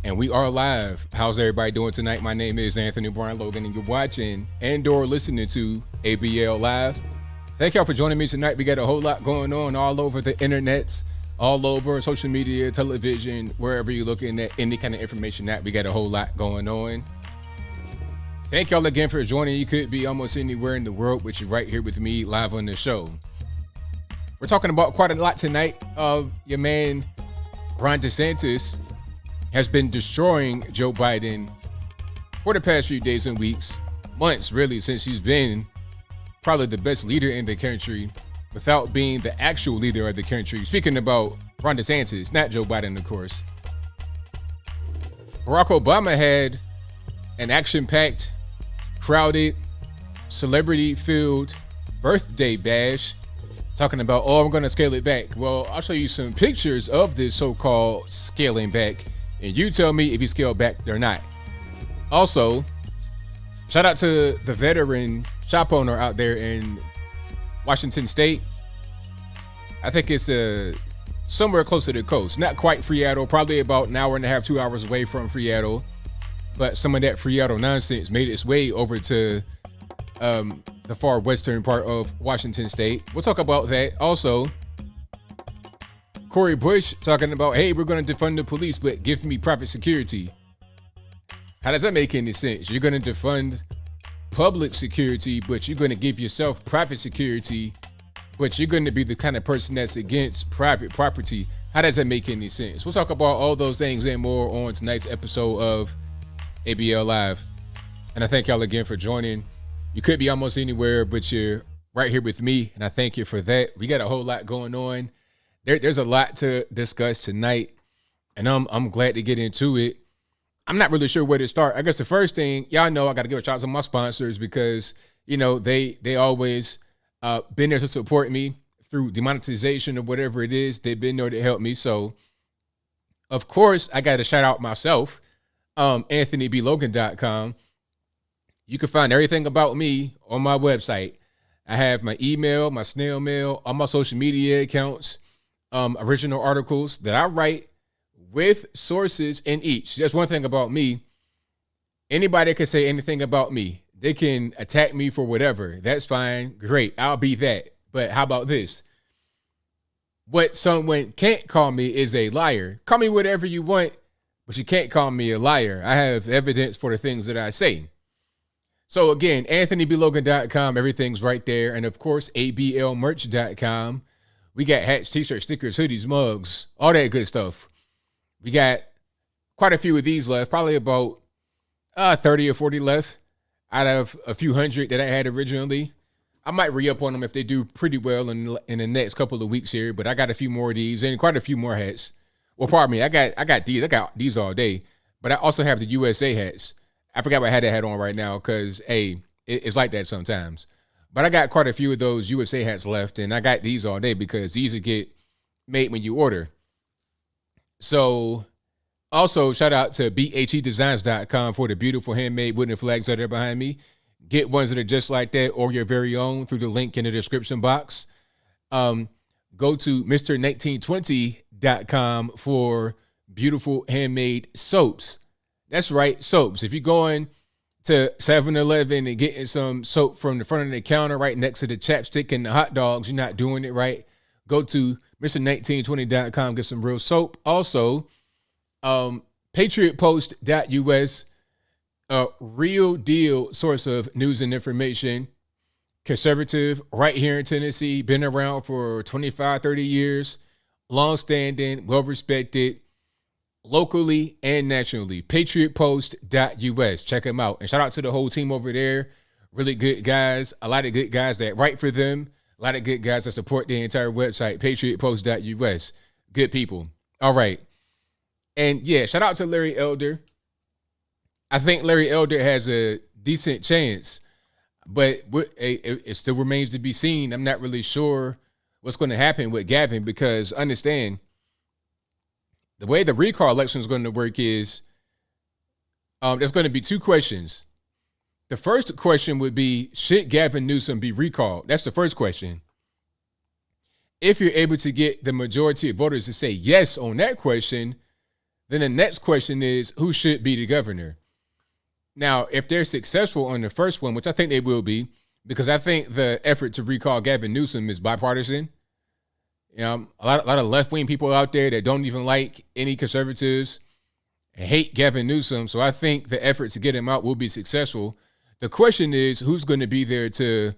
And we are live. How's everybody doing tonight? My name is Anthony Brian Logan, and you're watching and/or listening to ABL Live. Thank y'all for joining me tonight. We got a whole lot going on all over the internets, all over social media, television, wherever you're looking at any kind of information that we got a whole lot going on. Thank y'all again for joining. You could be almost anywhere in the world, but you're right here with me live on the show. We're talking about quite a lot tonight. Your man, Ron DeSantis, has been destroying Joe Biden for the past few days and weeks, months really, since he's been probably the best leader in the country without being the actual leader of the country. Speaking about Ron DeSantis, not Joe Biden, of course. Barack Obama had an action-packed, crowded, celebrity-filled birthday bash talking about, oh, I'm going to scale it back. Well, I'll show you some pictures of this so-called scaling back, and you tell me if you scale back or not. Also, shout out to the veteran shop owner out there in Washington State. I think it's somewhere close to the coast. Not quite Seattle, probably about an hour and a half, 2 hours away from Seattle. But some of that Seattle nonsense made its way over to the far western part of Washington State. We'll talk about that. Also, Cori Bush talking about, hey, we're going to defund the police, but give me private security. How does that make any sense? You're going to defund public security, but you're going to give yourself private security, but you're going to be the kind of person that's against private property. How does that make any sense? We'll talk about all those things and more on tonight's episode of ABL Live. And I thank y'all again for joining. You could be almost anywhere, but you're right here with me, and I thank you for that. We got a whole lot going on. There's a lot to discuss tonight, and I'm glad to get into it. I'm not really sure where to start. I guess the first thing, y'all know I got to give a shout out to my sponsors because, you know, they always been there to support me through demonetization or whatever it is. They've been there to help me. So, of course, I got to shout out myself, AnthonyBLogan.com. You can find everything about me on my website. I have my email, my snail mail, all my social media accounts, original articles that I write with sources in each. That's one thing about me. Anybody can say anything about me. They can attack me for whatever. That's fine. Great. I'll be that. But how about this? What someone can't call me is a liar. Call me whatever you want, but you can't call me a liar. I have evidence for the things that I say. So again, AnthonyBLogan.com, everything's right there. And of course, ABLmerch.com. We got hats, t-shirts, stickers, hoodies, mugs, all that good stuff. We got quite a few of these left, probably about 30 or 40 left out of a few hundred that I had originally. I might re-up on them if they do pretty well in the next couple of weeks here, but I got a few more of these and quite a few more hats. Well, pardon me, I got these all day, but I also have the USA hats. I forgot what hat I had on right now because, hey, it's like that sometimes. But I got quite a few of those USA hats left, and I got these all day because these will get made when you order. So, also, shout out to BHEDesigns.com for the beautiful handmade wooden flags that are behind me. Get ones that are just like that or your very own through the link in the description box. Go to Mr1920.com for beautiful handmade soaps. That's right, soaps. If you're going to 7-Eleven and getting some soap from the front of the counter right next to the chapstick and the hot dogs, you're not doing it right. Go to Mr1920.com, get some real soap. Also, PatriotPost.us, a real deal source of news and information. Conservative, right here in Tennessee, been around for 25, 30 years, long-standing, well-respected, locally and nationally. PatriotPost.us. Check them out. And shout out to the whole team over there. Really good guys. A lot of good guys that write for them. A lot of good guys that support the entire website. PatriotPost.us. Good people. All right. And yeah, shout out to Larry Elder. I think Larry Elder has a decent chance, but it still remains to be seen. I'm not really sure what's going to happen with Gavin because understand, the way the recall election is going to work is there's going to be two questions. The first question would be, should Gavin Newsom be recalled? That's the first question. If you're able to get the majority of voters to say yes on that question, Then the next question is, who should be the governor? Now, if they're successful on the first one, which I think they will be, because I think the effort to recall Gavin Newsom is bipartisan. You know, a lot of left-wing people out there that don't even like any conservatives and hate Gavin Newsom. So I think the effort to get him out will be successful. The question is, who's going to be there to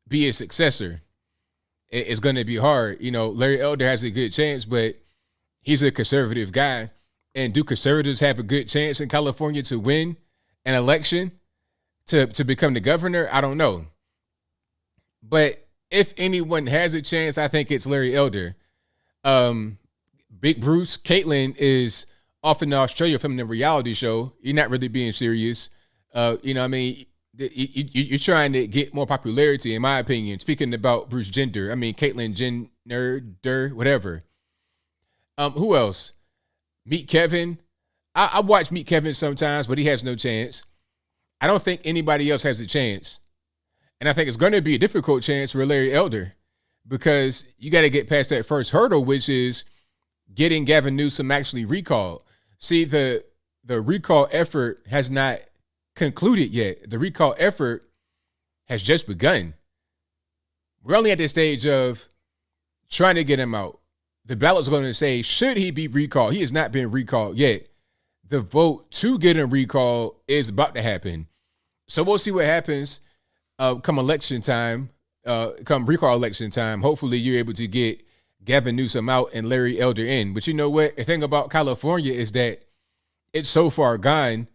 be a successor? It's going to be hard. You know, Larry Elder has a good chance, but he's a conservative guy. And do conservatives have a good chance in California to win an election to become the governor? I don't know. But if anyone has a chance, I think it's Larry Elder. Big Bruce, Caitlyn is off in Australia filming a reality show. You're not really being serious. You know what I mean? You're trying to get more popularity, in my opinion. Speaking about Bruce Jenner, I mean, Caitlyn Jenner, whatever. Who else? Meet Kevin. I watch Meet Kevin sometimes, but he has no chance. I don't think anybody else has a chance. And I think it's going to be a difficult chance for Larry Elder because you got to get past that first hurdle, which is getting Gavin Newsom actually recalled. See, the recall effort has not concluded yet. The recall effort has just begun. We're only at the stage of trying to get him out. The ballot's going to say, should he be recalled? He has not been recalled yet. The vote to get him recalled is about to happen. So we'll see what happens come election time, come recall election time. Hopefully you're able to get Gavin Newsom out and Larry Elder in. But you know what? The thing about California is that it's so far gone.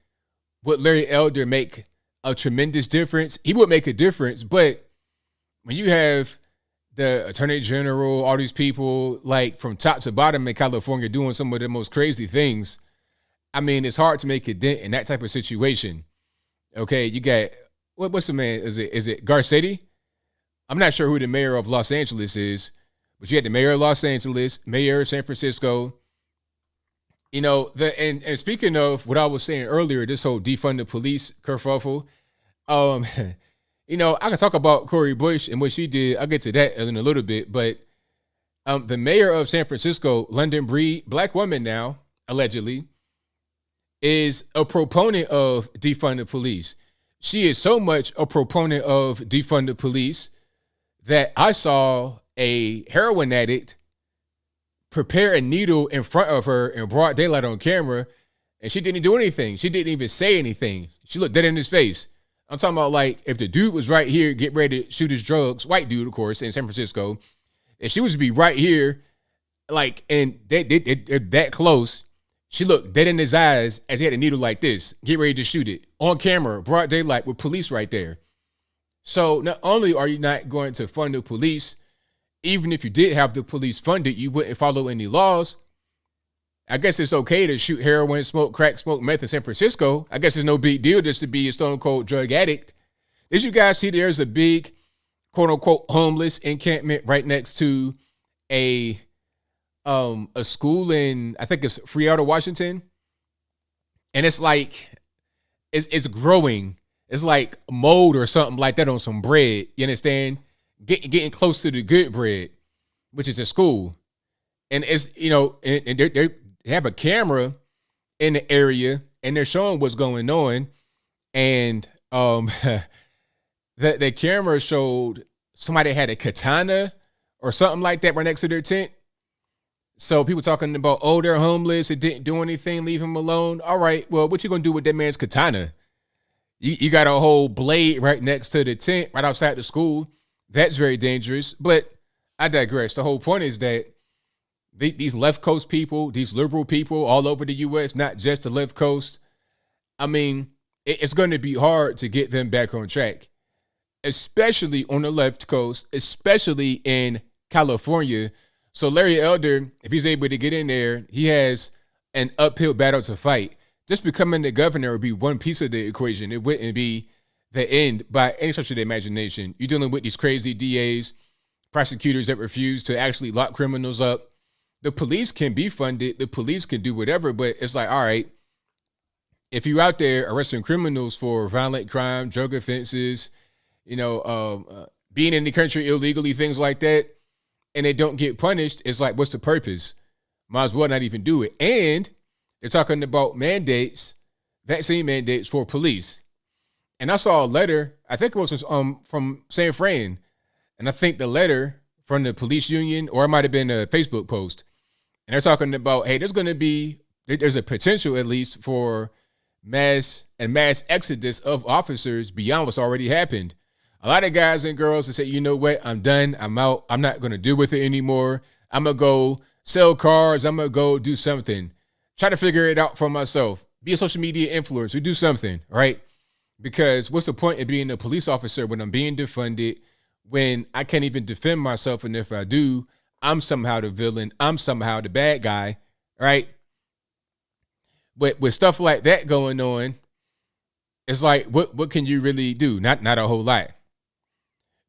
Would Larry Elder make a tremendous difference? He would make a difference, but when you have the attorney general, all these people, like from top to bottom in California doing some of the most crazy things, I mean, it's hard to make a dent in that type of situation. Okay, you got, what's the man? Is it Garcetti? I'm not sure who the mayor of Los Angeles is, but you had the mayor of Los Angeles, mayor of San Francisco. You know, and speaking of what I was saying earlier, this whole defund the police kerfuffle, you know, I can talk about Cori Bush and what she did. I'll get to that in a little bit. But the mayor of San Francisco, London Breed, black woman now, allegedly, is a proponent of defund the police. She is so much a proponent of defund the police that I saw a heroin addict prepare a needle in front of her in broad daylight on camera, and she didn't do anything. She didn't even say anything. She looked dead in his face. I'm talking about, like, if the dude was right here, get ready to shoot his drugs, white dude, of course, in San Francisco, if she was to be right here, like, and they're that close, she looked dead in his eyes as he had a needle like this, get ready to shoot it on camera, broad daylight with police right there. So not only are you not going to fund the police, even if you did have the police funded, you wouldn't follow any laws. I guess it's okay to shoot heroin, smoke crack, smoke meth in San Francisco. I guess it's no big deal just to be a stone cold drug addict. As you guys see, there's a big quote unquote homeless encampment right next to a school in, I think it's Freata, Washington. And it's like, it's growing. It's like mold or something like that on some bread. You understand? Getting close to the good bread, which is a school. And it's, you know, and they have a camera in the area and they're showing what's going on. And the camera showed somebody had a katana or something like that right next to their tent. So people talking about, oh, they're homeless, it didn't do anything, leave them alone. All right, well, what you gonna do with that man's katana? You got a whole blade right next to the tent, right outside the school. That's very dangerous. But I digress. The whole point is that these left coast people, these liberal people all over the U.S., not just the left coast, I mean, it's going to be hard to get them back on track, especially on the left coast, especially in California. So Larry Elder, if he's able to get in there, he has an uphill battle to fight. Just becoming the governor would be one piece of the equation. It wouldn't be the end by any stretch of the imagination. You're dealing with these crazy DAs, prosecutors that refuse to actually lock criminals up. The police can be funded. The police can do whatever, but it's like, all right, if you're out there arresting criminals for violent crime, drug offenses, you know, being in the country illegally, things like that, and they don't get punished, it's like, what's the purpose? Might as well not even do it. And they're talking about mandates, vaccine mandates for police. And I saw a letter, I think it was from San Fran, and I think the letter from the police union, or it might have been a Facebook post, and they're talking about, hey, there's a potential at least for mass exodus of officers beyond what's already happened. A lot of guys and girls that say, you know what, I'm done, I'm out, I'm not going to deal with it anymore. I'm going to go sell cars, I'm going to go do something. Try to figure it out for myself. Be a social media influencer, do something, right? Because what's the point of being a police officer when I'm being defunded, when I can't even defend myself, and if I do, I'm somehow the villain, I'm somehow the bad guy, right? But with stuff like that going on, it's like, what can you really do? Not a whole lot.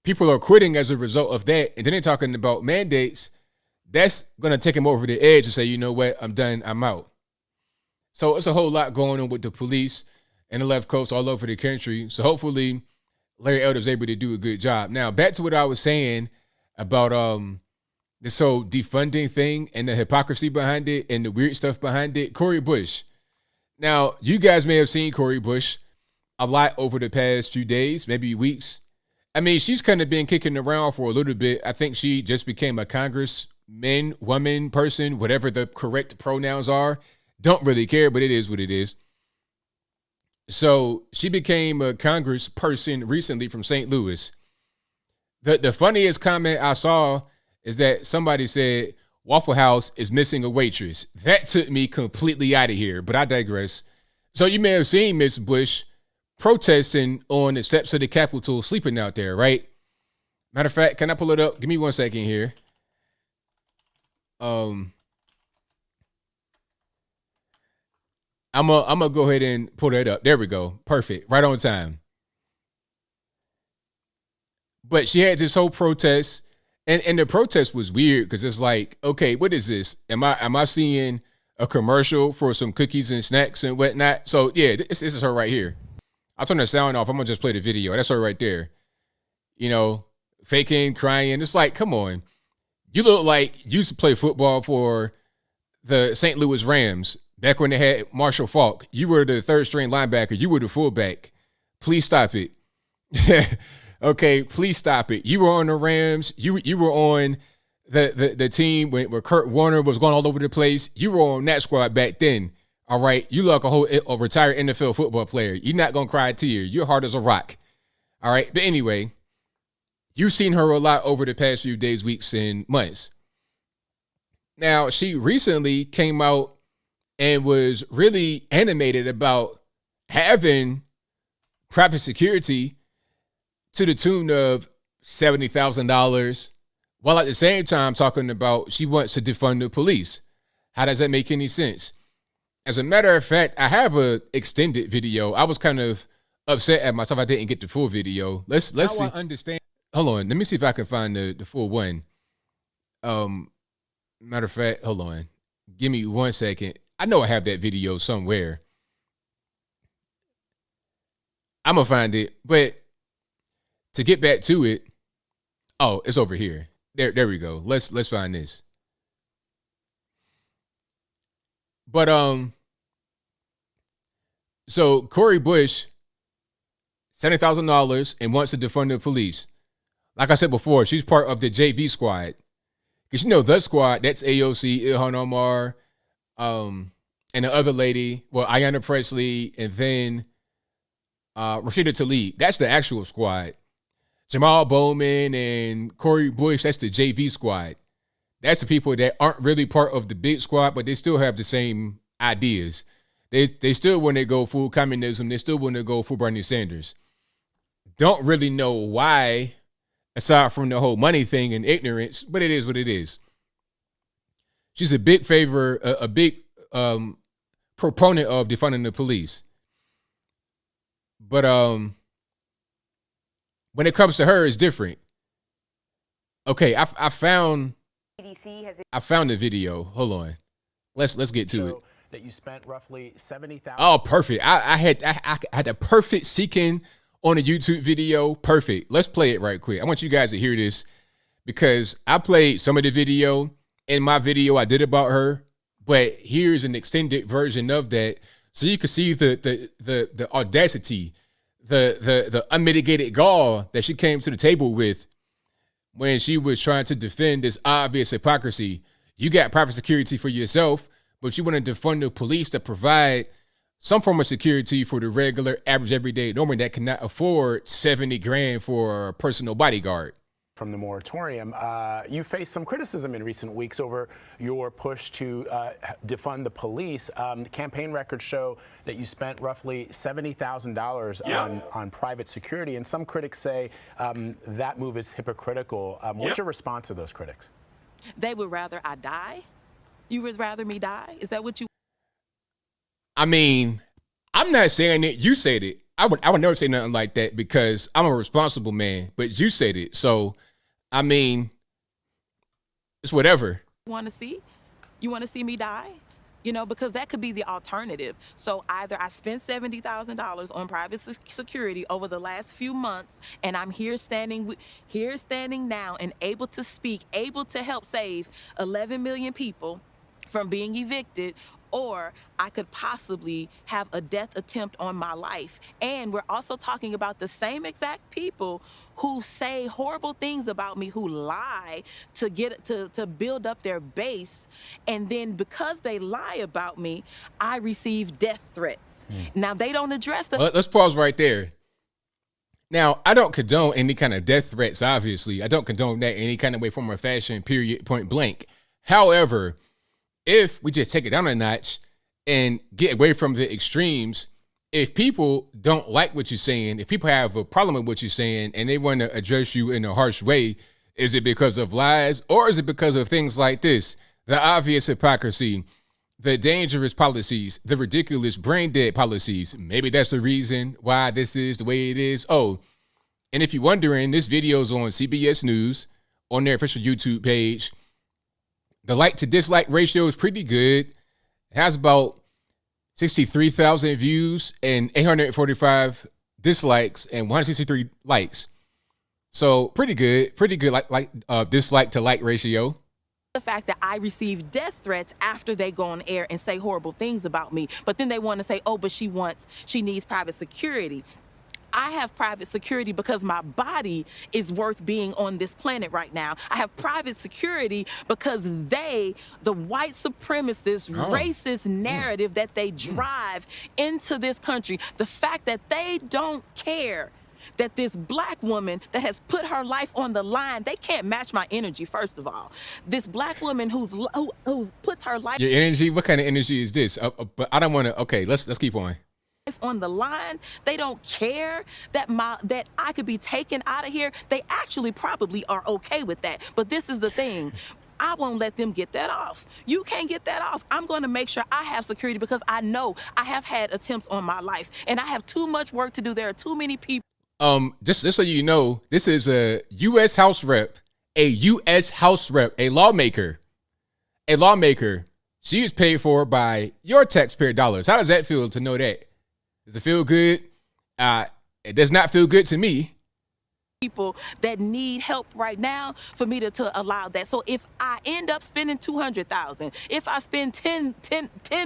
People are quitting as a result of that. And then they're talking about mandates. That's going to take them over the edge and say, you know what, I'm done, I'm out. So it's a whole lot going on with the police and the left coast all over the country. So hopefully Larry Elder's able to do a good job. Now, back to what I was saying about this whole defunding thing and the hypocrisy behind it and the weird stuff behind it. Cori Bush. Now, you guys may have seen Cori Bush a lot over the past few days, maybe weeks. I mean, she's kind of been kicking around for a little bit. I think she just became a congressman, woman, person, whatever the correct pronouns are. Don't really care, but it is what it is. So she became a congressperson recently from St. Louis. The funniest comment I saw is that somebody said, Waffle House is missing a waitress. That took me completely out of here, but I digress. So you may have seen Miss Bush protesting on the steps of the Capitol, sleeping out there, right? Matter of fact, can I pull it up? Give me 1 second here. I'm gonna go ahead and pull that up. There we go. Perfect. Right on time. But she had this whole protest, and the protest was weird because it's like, okay, what is this? Am I seeing a commercial for some cookies and snacks and whatnot? So yeah, this is her right here. I'll turn the sound off. I'm gonna just play the video. That's her right there. You know, faking, crying. It's like, come on. You look like you used to play football for the St. Louis Rams back when they had Marshall Faulk. You were the third string linebacker. You were the fullback. Please stop it. Okay, please stop it. You were on the Rams. You were on the team where Kurt Warner was going all over the place. You were on that squad back then. All right, you look like a retired NFL football player. You're not gonna cry a tear. You're hard as a rock. All right, but anyway, you've seen her a lot over the past few days, weeks, and months. Now, she recently came out and was really animated about having private security to the tune of $70,000, while at the same time talking about she wants to defund the police. How does that make any sense? As a matter of fact, I have an extended video. I was kind of upset at myself I didn't get the full video. Let's see. I understand. Hold on. Let me see if I can find the full one. Matter of fact, hold on. Give me 1 second. I know I have that video somewhere. I'm gonna find it, but to get back to it, oh, it's over here. There we go. Let's find this. But so Cori Bush, $70,000 and wants to defund the police. Like I said before, she's part of the JV squad. Because you know the squad, that's AOC, Ilhan Omar, and the other lady, well, Ayanna Presley, and then Rashida Tlaib. That's the actual squad. Jamal Bowman and Cori Bush, that's the JV squad. That's the people that aren't really part of the big squad, but they still have the same ideas. They still want to go full communism. They still want to go full Bernie Sanders. Don't really know why, aside from the whole money thing and ignorance, but it is what it is. She's a big proponent of defunding the police. But when it comes to her, it's different. Okay, I found the video. Hold on. Let's get to it. That you spent roughly $70,000. Oh, perfect. I had a perfect seeking on a YouTube video. Perfect. Let's play it right quick. I want you guys to hear this because I played some of the video in my video I did about her But here's an extended version of that, so you can see the audacity, the unmitigated gall that she came to the table with when she was trying to defend this obvious hypocrisy. You got private security for yourself, but you want to defund the police to provide some form of security for the regular, average, everyday Norman that cannot afford 70 grand for a personal bodyguard. From the moratorium, you faced some criticism in recent weeks over your push to defund the police. Campaign records show that you spent roughly $70,000 on private security, and some critics say that move is hypocritical. What's your response to those critics? They would rather I die? You would rather me die? Is that what you... I mean, I'm not saying it. You said it. I would never say nothing like that because I'm a responsible man, but you said it. So, I mean, it's whatever. Want to see? You want to see me die? You know, because that could be the alternative. So either I spent $70,000 on private security over the last few months, and I'm here standing now and able to speak, able to help save 11 million people from being evicted, or I could possibly have a death attempt on my life. And we're also talking about the same exact people who say horrible things about me, who lie to build up their base. And then because they lie about me, I receive death threats. Now, they don't address the... Let's pause right there. Now, I don't condone any kind of death threats, obviously. I don't condone that in any kind of way, form, or fashion, period, point blank. However, if we just take it down a notch and get away from the extremes, if people don't like what you're saying, if people have a problem with what you're saying and they want to address you in a harsh way, is it because of lies or is it because of things like this? The obvious hypocrisy, the dangerous policies, the ridiculous brain dead policies. Maybe that's the reason why this is the way it is. Oh, and if you're wondering, this video is on CBS News on their official YouTube page. The like to dislike ratio is pretty good. It has about 63,000 views and 845 dislikes and 163 likes. So pretty good like dislike to like ratio. The fact that I receive death threats after they go on air and say horrible things about me, but then they want to say, oh, but she needs private security. I have private security because my body is worth being on this planet right now. I have private security because the white supremacist, racist narrative that they drive into this country, the fact that they don't care that this black woman that has put her life on the line, they can't match my energy, first of all. This black woman who puts her life... Your energy? What kind of energy is this? But I don't want to... Okay, let's keep on. On the line, they don't care that I could be taken out of here. They actually probably are okay with that. But this is the thing. I won't let them get that off. You can't get that off. I'm going to make sure I have security because I know I have had attempts on my life and I have too much work to do. There are too many people. Just so you know, this is a U.S. House rep, a lawmaker. She is paid for by your taxpayer dollars. How does that feel to know that? Does it feel good? It does not feel good to me. People that need help right now for me to allow that. So if I end up spending $200,000, if I spend 10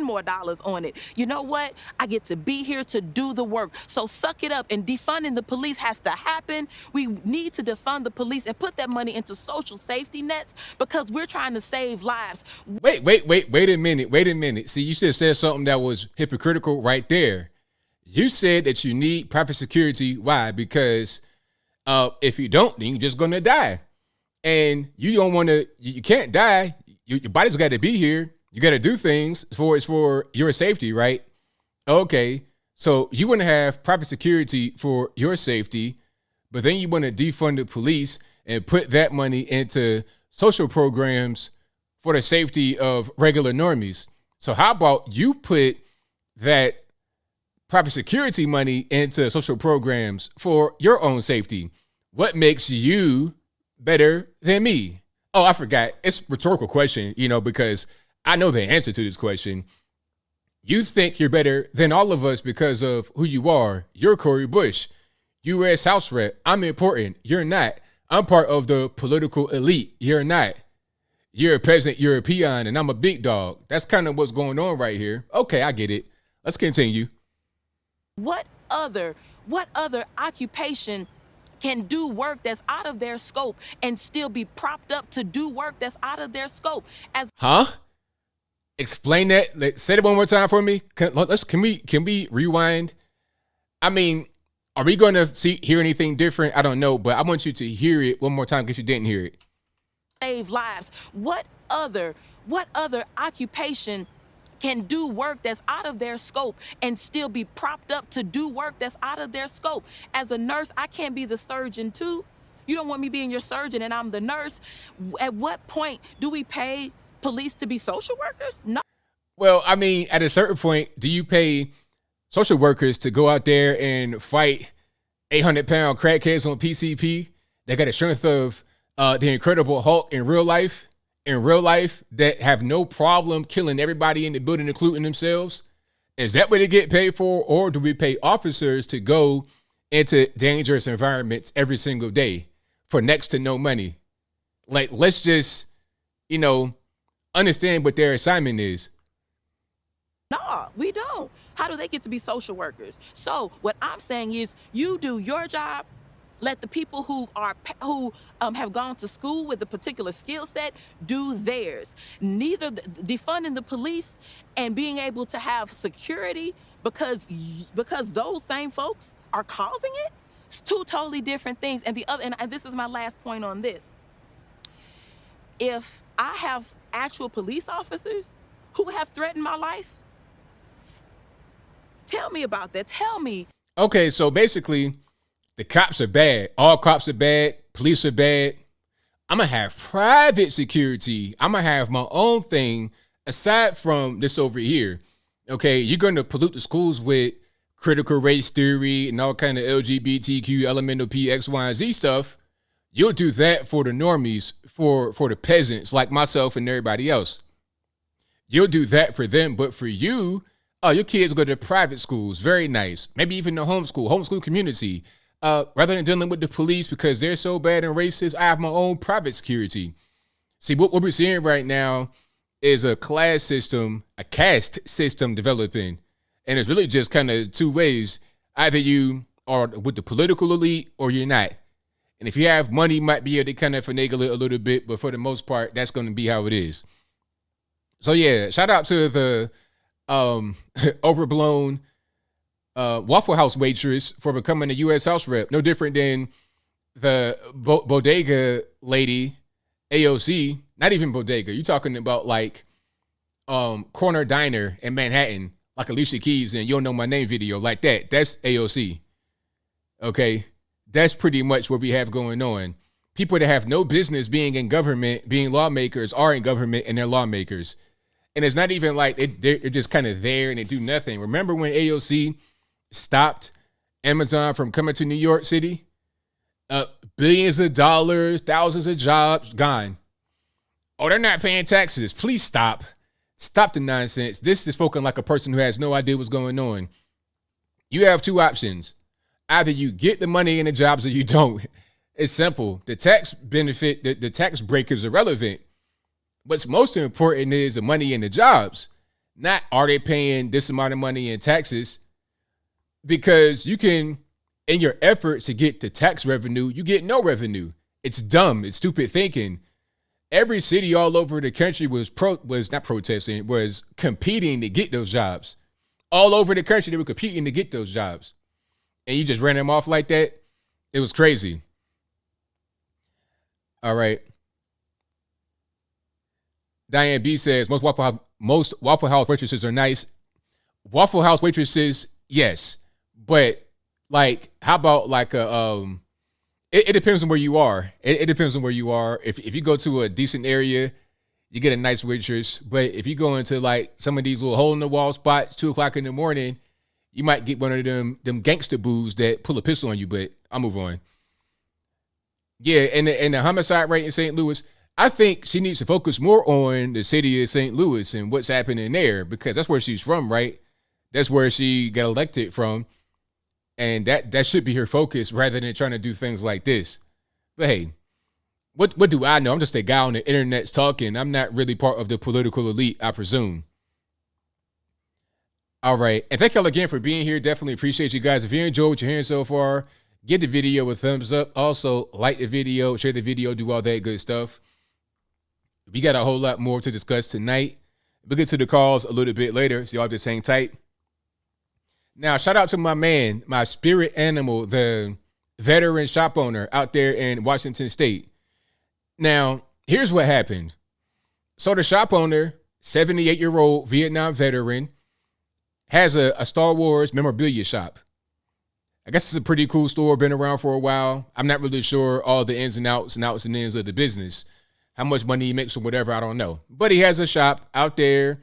more dollars on it, you know what? I get to be here to do the work. So suck it up, and defunding the police has to happen. We need to defund the police and put that money into social safety nets because we're trying to save lives. Wait a minute. See, you should have said something that was hypocritical right there. You said that you need private security. Why? Because if you don't, then you're just going to die. And you don't want to, you can't die. Your body's got to be here. You got to do things for your safety, right? Okay. So you want to have private security for your safety, but then you want to defund the police and put that money into social programs for the safety of regular normies. So how about you put that private security money into social programs for your own safety? What makes you better than me? Oh, I forgot. It's a rhetorical question, because I know the answer to this question. You think you're better than all of us because of who you are. You're Cori Bush, U.S. House Rep. I'm important. You're not. I'm part of the political elite. You're not. you're a peasant, you're a peon, and I'm a big dog. That's kind of what's going on right here. Okay, I get it. Let's continue. What other occupation can do work that's out of their scope and still be propped up to do work that's out of their scope? Explain that. Say it one more time for me. Can we rewind? I mean, are we going to hear anything different? I don't know, but I want you to hear it one more time because you didn't hear it. Save lives. What other occupation can do work that's out of their scope and still be propped up to do work that's out of their scope? As a nurse, I can't be the surgeon too. You don't want me being your surgeon and I'm the nurse. At what point do we pay police to be social workers? No. Well, I mean, at a certain point, do you pay social workers to go out there and fight 800-pound crackheads on PCP? They got the strength of the Incredible Hulk in real life that have no problem killing everybody in the building, including themselves. Is that what they get paid for? Or do we pay officers to go into dangerous environments every single day for next to no money? Like, let's just, understand what their assignment is. No, we don't. How do they get to be social workers? So what I'm saying is you do your job. Let the people who have gone to school with a particular skill set do theirs. Neither defunding the police and being able to have security because those same folks are causing it. It's two totally different things. And this is my last point on this. If I have actual police officers who have threatened my life, tell me about that. Tell me. Okay, so basically, the cops are bad. All cops are bad. Police are bad. I'm going to have private security. I'm going to have my own thing aside from this over here. Okay, you're going to pollute the schools with critical race theory and all kind of LGBTQ, elemental P, X, Y, and Z stuff. You'll do that for the normies, for the peasants like myself and everybody else. You'll do that for them. But for you, your kids go to private schools. Very nice. Maybe even the homeschool community. Rather than dealing with the police because they're so bad and racist, I have my own private security. See, what we're seeing right now is a class system, a caste system developing. And it's really just kind of two ways. Either you are with the political elite or you're not. And if you have money, you might be able to kind of finagle it a little bit. But for the most part, that's going to be how it is. So, yeah, shout out to the overblown Waffle House waitress for becoming a U.S. House rep. No different than the bodega lady, AOC. Not even bodega. You're talking about like corner diner in Manhattan, like Alicia Keys and You Don't Know My Name video like that. That's AOC. Okay. That's pretty much what we have going on. People that have no business being in government, being lawmakers, are in government and they're lawmakers. And it's not even like they're just kind of there and they do nothing. Remember when AOC stopped Amazon from coming to New York City? Billions of dollars, thousands of jobs gone. Oh, they're not paying taxes. Please stop. Stop the nonsense. This is spoken like a person who has no idea what's going on. You have two options. Either you get the money in the jobs or you don't. It's simple. The tax benefit, the tax break is irrelevant. What's most important is the money in the jobs. Not are they paying this amount of money in taxes? Because you can, in your efforts to get the tax revenue, you get no revenue. It's dumb. It's stupid thinking. Every city all over the country was competing to get those jobs. All over the country, they were competing to get those jobs. And you just ran them off like that? It was crazy. All right. Diane B says, most Waffle House waitresses are nice. Waffle House waitresses, yes. But, like, how about, like, it depends on where you are. It depends on where you are. If you go to a decent area, you get a nice waitress. But if you go into, like, some of these little hole-in-the-wall spots, 2 o'clock in the morning, you might get one of them gangster boos that pull a pistol on you, but I'll move on. Yeah, and the homicide rate in St. Louis, I think she needs to focus more on the city of St. Louis and what's happening there because that's where she's from, right? That's where she got elected from. And that should be her focus rather than trying to do things like this. But hey, what do I know? I'm just a guy on the internet talking. I'm not really part of the political elite, I presume. All right. And thank y'all again for being here. Definitely appreciate you guys. If you enjoyed what you're hearing so far, give the video a thumbs up. Also, like the video, share the video, do all that good stuff. We got a whole lot more to discuss tonight. We'll get to the calls a little bit later, so y'all just hang tight. Now, shout out to my man, my spirit animal, the veteran shop owner out there in Washington State. Now, here's what happened. So the shop owner, 78-year-old Vietnam veteran, has a Star Wars memorabilia shop. I guess it's a pretty cool store, been around for a while. I'm not really sure all the ins and outs and ins of the business, how much money he makes or whatever, I don't know. But he has a shop out there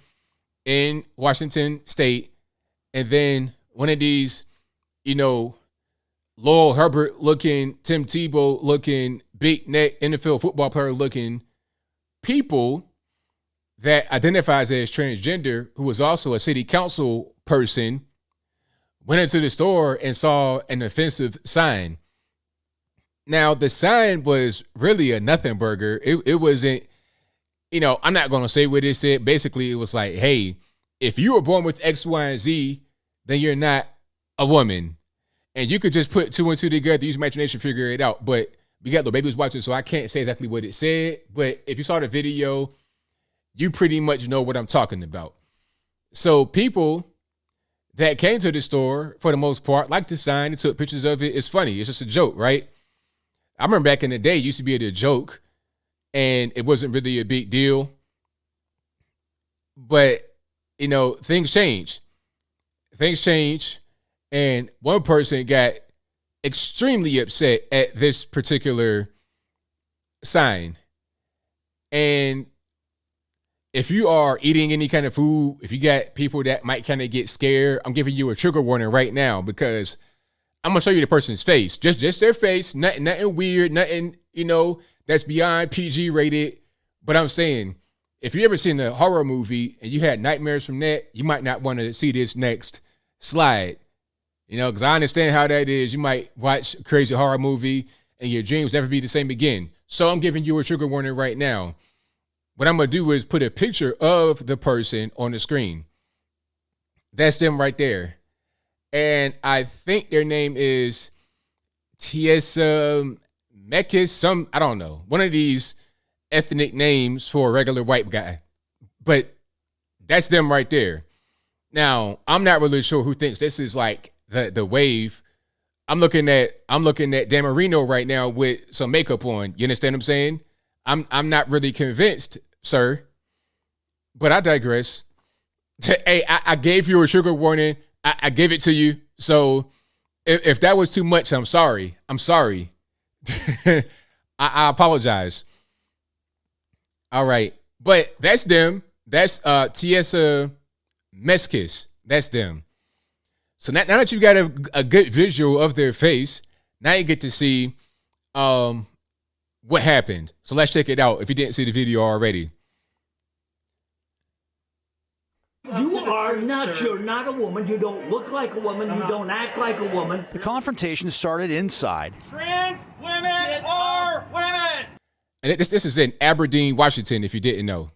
in Washington State. And then one of these, Lowell Herbert looking, Tim Tebow looking, big neck NFL football player looking people that identifies as transgender, who was also a city council person, went into the store and saw an offensive sign. Now, the sign was really a nothing burger. It wasn't, I'm not going to say what it said. Basically, it was like, hey, if you were born with X, Y, and Z, then you're not a woman. And you could just put two and two together, use imagination, figure it out. But we got the babies watching, so I can't say exactly what it said. But if you saw the video, you pretty much know what I'm talking about. So people that came to the store, for the most part, like the sign and took pictures of it. It's funny. It's just a joke, right? I remember back in the day, it used to be a joke, and it wasn't really a big deal. But, things change. Things change, and one person got extremely upset at this particular sign. And if you are eating any kind of food, if you got people that might kind of get scared, I'm giving you a trigger warning right now, because I'm going to show you the person's face. Just their face, nothing weird, nothing, that's beyond PG rated. But I'm saying, if you ever seen a horror movie and you had nightmares from that, you might not want to see this next slide. Because I understand how that is. You might watch a crazy horror movie and your dreams never be the same again. So I'm giving you a trigger warning right now. What I'm going to do is put a picture of the person on the screen. That's them right there. And I think their name is Tiesa Mekis, I don't know. One of these ethnic names for a regular white guy. But that's them right there. Now, I'm not really sure who thinks this is like the wave. I'm looking at Dan Marino right now with some makeup on. You understand what I'm saying? I'm not really convinced, sir. But I digress. Hey, I gave you a trigger warning. I gave it to you. So if that was too much, I'm sorry. I apologize. All right. But that's them. That's Tiesa Meskis. That's them. So now that you've got a good visual of their face, now you get to see what happened. So let's check it out if you didn't see the video already. You're not a woman. You don't look like a woman. You don't act like a woman. The confrontation started inside. Trans women are women. And this is in Aberdeen, Washington, if you didn't know.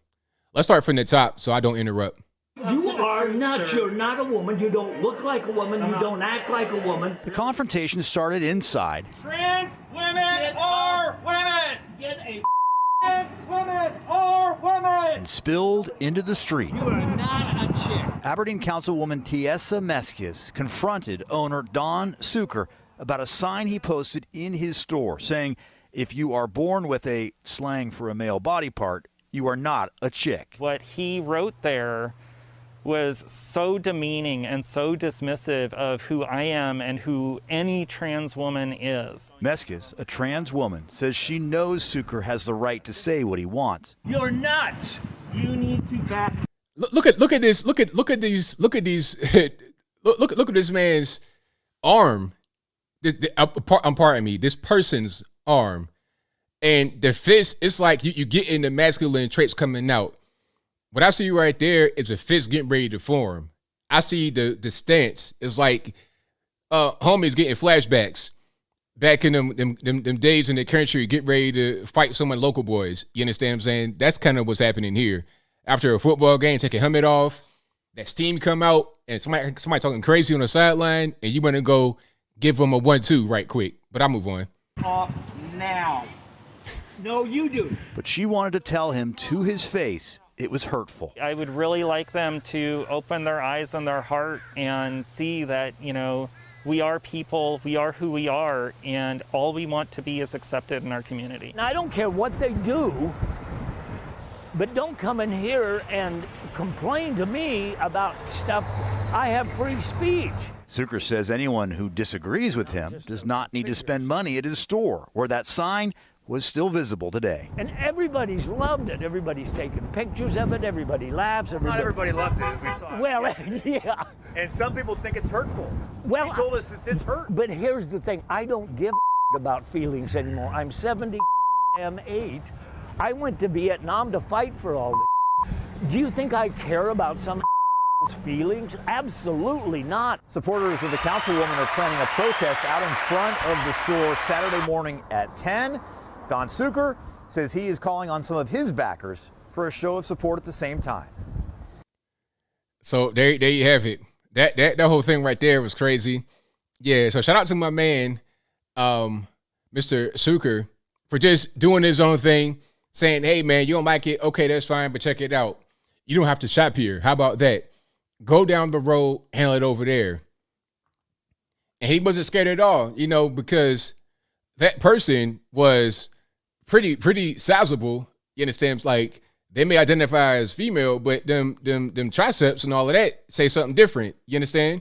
Let's start from the top so I don't interrupt. You're not a woman. You don't look like a woman. You don't act like a woman. The confrontation started inside. Trans women are women. Get a Trans women are women. And spilled into the street. You are not a chick. Aberdeen Councilwoman Tiesa Meskis confronted owner Don Suker about a sign he posted in his store saying, if you are born with a slang for a male body part, you are not a chick. What he wrote there was so demeaning and so dismissive of who I am and who any trans woman is. Meskis, a trans woman, says she knows Suker has the right to say what he wants. You're nuts. You need to back. Look at this. Look at this man's arm. Pardon me, this person's arm. And the fist, it's like you get in the masculine traits coming out. What I see right there is a fist getting ready to form. I see the stance. It's like homie's getting flashbacks. back in them days in the country, get ready to fight some of the local boys. You understand what I'm saying? That's kind of what's happening here. After a football game, take a helmet off, that steam come out, and somebody talking crazy on the sideline, and you want to go give them a 1-2 right quick. But I'll move on. Off now. No, you do. But she wanted to tell him to his face it was hurtful. I would really like them to open their eyes and their heart and see that, you know, we are people, we are who we are, and all we want to be is accepted in our community. Now, I don't care what they do, but don't come in here and complain to me about stuff. I have free speech. Zucker says anyone who disagrees with him does not need to spend money at his store, where that sign was still visible today. And everybody's loved it. Everybody's taking pictures of it. Everybody laughs. Not everybody loved it, as we saw. Well, yeah. And some people think it's hurtful. Well, She told us that this hurt. But here's the thing. I don't give about feelings anymore. I'm 78. I went to Vietnam to fight for all this. Do you think I care about some feelings? Absolutely not. Supporters of the councilwoman are planning a protest out in front of the store Saturday morning at 10. Don Zucker says he is calling on some of his backers for a show of support at the same time. So there you have it. That whole thing right there was crazy. Yeah, so shout out to my man, Mr. Zucker, for just doing his own thing, saying, hey, man, you don't like it? Okay, that's fine, but check it out. You don't have to shop here. How about that? Go down the road, handle it over there. And he wasn't scared at all, you know, because that person was pretty sizable. You understand? Like, they may identify as female, but them triceps and all of that say something different. You understand?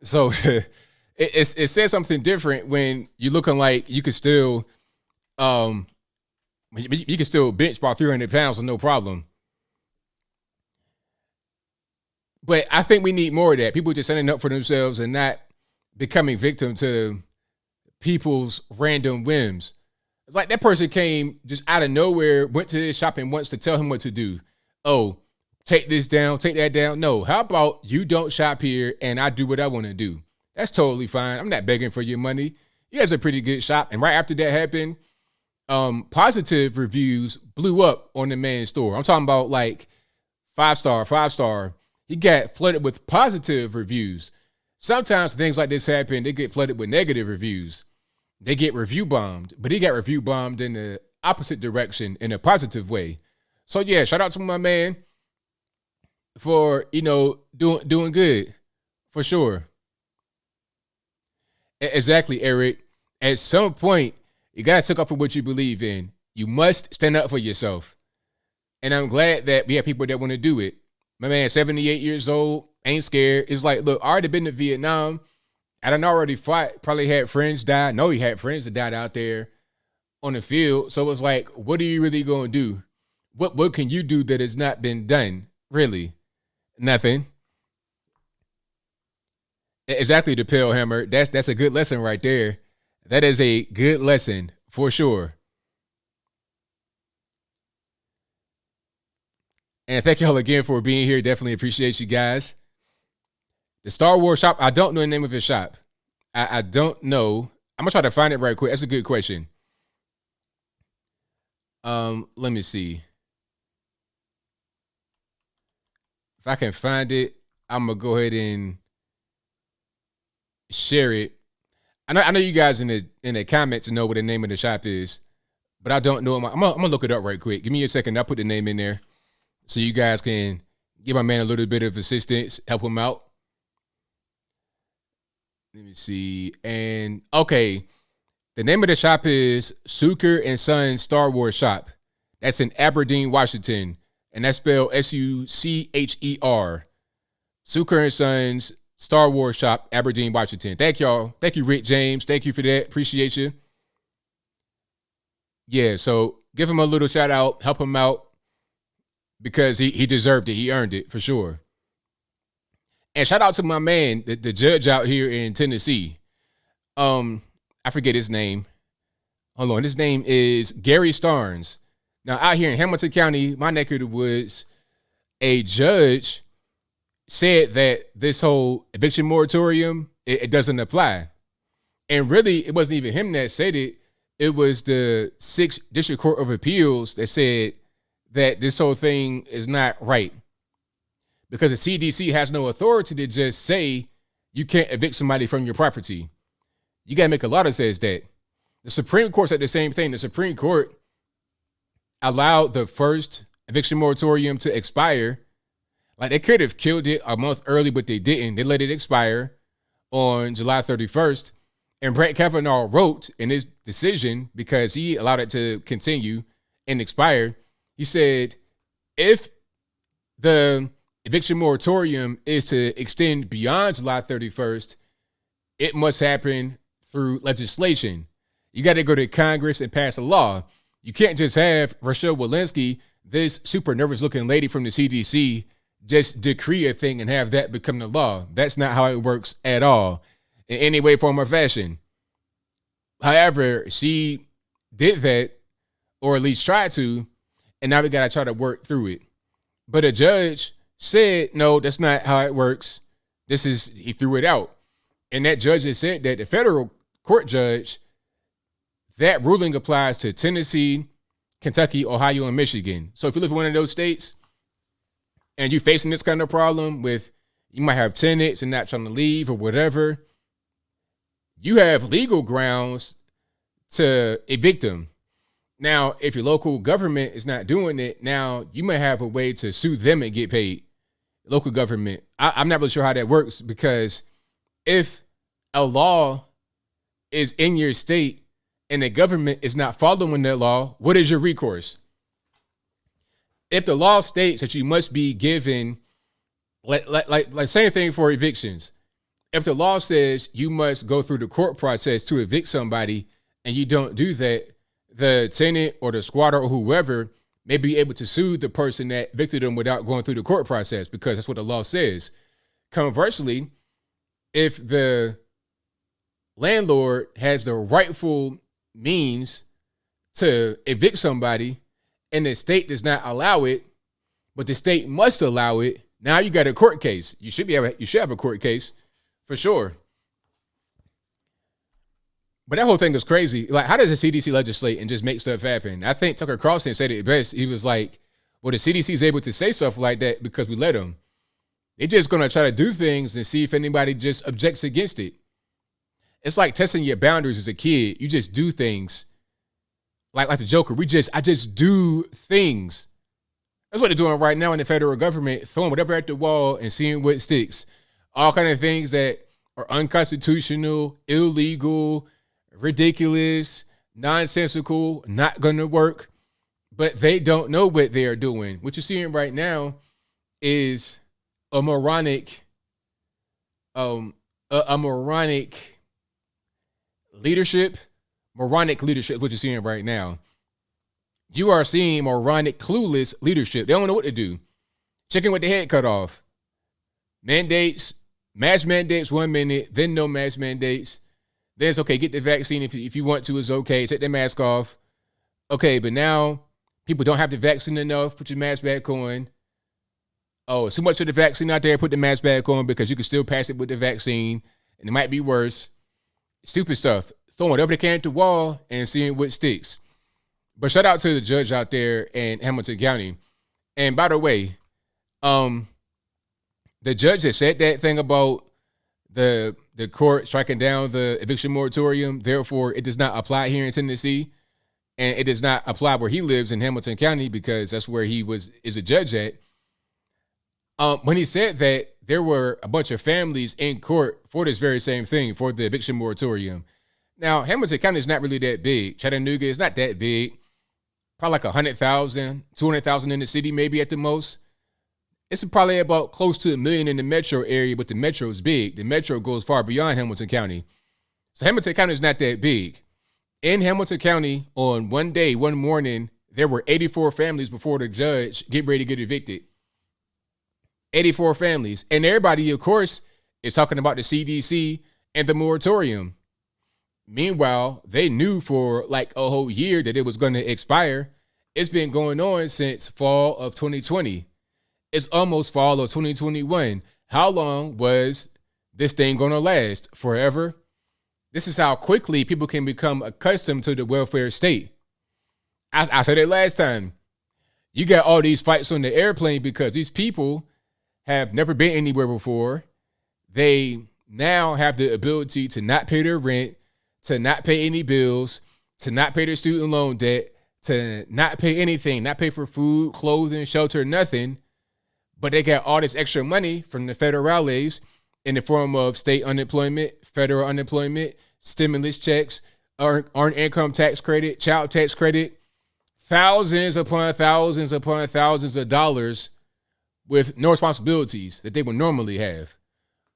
So it says something different when you're looking like you could still bench about 300 pounds with no problem. But I think we need more of that. People just standing up for themselves and not becoming victim to people's random whims. It's like that person came just out of nowhere, went to his shop and wants to tell him what to do. Oh, take this down, take that down. No, how about you don't shop here and I do what I want to do? That's totally fine. I'm not begging for your money. You guys are a pretty good shop. And right after that happened, positive reviews blew up on the man's store. I'm talking about like 5-star. He got flooded with positive reviews. Sometimes things like this happen, they get flooded with negative reviews. They get review bombed, but he got review bombed in the opposite direction in a positive way. So yeah, shout out to my man for, you know, doing good for sure. Exactly, Eric. At some point, you got to stick up for what you believe in. You must stand up for yourself. And I'm glad that we have people that want to do it. My man, 78 years old, ain't scared. It's like, look, I already been to Vietnam. I done already fought, probably had friends die. No, he had friends that died out there on the field. So it's like, what are you really going to do? What can you do that has not been done? Really? Nothing. Exactly, the Pale Hammer. That's a good lesson right there. That is a good lesson for sure. And thank y'all again for being here. Definitely appreciate you guys. The Star Wars shop, I don't know the name of his shop. I don't know. I'm going to try to find it right quick. That's a good question. Let me see. If I can find it, I'm going to go ahead and share it. I know you guys in the comments know what the name of the shop is, but I don't know. I'm going to look it up right quick. Give me a second. I'll put the name in there so you guys can give my man a little bit of assistance, help him out. Let me see. And okay, the name of the shop is Zucker and Sons Star Wars Shop. That's in Aberdeen, Washington, and that's spelled S-U-C-H-E-R. Zucker and Sons Star Wars Shop, Aberdeen, Washington. Thank y'all. Thank you, Rick James. Thank you for that. Appreciate you. Yeah, so give him a little shout out, help him out, because he deserved it. He earned it for sure. And shout out to my man, the judge out here in Tennessee. I forget his name. Hold on. His name is Gary Starnes. Now, out here in Hamilton County, my neck of the woods, a judge said that this whole eviction moratorium, it doesn't apply. And really, it wasn't even him that said it. It was the 6th District Court of Appeals that said that this whole thing is not right. Because the CDC has no authority to just say you can't evict somebody from your property. You got to make a law that says that. The Supreme Court said the same thing. The Supreme Court allowed the first eviction moratorium to expire. Like, they could have killed it a month early, but they didn't. They let it expire on July 31st. And Brett Kavanaugh wrote in his decision, because he allowed it to continue and expire, he said, if the eviction moratorium is to extend beyond July 31st, it must happen through legislation. You got to go to Congress and pass a law. You can't just have Rochelle Walensky, this super nervous looking lady from the CDC, just decree a thing and have that become the law. That's not how it works at all in any way, form, or fashion. However, she did that, or at least tried to, and now we got to try to work through it. But a judge said, no, that's not how it works. He threw it out. And that judge has said that the federal court judge, that ruling applies to Tennessee, Kentucky, Ohio, and Michigan. So if you live in one of those states and you're facing this kind of problem with, you might have tenants and not trying to leave or whatever, you have legal grounds to evict them. Now, if your local government is not doing it, now you may have a way to sue them and get paid. Local government. I'm not really sure how that works, because if a law is in your state and the government is not following that law, what is your recourse? If the law states that you must be given, like same thing for evictions. If the law says you must go through the court process to evict somebody and you don't do that, the tenant or the squatter or whoever may be able to sue the person that evicted them without going through the court process, because that's what the law says. Conversely, if the landlord has the rightful means to evict somebody and the state does not allow it, but the state must allow it, now you got a court case. You should have a court case for sure. But that whole thing is crazy. Like, how does the CDC legislate and just make stuff happen? I think Tucker Carlson said it best. He was like, well, the CDC is able to say stuff like that because we let them. They're just going to try to do things and see if anybody just objects against it. It's like testing your boundaries as a kid. You just do things. Like the Joker. I just do things. That's what they're doing right now in the federal government, throwing whatever at the wall and seeing what sticks. All kind of things that are unconstitutional, illegal, ridiculous, nonsensical, not going to work, but they don't know what they are doing. What you're seeing right now is a moronic leadership. Moronic leadership is what you're seeing right now. You are seeing moronic, clueless leadership. They don't know what to do. Chicken with the head cut off. Mandates, mask mandates 1 minute, then no mask mandates. Then it's okay, get the vaccine if you want to, it's okay. Take the mask off. Okay, but now people don't have the vaccine enough. Put your mask back on. Oh, too much of the vaccine out there, put the mask back on because you can still pass it with the vaccine. And it might be worse. Stupid stuff. Throwing whatever they can at the wall and seeing what sticks. But shout out to the judge out there in Hamilton County. And by the way, the judge that said that thing about the court striking down the eviction moratorium, therefore it does not apply here in Tennessee, and it does not apply where he lives in Hamilton County because that's where he is a judge at. When he said that, there were a bunch of families in court for this very same thing, for the eviction moratorium. Now, Hamilton County is not really that big. Chattanooga is not that big. Probably like 100,000, 200,000 in the city, maybe at the most. It's probably about close to 1 million in the metro area, but the metro is big. The metro goes far beyond Hamilton County. So Hamilton County is not that big. In Hamilton County, on one day, one morning, there were 84 families before the judge get ready to get evicted. 84 families. And everybody, of course, is talking about the CDC and the moratorium. Meanwhile, they knew for like a whole year that it was going to expire. It's been going on since fall of 2020. It's almost fall of 2021. How long was this thing going to last? Forever? this is how quickly people can become accustomed to the welfare state. I said it last time. You got all these fights on the airplane because these people have never been anywhere before. They now have the ability to not pay their rent, to not pay any bills, to not pay their student loan debt, to not pay anything, not pay for food, clothing, shelter, nothing. But they got all this extra money from the federales in the form of state unemployment, federal unemployment, stimulus checks, earned income tax credit, child tax credit, thousands upon thousands upon thousands of dollars with no responsibilities that they would normally have.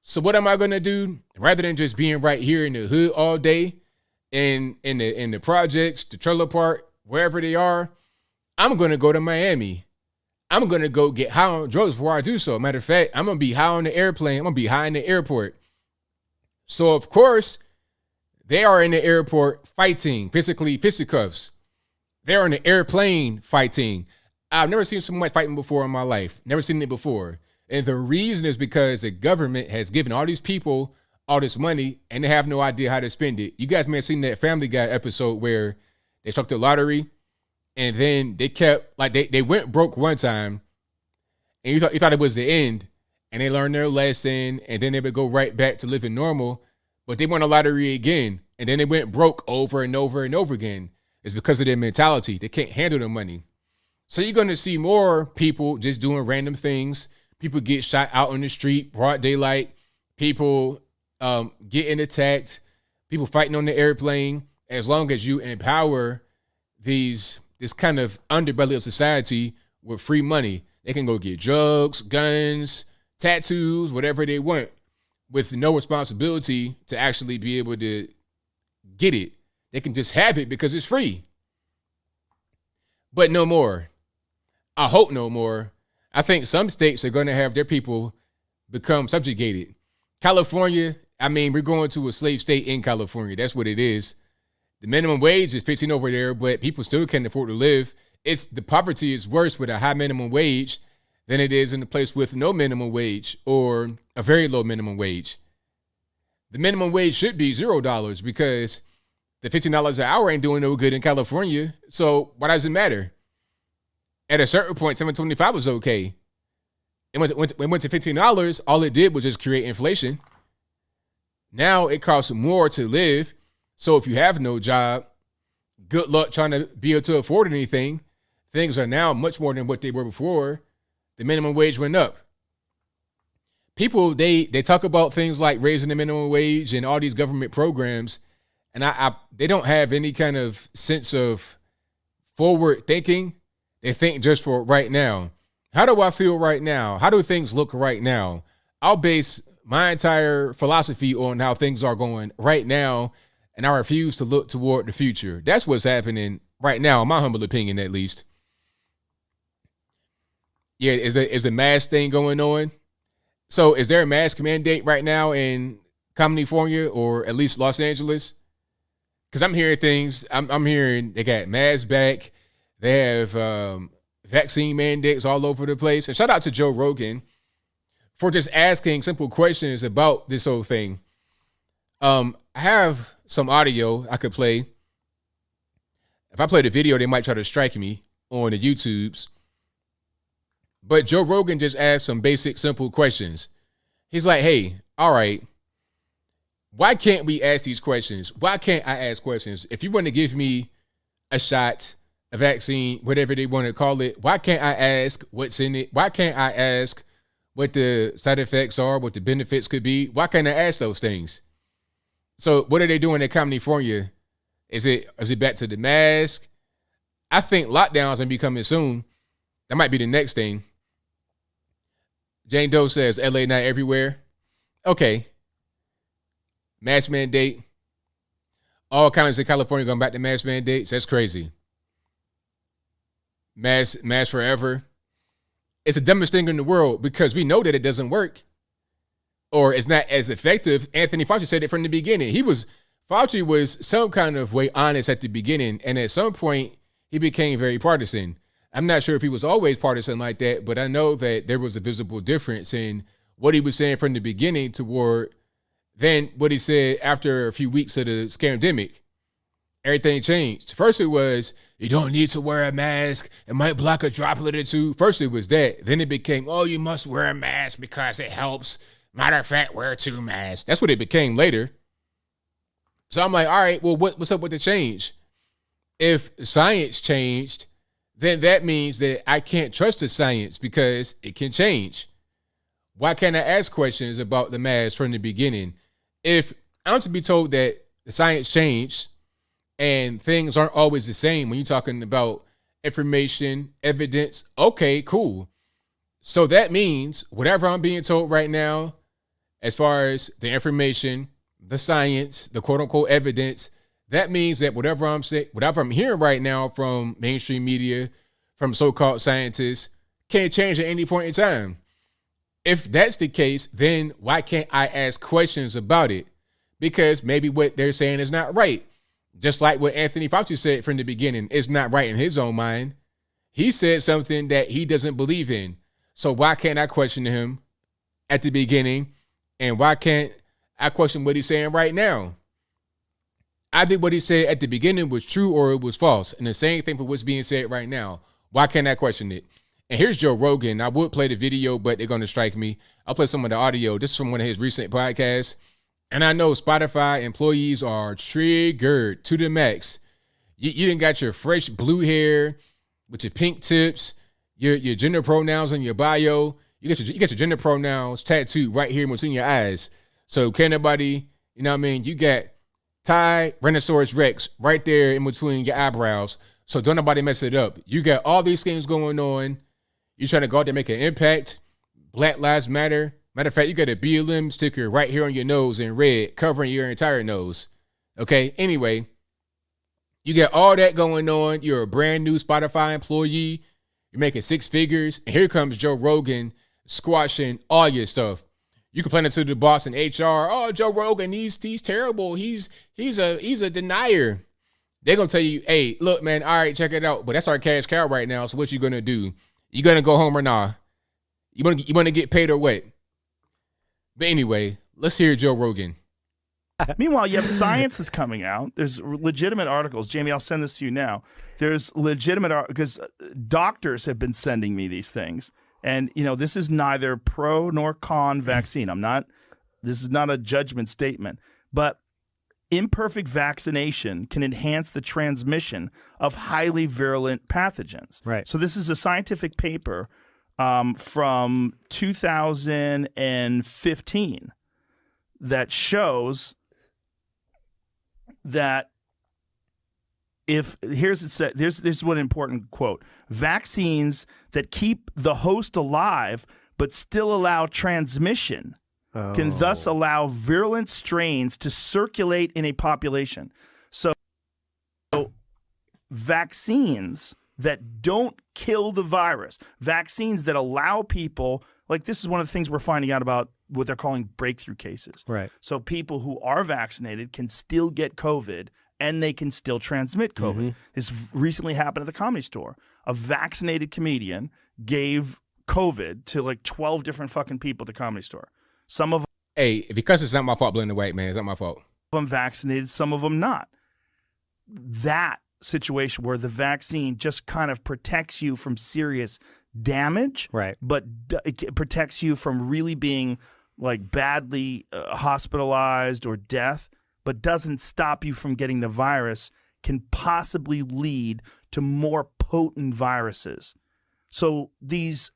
So what am I going to do? Rather than just being right here in the hood all day in the projects, the trailer park, wherever they are, I'm going to go to Miami. I'm going to go get high on drugs before I do so. Matter of fact, I'm going to be high on the airplane. I'm going to be high in the airport. So, of course, they are in the airport fighting, physically fisticuffs. They're on the airplane fighting. I've never seen so much fighting before in my life. Never seen it before. And the reason is because the government has given all these people all this money and they have no idea how to spend it. You guys may have seen that Family Guy episode where they struck the lottery and then they kept, like they went broke one time and you thought it was the end and they learned their lesson and then they would go right back to living normal, but they won the lottery again and then they went broke over and over and over again. It's because of their mentality. They can't handle the money. So you're going to see more people just doing random things. People get shot out on the street, broad daylight. People getting attacked. People fighting on the airplane. As long as you empower this kind of underbelly of society with free money, they can go get drugs, guns, tattoos, whatever they want, with no responsibility to actually be able to get it. They can just have it because it's free. But no more. I hope no more. I think some states are going to have their people become subjugated. California, I mean, we're going to a slave state in California. That's what it is. The minimum wage is 15 over there, but people still can't afford to live. The poverty is worse with a high minimum wage than it is in a place with no minimum wage or a very low minimum wage. The minimum wage should be $0 because the $15 an hour ain't doing no good in California. So why does it matter? At a certain point, $7.25 was okay. It went to $15. All it did was just create inflation. Now it costs more to live. So if you have no job, good luck trying to be able to afford anything. Things are now much more than what they were before. The minimum wage went up. People, they talk about things like raising the minimum wage and all these government programs, and they don't have any kind of sense of forward thinking. They think just for right now. How do I feel right now? How do things look right now? I'll base my entire philosophy on how things are going right now, and I refuse to look toward the future. That's what's happening right now, in my humble opinion, at least. Yeah, is a mask thing going on? So is there a mask mandate right now in California or at least Los Angeles? Because I'm hearing things. I'm hearing they got masks back. They have vaccine mandates all over the place. And shout out to Joe Rogan for just asking simple questions about this whole thing. I have some audio I could play. If I play the video, they might try to strike me on the YouTubes. But Joe Rogan just asked some basic, simple questions. He's like, hey, all right, why can't we ask these questions? Why can't I ask questions? If you want to give me a shot, a vaccine, whatever they want to call it, why can't I ask what's in it? Why can't I ask what the side effects are, what the benefits could be? Why can't I ask those things? So what are they doing in California? Is it back to the mask? I think lockdowns may be coming soon. That might be the next thing. Jane Doe says LA not everywhere. Okay. Mask mandate. All counties in California going back to mask mandates. That's crazy. Mask forever. It's the dumbest thing in the world because we know that it doesn't work or it's not as effective. Anthony Fauci said it from the beginning. Fauci was some kind of way honest at the beginning, and at some point he became very partisan. I'm not sure if he was always partisan like that, but I know that there was a visible difference in what he was saying from the beginning toward Then what he said after a few weeks of the scandemic, everything changed. First it was, you don't need to wear a mask. It might block a droplet or two. First it was that. Then it became, oh, you must wear a mask because it helps. Matter of fact, wear 2 masks. That's what it became later. So I'm like, all right, well, what's up with the change? If science changed, then that means that I can't trust the science because it can change. Why can't I ask questions about the mask from the beginning? If I'm to be told that the science changed and things aren't always the same when you're talking about information, evidence, okay, cool. So that means whatever I'm being told right now, as far as the information, the science, the quote unquote evidence, that means that whatever I'm hearing right now from mainstream media, from so-called scientists, can't change at any point in time. If that's the case, then why can't I ask questions about it? Because maybe what they're saying is not right. Just like what Anthony Fauci said from the beginning, is not right in his own mind. He said something that he doesn't believe in. So why can't I question him at the beginning? And why can't I question what he's saying right now? I think what he said at the beginning was true or it was false. And the same thing for what's being said right now. Why can't I question it? And here's Joe Rogan. I would play the video, but they're going to strike me. I'll play some of the audio. This is from one of his recent podcasts. And I know Spotify employees are triggered to the max. You done got your fresh blue hair with your pink tips, your gender pronouns on your bio. You got your gender pronouns tattooed right here in between your eyes. So can't nobody, you know what I mean? You got Tyrannosaurus Rex right there in between your eyebrows. So don't nobody mess it up. You got all these things going on. You're trying to go out there and make an impact. Black Lives Matter. Matter of fact, you got a BLM sticker right here on your nose in red, covering your entire nose. Okay, anyway, you got all that going on. You're a brand new Spotify employee. You're making 6 figures. And here comes Joe Rogan squashing all your stuff. You complaining to the boss in HR, oh, Joe Rogan, he's terrible. He's a denier. They're going to tell you, hey, look, man, all right, check it out. But that's our cash cow right now. So what you going to do? You going to go home or nah? You want to get paid or what? But anyway, let's hear Joe Rogan. Meanwhile, you have science is coming out. There's legitimate articles. Jamie, I'll send this to you now. There's legitimate because doctors have been sending me these things. And, you know, this is neither pro nor con vaccine. This is not a judgment statement. But imperfect vaccination can enhance the transmission of highly virulent pathogens. Right. So this is a scientific paper from 2015 that shows that here's one important quote: vaccines that keep the host alive but still allow transmission can thus allow virulent strains to circulate in a population. So vaccines that don't kill the virus, vaccines that allow people, like this is one of the things we're finding out about what they're calling breakthrough cases. Right. So people who are vaccinated can still get COVID and they can still transmit COVID. Mm-hmm. This recently happened at the Comedy Store. A vaccinated comedian gave COVID to like 12 different fucking people at the Comedy Store. Some of Hey, because it's not my fault blaming the white man. It's not my fault. them vaccinated, some of them not. That situation where the vaccine just kind of protects you from serious damage, Right. but it protects you from really being like badly hospitalized or death, but doesn't stop you from getting the virus, can possibly lead to more potent viruses. So these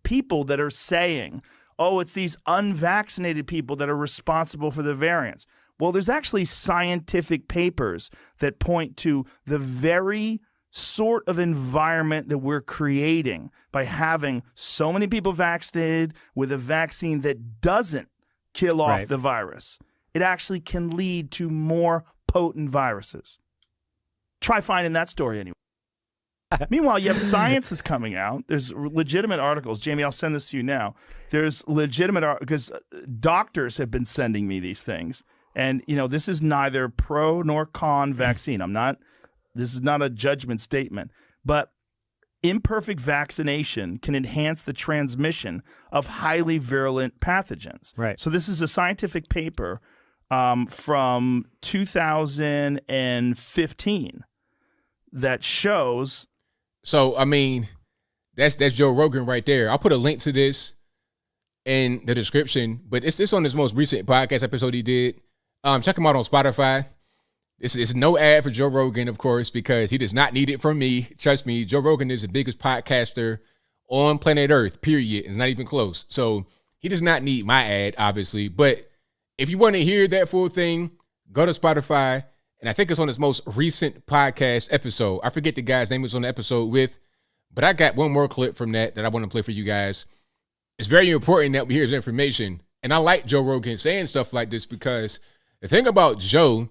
people that are saying, oh, it's these unvaccinated people that are responsible for the variants. Well, there's actually scientific papers that point to the very sort of environment that we're creating by having so many people vaccinated with a vaccine that doesn't kill off Right. the virus. It actually can lead to more potent viruses. Try finding that story anyway. Meanwhile, you have science is coming out. There's legitimate articles. Jamie, I'll send this to you now. There's legitimate because doctors have been sending me these things. And, you know, this is neither pro nor con vaccine. This is not a judgment statement. But imperfect vaccination can enhance the transmission of highly virulent pathogens. Right. So this is a scientific paper from 2015 that shows. So, I mean, that's Joe Rogan right there. I'll put a link to this in the description, but it's on his most recent podcast episode he did. Check him out on Spotify. This is no ad for Joe Rogan, of course, because he does not need it from me. Trust me, Joe Rogan is the biggest podcaster on planet Earth, period. It's not even close. So he does not need my ad, obviously. But if you want to hear that full thing, go to Spotify. And I think it's on his most recent podcast episode. I forget the guy's name was on the episode with, but I got one more clip from that I want to play for you guys. It's very important that we hear his information. And I like Joe Rogan saying stuff like this because the thing about Joe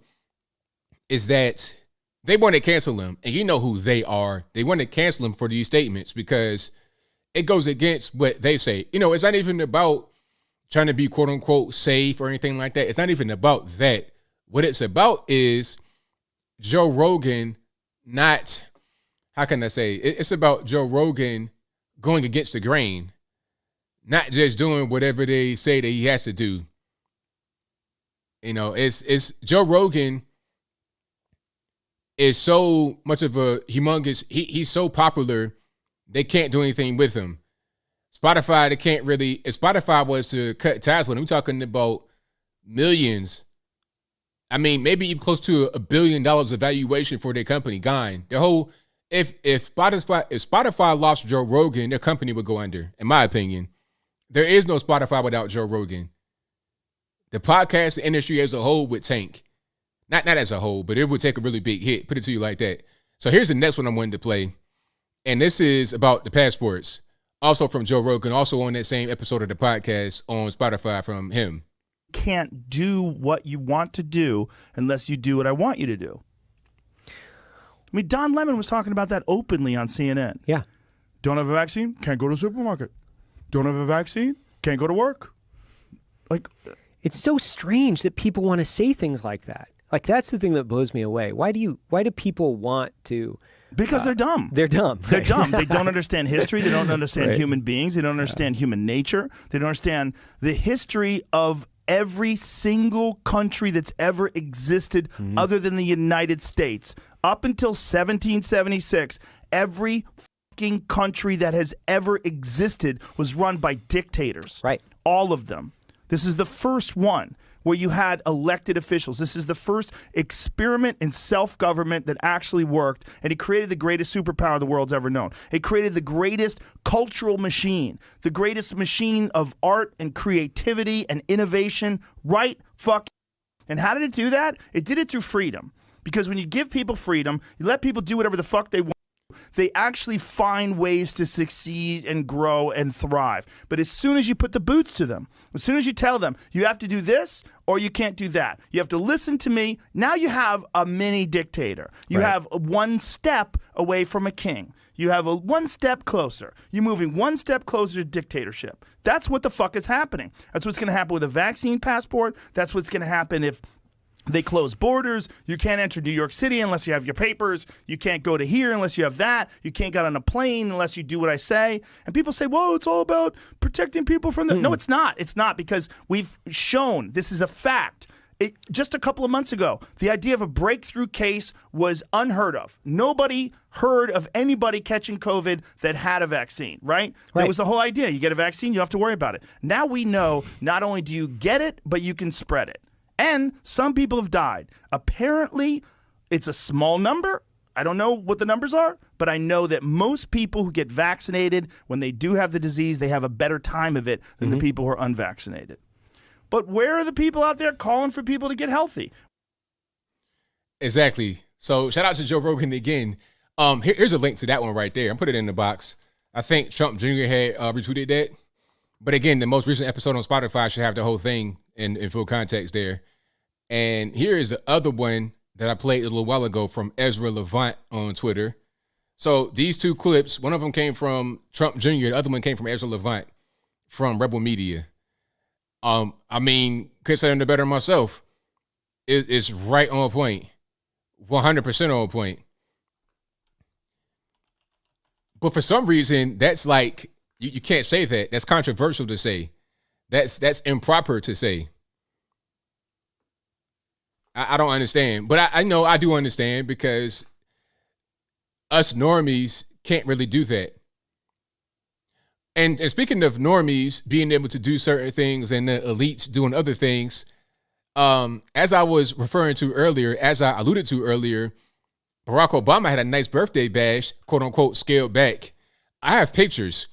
is that they want to cancel him, and you know who they are. They want to cancel him for these statements because it goes against what they say. You know, it's not even about trying to be quote unquote safe or anything like that. It's not even about that. What it's about is Joe Rogan not, how can I say? It's about Joe Rogan going against the grain, not just doing whatever they say that he has to do. You know, it's Joe Rogan is so much of a humongous, he's so popular, they can't do anything with him. Spotify, they can't really, if Spotify was to cut ties with him, we're talking about millions. I mean, maybe even close to $1 billion of valuation for their company gone. The whole, if Spotify lost Joe Rogan, their company would go under, in my opinion. There is no Spotify without Joe Rogan. The podcast industry as a whole would tank. Not as a whole, but it would take a really big hit. Put it to you like that. So here's the next one I wanted to play. And this is about the passports. Also from Joe Rogan, also on that same episode of the podcast on Spotify from him. Can't do what you want to do unless you do what I want you to do. I mean, Don Lemon was talking about that openly on CNN. Yeah. Don't have a vaccine? Can't go to the supermarket. Don't have a vaccine? Can't go to work. Like, it's so strange that people want to say things like that. Like, that's the thing that blows me away. Why do people want to? Because they're dumb. They're dumb. They're dumb. They don't understand history. They don't understand Right. human beings. They don't understand human nature. They don't understand the history of every single country that's ever existed other than the United States. Up until 1776, every fucking country that has ever existed was run by dictators. Right. All of them. This is the first one where you had elected officials. This is the first experiment in self-government that actually worked, and it created the greatest superpower the world's ever known. It created the greatest cultural machine, the greatest machine of art and creativity and innovation, right? Fuck. And how did it do that? It did it through freedom. Because when you give people freedom, you let people do whatever the fuck they want, they actually find ways to succeed and grow and thrive. But as soon as you put the boots to them, as soon as you tell them, you have to do this or you can't do that, you have to listen to me, now you have a mini dictator. You have one step away from a king. You have a one step closer. You're moving one step closer to dictatorship. That's what the fuck is happening. That's what's going to happen with a vaccine passport. That's what's going to happen if they close borders. You can't enter New York City unless you have your papers. You can't go to here unless you have that. You can't get on a plane unless you do what I say. And people say, well, it's all about protecting people from the... No, it's not. It's not, because we've shown this is a fact. Just a couple of months ago, the idea of a breakthrough case was unheard of. Nobody heard of anybody catching COVID that had a vaccine, right? That was the whole idea. You get a vaccine, you don't have to worry about it. Now we know not only do you get it, but you can spread it. And some people have died. Apparently, it's a small number. I don't know what the numbers are, but I know that most people who get vaccinated, when they do have the disease, they have a better time of it than the people who are unvaccinated. But where are the people out there calling for people to get healthy? Exactly. So shout out to Joe Rogan again. Here's a link to that one right there. I'm put it in the box. I think Trump Jr. had retweeted that. But again, the most recent episode on Spotify should have the whole thing in full context there. And here is the other one that I played a little while ago from Ezra Levant on Twitter. So these two clips, one of them came from Trump Jr., the other one came from Ezra Levant from Rebel Media. I mean, could say I'm the better myself. It's right on point. 100% on point. But for some reason, that's like, you can't say that. That's controversial to say. That's improper to say. I don't understand. But I know I do understand, because us normies can't really do that. And speaking of normies being able to do certain things and the elites doing other things, as I was referring to earlier, as I alluded to earlier, Barack Obama had a nice birthday bash, quote unquote, scaled back. I have pictures.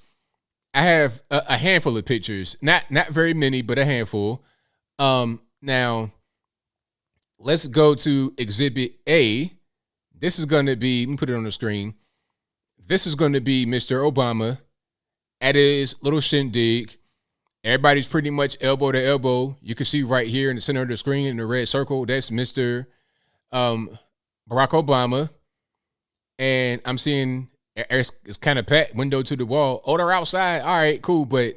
I have a handful of pictures, not very many, but a handful. Now, let's go to Exhibit A. This is going to be, let me put it on the screen. This is going to be Mr. Obama at his little shindig. Everybody's pretty much elbow to elbow. You can see right here in the center of the screen in the red circle, that's Mr. Barack Obama. And I'm seeing it's kind of packed, window to the wall. Oh, they're outside. All right, cool. But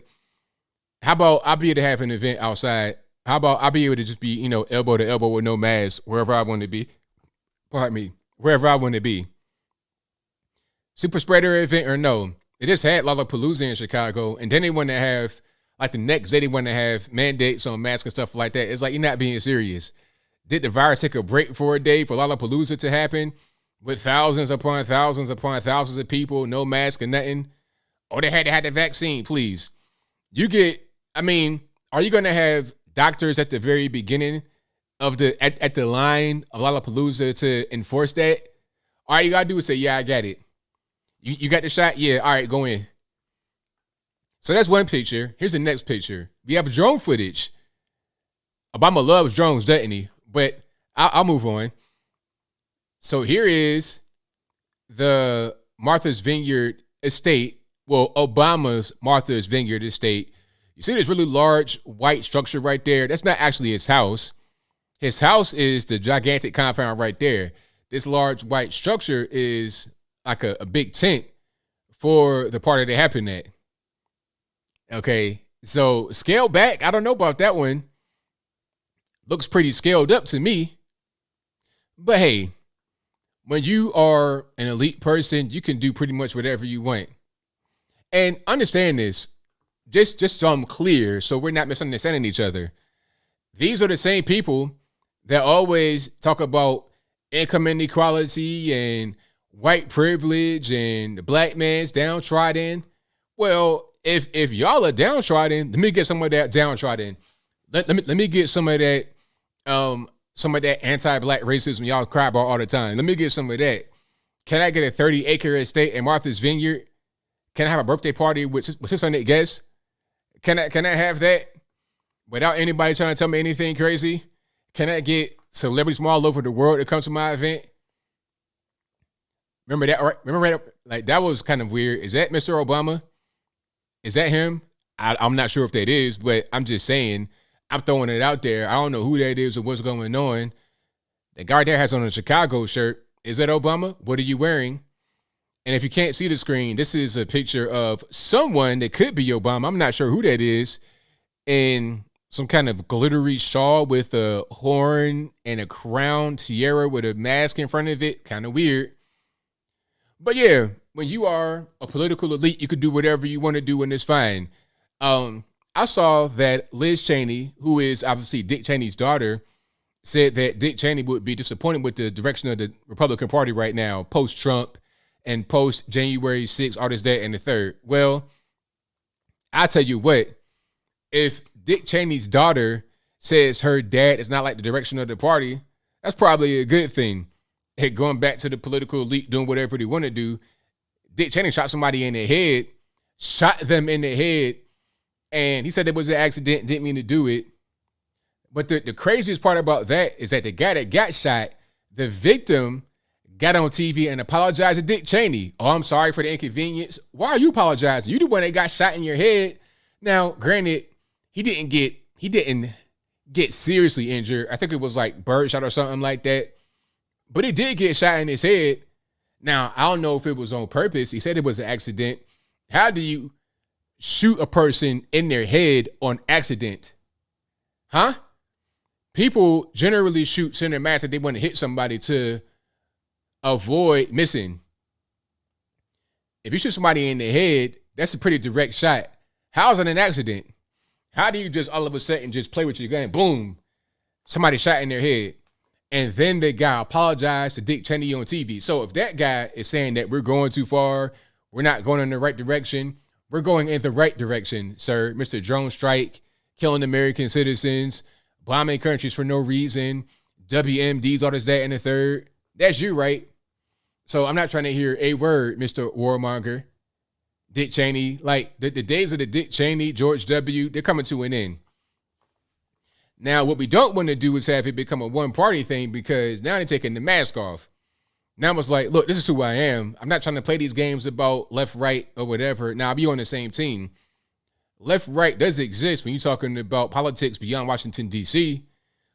how about I'll be able to have an event outside? How about I'll be able to just be, elbow to elbow with no mask wherever I want to be? Pardon me, wherever I want to be. Super spreader event or no? They just had Lollapalooza in Chicago, and then they want to have, like the next day, they want to have mandates on masks and stuff like that. It's like, you're not being serious. Did the virus take a break for a day for Lollapalooza to happen with thousands upon thousands upon thousands of people, no mask and nothing? Or they had to have the vaccine, please. Are you going to have doctors at the very beginning of at the line of Lollapalooza to enforce that? All you got to do is say, yeah, I got it. You got the shot? Yeah, all right, go in. So that's one picture. Here's the next picture. We have drone footage. Obama loves drones, doesn't he? But I'll move on. So here is the Martha's Vineyard estate. Well, Obama's Martha's Vineyard estate. You see this really large white structure right there? That's not actually his house. His house is the gigantic compound right there. This large white structure is like a big tent for the party that happened at. Okay, so scale back. I don't know about that one. Looks pretty scaled up to me. But hey, when you are an elite person, you can do pretty much whatever you want. And understand this, just so I'm clear, so we're not misunderstanding each other. These are the same people that always talk about income inequality and white privilege and the black man's downtrodden. Well, if y'all are downtrodden, let me get some of that downtrodden. Let me get some of that anti-black racism y'all cry about all the time. Let me get some of that. Can I get a 30-acre estate in Martha's Vineyard? Can I have a birthday party with 600 guests? Can I have that without anybody trying to tell me anything crazy? Can I get celebrities from all over the world to come to my event? Remember that, right? Like, that was kind of weird. Is that Mr. Obama? Is that him? I'm not sure if that is, but I'm just saying, I'm throwing it out there. I don't know who that is or what's going on. The guy there has on a Chicago shirt. Is that Obama? What are you wearing? And if you can't see the screen, this is a picture of someone that could be Obama. I'm not sure who that is. In some kind of glittery shawl with a horn and a crown tiara with a mask in front of it. Kind of weird. But yeah, when you are a political elite, you can do whatever you want to do and it's fine. I saw that Liz Cheney, who is obviously Dick Cheney's daughter, said that Dick Cheney would be disappointed with the direction of the Republican Party right now, post-Trump and post-January 6th, all this, that, and the third. Well, I tell you what, if Dick Cheney's daughter says her dad is not like the direction of the party, that's probably a good thing. Hey, going back to the political elite doing whatever they want to do, Dick Cheney shot somebody in the head, and he said it was an accident, didn't mean to do it. But the craziest part about that is that the guy that got shot, the victim, got on TV and apologized to Dick Cheney. Oh, I'm sorry for the inconvenience. Why are you apologizing? You the one that got shot in your head. Now, granted, he didn't get seriously injured. I think it was like birdshot or something like that. But he did get shot in his head. Now, I don't know if it was on purpose. He said it was an accident. How do you shoot a person in their head on accident? Huh? People generally shoot center mass if they want to hit somebody to avoid missing. if you shoot somebody in the head, that's a pretty direct shot. How is it an accident? How do you just all of a sudden just play with your gun? Boom, somebody shot in their head. And then the guy apologized to Dick Cheney on TV. So if that guy is saying that we're going too far, we're not going in the right direction, we're going in the right direction, sir. Mr. Drone Strike, killing American citizens, bombing countries for no reason, WMDs, all this, that, and the third. That's you, right? So I'm not trying to hear a word, Mr. Warmonger. Dick Cheney, like the days of the Dick Cheney, George W., they're coming to an end. Now, what we don't want to do is have it become a one-party thing, because now they're taking the mask off. Now it's like, look, this is who I am. I'm not trying to play these games about left, right, or whatever. Now, I'll be on the same team. Left, right does exist when you're talking about politics beyond Washington, D.C.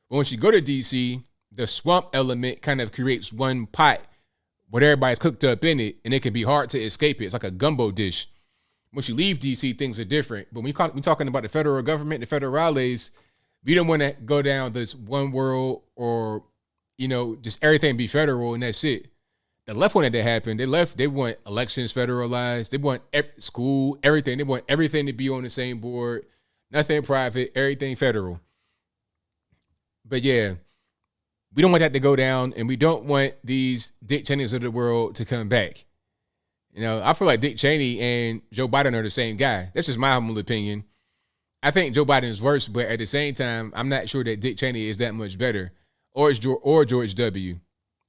But once you go to D.C., the swamp element kind of creates one pot where everybody's cooked up in it, and it can be hard to escape it. It's like a gumbo dish. Once you leave D.C., things are different. But when we're talking about the federal government, the federales, we don't want to go down this one world or, just everything be federal and that's it. The left wanted that happen. They want elections federalized. They want school, everything. They want everything to be on the same board. Nothing private, everything federal. But yeah, we don't want that to go down, and we don't want these Dick Cheneys of the world to come back. I feel like Dick Cheney and Joe Biden are the same guy. That's just my humble opinion. I think Joe Biden is worse, but at the same time, I'm not sure that Dick Cheney is that much better, or George W.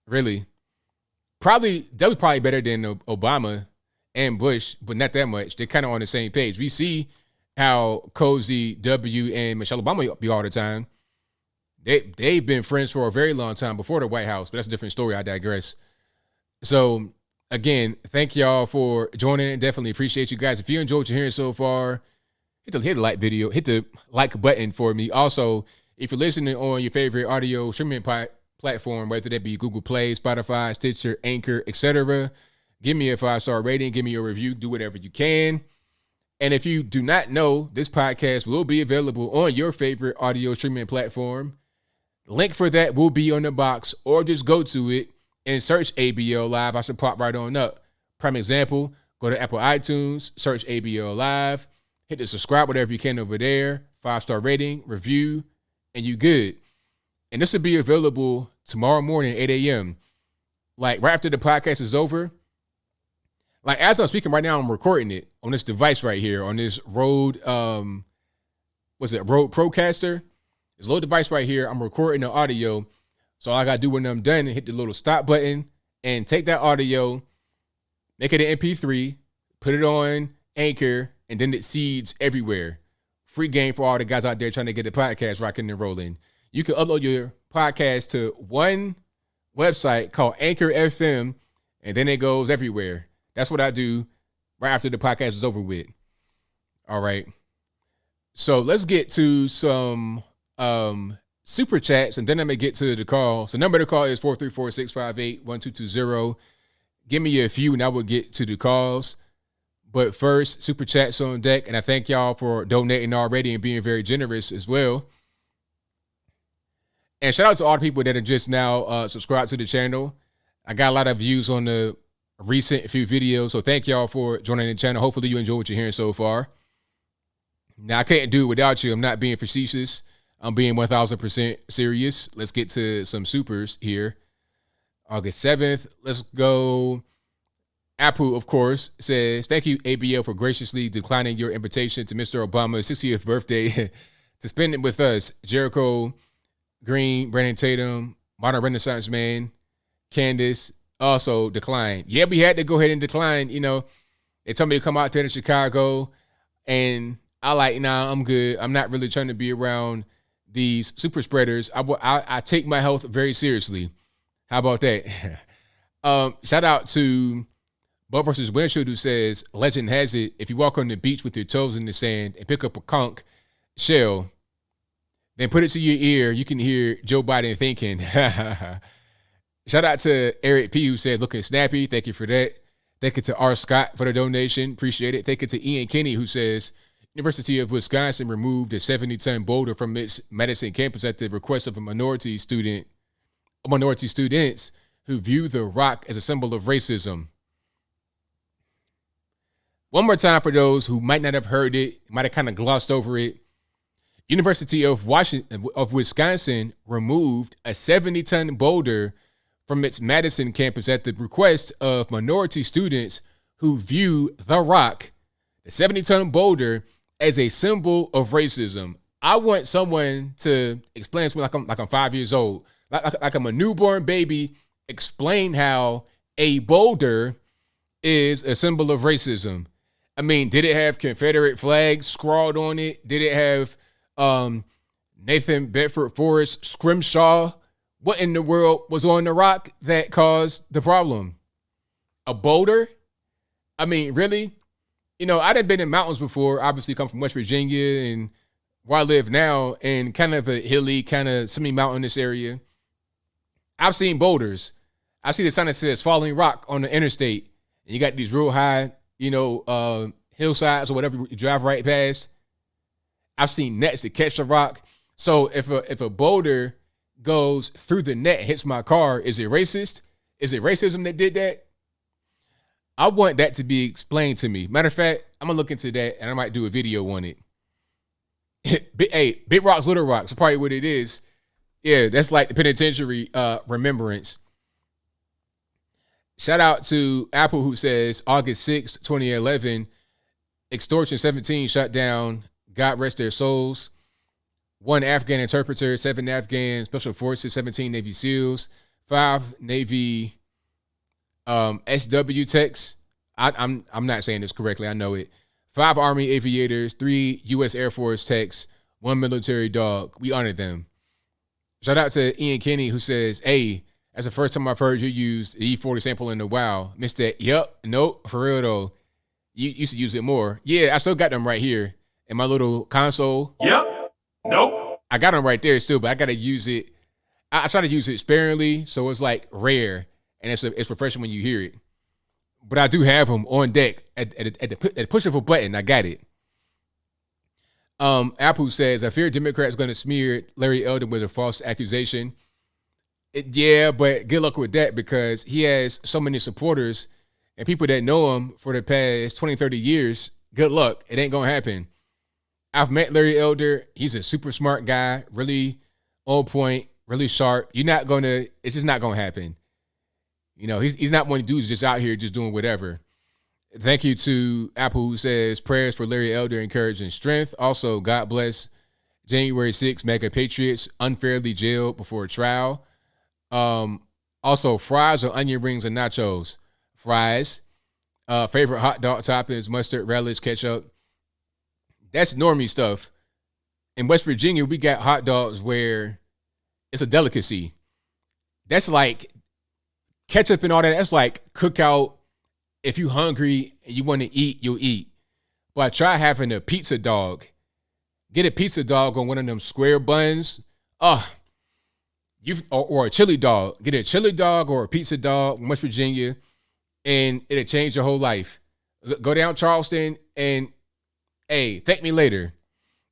Really, that was probably better than Obama and Bush, but not that much. They're kind of on the same page. We see how cozy W and Michelle Obama be all the time. They've been friends for a very long time before the White House, but that's a different story. I digress. So again, thank y'all for joining. Definitely appreciate you guys. If you enjoyed what you're hearing so far, hit the like video, hit the like button for me. Also, if you're listening on your favorite audio streaming platform, whether that be Google Play, Spotify, Stitcher, Anchor, etc., give me a 5-star rating, give me a review, do whatever you can. And if you do not know, this podcast will be available on your favorite audio streaming platform. The link for that will be on the box, or just go to it and search ABL Live. I should pop right on up. Prime example, go to Apple iTunes, search ABL Live, hit the subscribe, whatever you can over there, 5-star rating, review, and you good. And this will be available tomorrow morning, 8 a.m. Like right after the podcast is over. Like as I'm speaking right now, I'm recording it on this device right here, on this Rode, Rode Procaster. This little device right here, I'm recording the audio. So all I got to do when I'm done is hit the little stop button and take that audio, make it an MP3, put it on Anchor, and then it seeds everywhere. Free game for all the guys out there trying to get the podcast rocking and rolling. You can upload your podcast to one website called Anchor FM, and then it goes everywhere. That's what I do right after the podcast is over with. All right. So let's get to some super chats, and then I'm going to get to the call. So number to call is 434-658-1220. Give me a few, and I will get to the calls. But first, super chats on deck, and I thank y'all for donating already and being very generous as well. And shout out to all the people that are just now subscribed to the channel. I got a lot of views on the recent few videos, so thank y'all for joining the channel. Hopefully you enjoy what you're hearing so far. Now, I can't do it without you. I'm not being facetious. I'm being 1,000% serious. Let's get to some supers here. August 7th, let's go. Apu, of course, says, thank you, ABL, for graciously declining your invitation to Mr. Obama's 60th birthday to spend it with us. Jericho Green, Brandon Tatum, Modern Renaissance Man, Candace also declined. Yeah, we had to go ahead and decline. They told me to come out there to Chicago, and I I'm good. I'm not really trying to be around these super spreaders. I take my health very seriously. How about that? Shout out to Butt vs. Windshield, who says, legend has it, if you walk on the beach with your toes in the sand and pick up a conch shell, then put it to your ear, you can hear Joe Biden thinking. Shout out to Eric P, who said, looking snappy. Thank you for that. Thank you to R. Scott for the donation. Appreciate it. Thank you to Ian Kinney, who says, University of Wisconsin removed a 70-ton boulder from its Madison campus at the request of minority students who view the rock as a symbol of racism. One more time for those who might not have heard it, might have kind of glossed over it. University of Wisconsin removed a 70-ton boulder from its Madison campus at the request of minority students who view the rock, the 70-ton boulder, as a symbol of racism. I want someone to explain to me like I'm 5 years old, like I'm a newborn baby, explain how a boulder is a symbol of racism. I mean, did it have Confederate flags scrawled on it? Did it have Nathan Bedford Forrest scrimshaw? What in the world was on the rock that caused the problem? A boulder? I mean, really? You know, I done been in mountains before. Obviously, come from West Virginia and where I live now, in kind of a hilly, kind of semi-mountainous area. I've seen boulders. I see the sign that says falling rock on the interstate. And you got these real high, hillsides or whatever you drive right past. I've seen nets that catch the rock. So if a boulder goes through the net, hits my car, is it racist? Is it racism that did that? I want that to be explained to me. Matter of fact, I'm gonna look into that and I might do a video on it. Hey, big rocks, little rocks, that's probably what it is. Yeah, that's like the penitentiary remembrance. Shout out to Apple, who says August 6, 2011, extortion 17 shut down, God rest their souls. 1 Afghan interpreter, 7 Afghan special forces, 17 Navy SEALs, 5 Navy SW techs. I'm not saying this correctly, I know it. 5 Army aviators, 3 U.S. Air Force techs, 1 military dog. We honor them. Shout out to Ian Kenny, who says, hey, that's the first time I've heard you use the E40 sample in a while. Missed that. Yep. Nope. For real, though. You used to use it more. Yeah, I still got them right here in my little console. Yep. Nope. I got them right there still, but I got to use it. I try to use it sparingly, so it's like rare, and it's refreshing when you hear it. But I do have them on deck at the push of a button. I got it. Apple says, I fear Democrats going to smear Larry Elder with a false accusation. Yeah, but good luck with that, because he has so many supporters and people that know him for the past 20, 30 years. Good luck. It ain't going to happen. I've met Larry Elder. He's a super smart guy, really on point, really sharp. It's just not going to happen. You know, he's not one of the dudes just out here just doing whatever. Thank you to Apple, who says prayers for Larry Elder, encouraging strength. Also, God bless January 6th, mega patriots unfairly jailed before trial. Also, fries or onion rings and nachos. Fries. Favorite hot dog toppings, mustard, relish, ketchup. That's normie stuff. In West Virginia, we got hot dogs where it's a delicacy. That's like ketchup and all that. That's like cookout. If you hungry and you want to eat, you'll eat. But try having a pizza dog. Get a pizza dog on one of them square buns. Or a chili dog. Get a chili dog or a pizza dog in West Virginia, and it'll change your whole life. Go down Charleston and, hey, thank me later.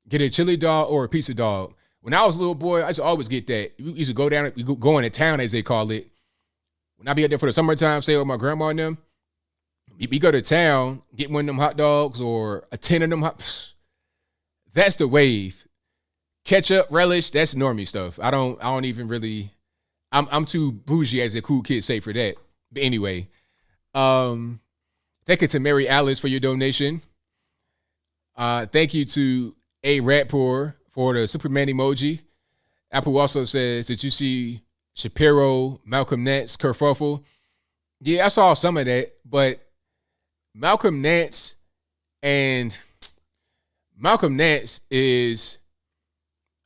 Get a chili dog or a pizza dog. When I was a little boy, I used to always get that. We used to go down, we go into town, as they call it. When I be out there for the summertime, stay with my grandma and them, we go to town, get one of them hot dogs or a 10 of them that's the wave. Ketchup, relish, that's normie stuff. I don't even really, I'm too bougie, as the cool kids say, for that. But anyway, thank you to Mary Alice for your donation. Thank you to A. Ratpour for the Superman emoji. Apple also says, did you see Shapiro, Malcolm Nance kerfuffle? Yeah, I saw some of that, but Malcolm Nance is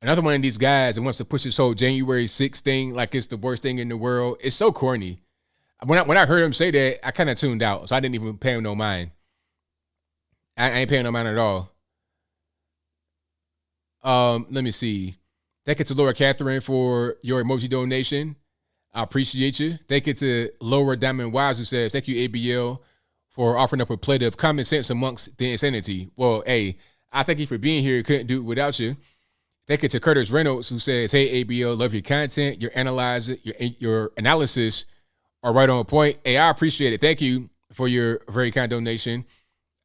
another one of these guys that wants to push this whole January 6th thing like it's the worst thing in the world. It's so corny. When I heard him say that, I kind of tuned out, so I didn't even pay him no mind. I ain't paying no mind at all. Let me see. Thank you to Laura Catherine for your emoji donation. I appreciate you. Thank you to Laura Diamond Wise, who says, thank you, ABL, for offering up a plate of common sense amongst the insanity. Well, hey, I thank you for being here. Couldn't do it without you. Thank you to Curtis Reynolds, who says, hey, ABL, love your content, your analysis are right on point. Hey, I appreciate it. Thank you for your very kind donation.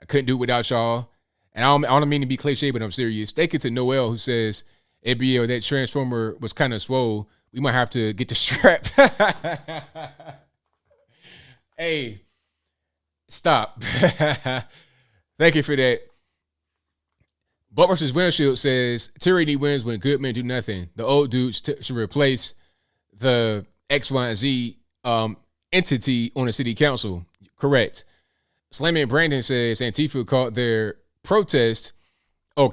I couldn't do it without y'all. And I don't mean to be cliche, but I'm serious. Thank you to Noel, who says, ABL, that transformer was kind of swole. We might have to get the strap. Hey, stop. Thank you for that. Butt versus Windshield says, tyranny wins when good men do nothing. The old dudes should replace the X, Y, and Z entity on the city council. Correct. Slammy Brandon says Antifa called their protest,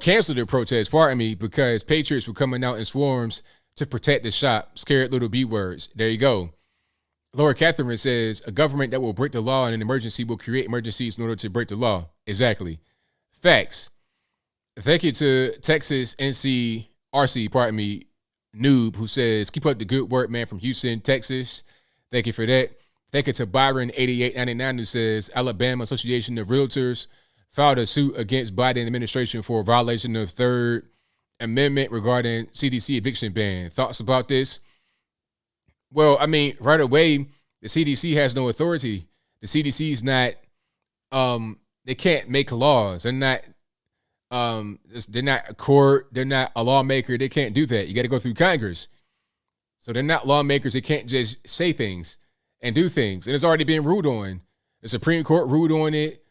canceled their protest, pardon me, because patriots were coming out in swarms to protect the shop. Scared little B words. There you go. Laura Catherine says a government that will break the law in an emergency will create emergencies in order to break the law. Exactly. Facts. Thank you to Texas NCRC, pardon me, Noob, who says, keep up the good work, man, from Houston, Texas. Thank you for that. Thank you to Byron8899, who says, Alabama Association of Realtors filed a suit against Biden administration for violation of Third Amendment regarding CDC eviction ban. Thoughts about this? Well, I mean, right away, the CDC has no authority. The CDC is not, they can't make laws. They're not a court. They're not a lawmaker. They can't do that. You got to go through Congress. So they're not lawmakers. They can't just say things and do things. And it's already been ruled on. The Supreme Court ruled on it.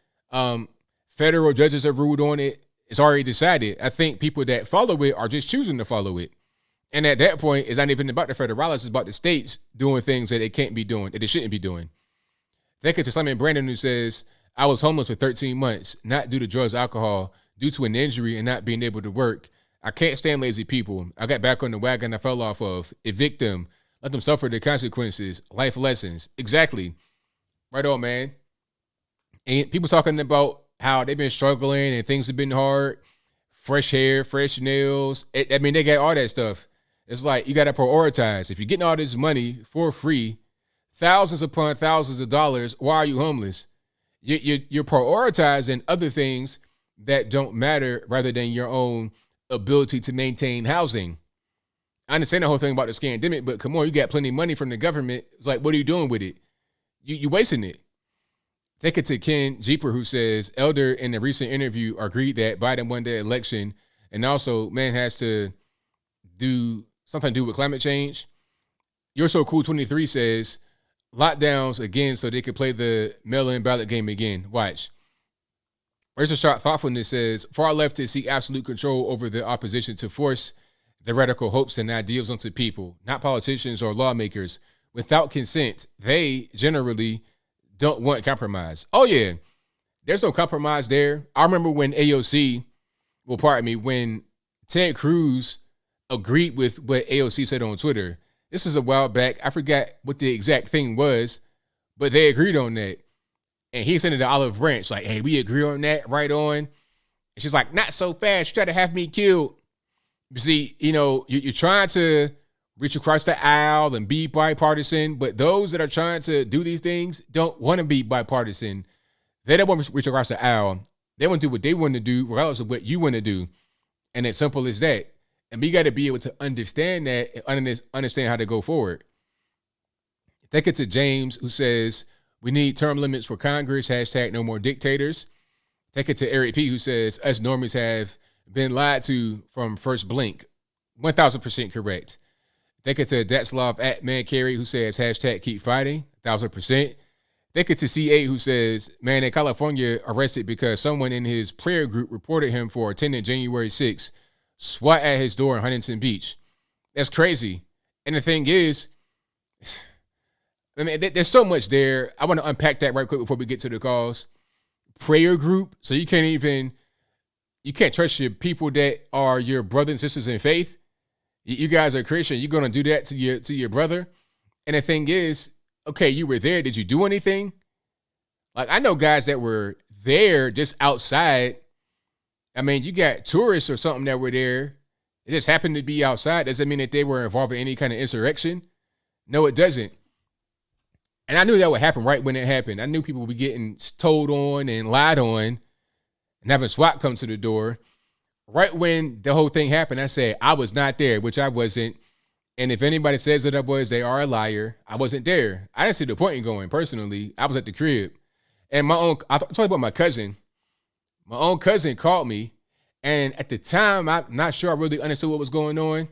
Federal judges have ruled on it. It's already decided. I think people that follow it are just choosing to follow it. And at that point, it's not even about the federalists. It's about the states doing things that they can't be doing, that they shouldn't be doing. Thank you to Simon Brandon, who says, I was homeless for 13 months, not due to drugs, alcohol, due to an injury and not being able to work. I can't stand lazy people. I got back on the wagon I fell off of. Evict them. Let them suffer the consequences. Life lessons. Exactly. Right on, man. And people talking about how they've been struggling and things have been hard. Fresh hair, fresh nails. I mean, they got all that stuff. It's like you got to prioritize. If you're getting all this money for free, thousands upon thousands of dollars, why are you homeless? You're prioritizing other things that don't matter rather than your own ability to maintain housing. I understand the whole thing about the scandemic, but come on, you got plenty of money from the government. It's like, what are you doing with it? You wasting it. Thank you to Ken Jeeper, who says, Elder in a recent interview agreed that Biden won the election and also man has to do something to do with climate change. You're So Cool 23 says, lockdowns again so they could play the mail-in ballot game again. Watch. Razor Sharp Thoughtfulness says, far leftists seek absolute control over the opposition to force their radical hopes and ideals onto people, not politicians or lawmakers. Without consent, they generally don't want compromise. Oh, yeah. There's no compromise there. I remember when when Ted Cruz agreed with what AOC said on Twitter. This is a while back. I forgot what the exact thing was, but they agreed on that. And he sent it to Olive Branch, like, hey, we agree on that, right on. And she's like, not so fast. You try to have me killed. You see, you're trying to reach across the aisle and be bipartisan, but those that are trying to do these things don't want to be bipartisan. They don't want to reach across the aisle. They want to do what they want to do, regardless of what you want to do. And it's simple as that. And we got to be able to understand that and understand how to go forward. Thank you to James, who says, we need term limits for Congress, # no more dictators. Thank you to Eric P, who says, us normies have been lied to from first blink. 1,000% correct. Thank you to Datslav at Man Carey, who says, # keep fighting. 1,000%. Thank you to C8, who says, man in California arrested because someone in his player group reported him for attending January 6th. SWAT at his door in Huntington Beach. That's crazy. And the thing is, I mean, there's so much there. I want to unpack that right quick before we get to the calls. Prayer group. So you can't trust your people that are your brothers and sisters in faith. You guys are Christian. You're going to do that to your brother. And the thing is, okay, you were there. Did you do anything? Like, I know guys that were there just outside. I mean, you got tourists or something that were there. It just happened to be outside. Doesn't mean that they were involved in any kind of insurrection. No, it doesn't. And I knew that would happen right when it happened. I knew people would be getting told on and lied on and having SWAT come to the door. Right when the whole thing happened, I said, I was not there, which I wasn't. And if anybody says that I was, they are a liar. I wasn't there. I didn't see the point in going personally. I was at the crib. And I told you about my cousin. my own cousin called me. And at the time, I'm not sure I really understood what was going on,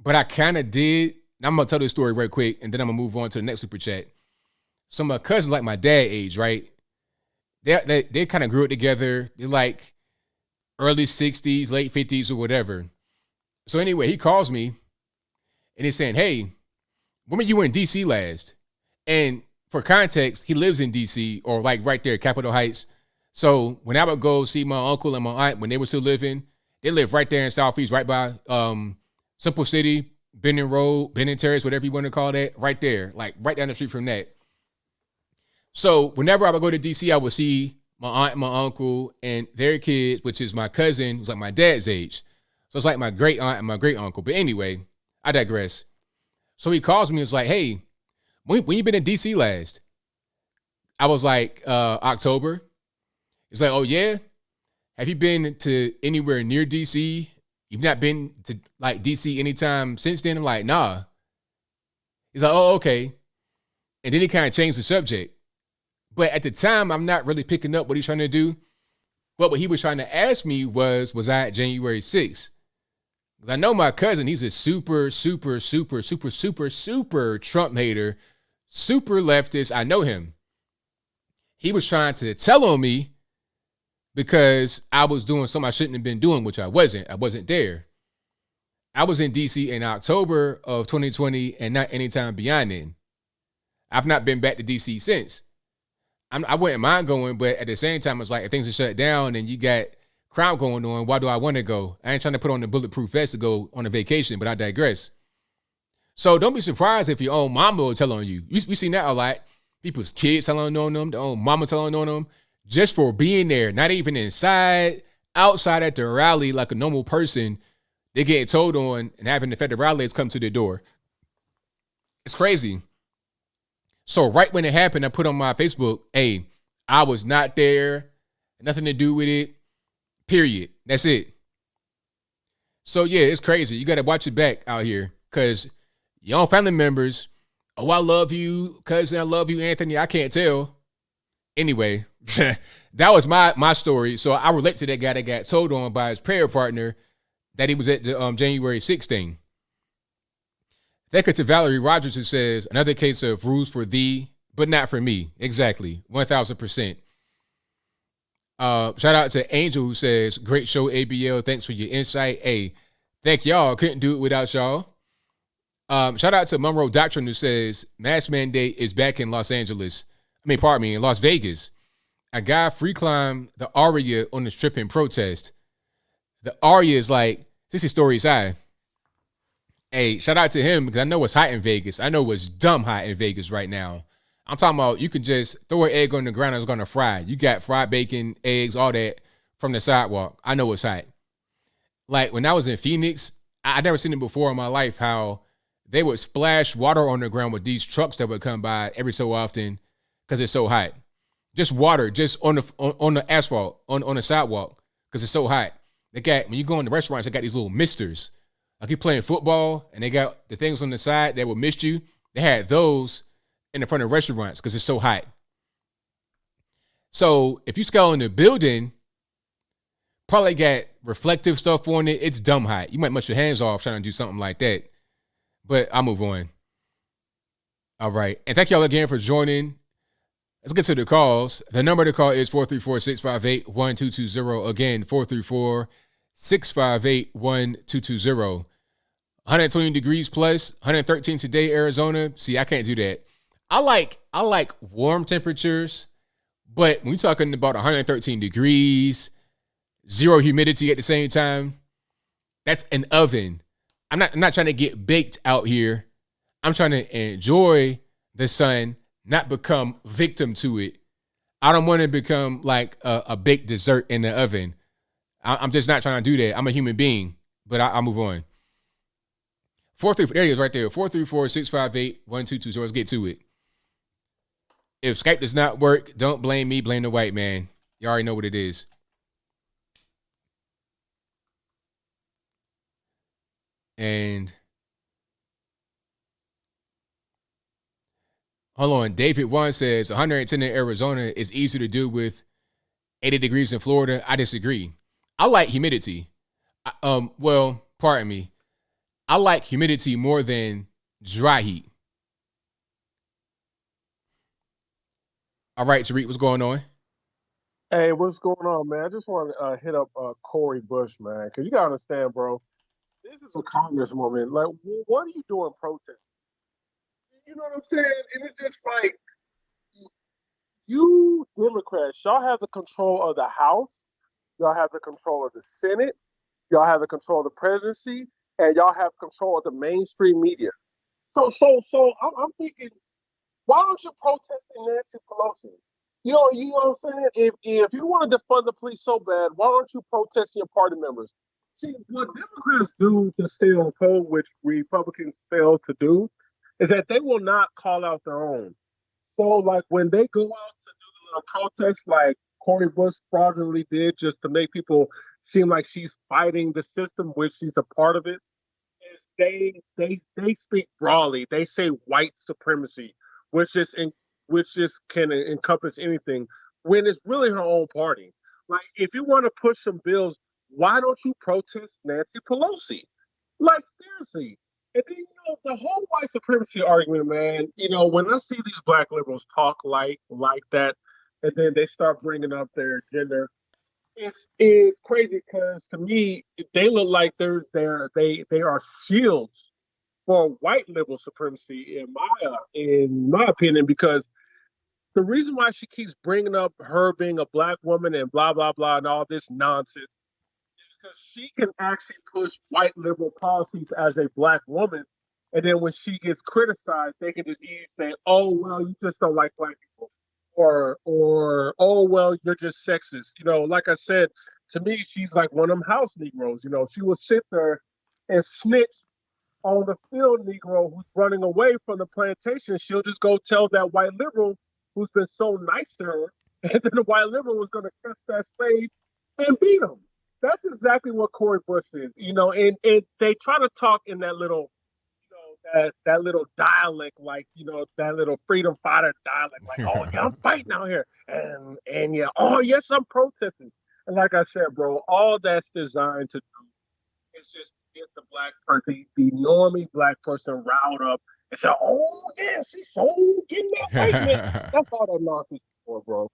but I kind of did. Now I'm going to tell this story real quick, and then I'm going to move on to the next super chat. So my cousin, like my dad age, right? They kind of grew up together. They're like early 60s, late 50s or whatever. So anyway, he calls me and he's saying, hey, when were you in D.C. last? And for context, he lives in D.C. or like right there, Capitol Heights. So when I would go see my uncle and my aunt when they were still living, they lived right there in Southeast, right by Simple City, Bending Road, Bending Terrace, whatever you want to call that, right there, like right down the street from that. So whenever I would go to D.C., I would see my aunt and my uncle and their kids, which is my cousin, who's like my dad's age. So it's like my great aunt and my great uncle. But anyway, I digress. So he calls me and is like, hey, when you been in D.C. last? I was like, October. He's like, oh, yeah? Have you been to anywhere near D.C.? You've not been to like D.C. anytime since then? I'm like, nah. He's like, oh, okay. And then he kind of changed the subject. But at the time, I'm not really picking up what he's trying to do. But what he was trying to ask me was I at January 6th? I know my cousin, he's a super Trump hater, super leftist. I know him. He was trying to tell on me because I was doing something I shouldn't have been doing, which I wasn't. I wasn't there. I was in D.C. in October of 2020 and not anytime beyond then. I've not been back to D.C. since. I wouldn't mind going, but at the same time, it's like if things are shut down and you got crime going on, why do I want to go? I ain't trying to put on the bulletproof vest to go on a vacation, but I digress. So don't be surprised if your own mama will tell on you. We seen that a lot. People's kids telling on them, their own mama telling on them, just for being there, not even inside, outside at the rally like a normal person. They're getting told on and having the federal rallies come to their door. It's crazy. So right when it happened, I put on my Facebook, hey, I was not there, nothing to do with it, period. That's it. So yeah, it's crazy. You got to watch it back out here because your own family members, oh, I love you, cousin, I love you, Anthony, I can't tell. Anyway, that was my story. So I relate to that guy that got told on by his prayer partner that he was at the January 6th thing. Thank you to Valerie Rogers, who says, another case of rules for thee, but not for me. Exactly. 1,000%. Shout out to Angel, who says, great show, ABL. Thanks for your insight. Hey, thank y'all. Couldn't do it without y'all. Shout out to Monroe Doctrine, who says, mask mandate is back in Las Vegas. A guy free climbed the Aria on the strip in protest. The Aria is like 60 stories high. Hey, shout out to him because I know it's hot in Vegas. I know it's dumb hot in Vegas right now. I'm talking about you can just throw an egg on the ground and it's going to fry. You got fried bacon, eggs, all that from the sidewalk. I know it's hot. Like when I was in Phoenix, I'd never seen it before in my life how they would splash water on the ground with these trucks that would come by every so often because it's so hot. Just water, just on the asphalt, on the sidewalk because it's so hot. They got, when you go in the restaurants, they got these little misters. Like you playing football and they got the things on the side that will mist you. They had those in the front of restaurants because it's so hot. So if you scale in the building, probably got reflective stuff on it. It's dumb hot. You might mess your hands off trying to do something like that. But I'll move on. All right. And thank y'all again for joining. Let's get to the calls. The number to call is 434-658-1220. Again, 434-658-1220. 120 degrees plus, 113 today, Arizona. See, I can't do that. I like warm temperatures, but when you're talking about 113 degrees, zero humidity at the same time, that's an oven. I'm not trying to get baked out here. I'm trying to enjoy the sun, not become victim to it. I don't want to become like a baked dessert in the oven. I'm just not trying to do that. I'm a human being, but I'll move on. 434, there it is right there. 434-658-1220. Let's get to it. If Skype does not work, don't blame me, blame the white man. You already know what it is. And hold on. David 1 says 110 in Arizona is easier to deal with 80 degrees in Florida. I disagree. I like humidity. Well, pardon me. I like humidity more than dry heat. All right, Tariq, what's going on? Hey, what's going on, man? I just want to hit up Cori Bush, man, because you got to understand, bro. This is a congresswoman. Like, what are you doing protesting? You know what I'm saying? And it's just like, you Democrats, y'all have the control of the House, y'all have the control of the Senate, y'all have the control of the presidency, and y'all have control of the mainstream media. So I'm thinking, why aren't you protesting Nancy Pelosi? You know what I'm saying? If you want to defund the police so bad, why aren't you protesting your party members? See, what Democrats do to stay on code, which Republicans fail to do, is that they will not call out their own. So, like, when they go out to do the little protests like Cori Bush fraudulently did just to make people seem like she's fighting the system, which she's a part of it, is they speak broadly. They say white supremacy, which just can encompass anything, when it's really her own party. Like, if you want to push some bills, why don't you protest Nancy Pelosi? Like, seriously. And then, the whole white supremacy argument, man, when I see these black liberals talk like that, and then they start bringing up their gender, it's crazy, because to me, they look like they are shields for white liberal supremacy, in my opinion, because the reason why she keeps bringing up her being a black woman and blah, blah, blah, and all this nonsense is because she can actually push white liberal policies as a black woman. And then when she gets criticized, they can just easily say, oh, well, you just don't like black people. Or oh, well, you're just sexist. Like I said, to me, she's like one of them house Negroes. She will sit there and snitch on the field Negro who's running away from the plantation. She'll just go tell that white liberal who's been so nice to her, and then the white liberal was going to catch that slave and beat him. That's exactly what Cori Bush is, and they try to talk in that little, that little dialect, like, that little freedom fighter dialect, like, oh, yeah, I'm fighting out here, and yeah, oh, yes, I'm protesting. And like I said, bro, all that's designed to do is just get the black person, the normie black person riled up and say, oh, yeah, she's so getting that white man. That's all that nonsense is for, bro.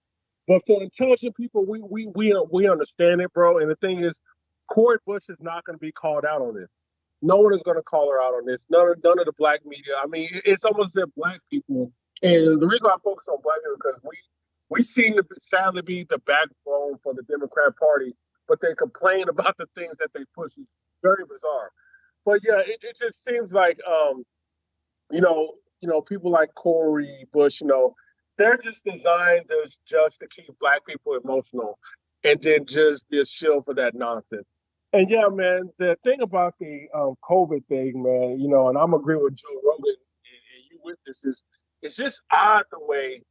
But for intelligent people, we understand it, bro. And the thing is, Cori Bush is not going to be called out on this. No one is going to call her out on this. None of the black media. I mean, it's almost that black people. And the reason I focus on black people is because we seem to sadly be the backbone for the Democrat Party, but they complain about the things that they push. It's very bizarre. But yeah, it just seems like people like Cori Bush, they're just designed just to keep black people emotional, and then just be a shield for that nonsense. And yeah, man, the thing about the COVID thing, man, and I'm agreeing with Joe Rogan and you with this, is it's just odd the way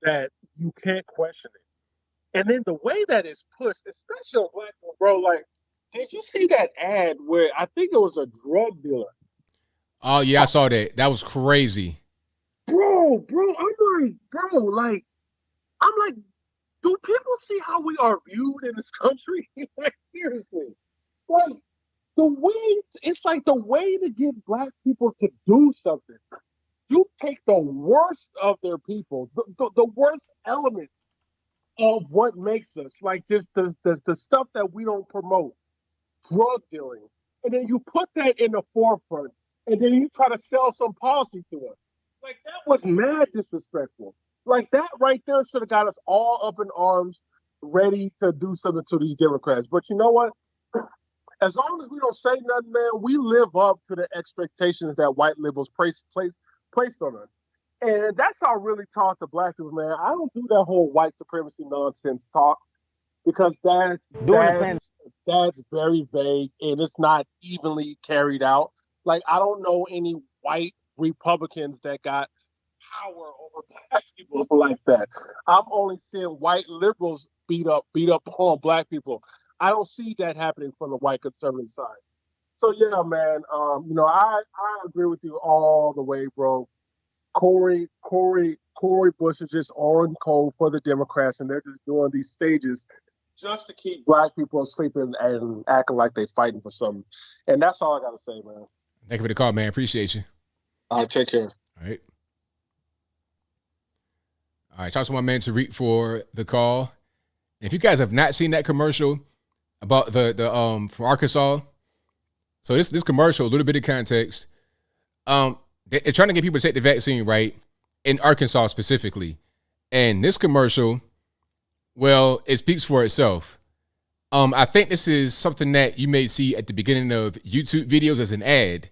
that you can't question it. And then the way that it's pushed, especially on black people, bro, like, did you see that ad where I think it was a drug dealer? Oh, yeah, I saw that. That was crazy. Bro, I'm like, do people see how we are viewed in this country? Like, seriously. Like, it's like the way to get black people to do something. You take the worst of their people, the worst element of what makes us, like just the stuff that we don't promote, drug dealing, and then you put that in the forefront, and then you try to sell some policy to us. Like, that was mad disrespectful. Like, that right there should have got us all up in arms, ready to do something to these Democrats. But you know what? As long as we don't say nothing, man, we live up to the expectations that white liberals place on us. And that's how I really talk to black people, man. I don't do that whole white supremacy nonsense talk, because that's very vague and it's not evenly carried out. Like, I don't know any white Republicans that got power over black people like that. I'm only seeing white liberals beat up on black people. I don't see that happening from the white conservative side. So yeah, man, I agree with you all the way, bro. Cori Cori Bush is just on code for the Democrats, and they're just doing these stages just to keep black people asleep and acting like they're fighting for something. And that's all I got to say, man. Thank you for the call, man. Appreciate you. All right, take care. All right. All right, shout out to my man Tariq for the call. If you guys have not seen that commercial about the from Arkansas, so this commercial, a little bit of context. They're trying to get people to take the vaccine, right? In Arkansas specifically. And this commercial, well, it speaks for itself. I think this is something that you may see at the beginning of YouTube videos as an ad.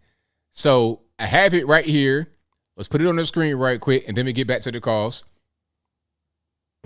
So I have it right here. Let's put it on the screen right quick, and then we get back to the calls.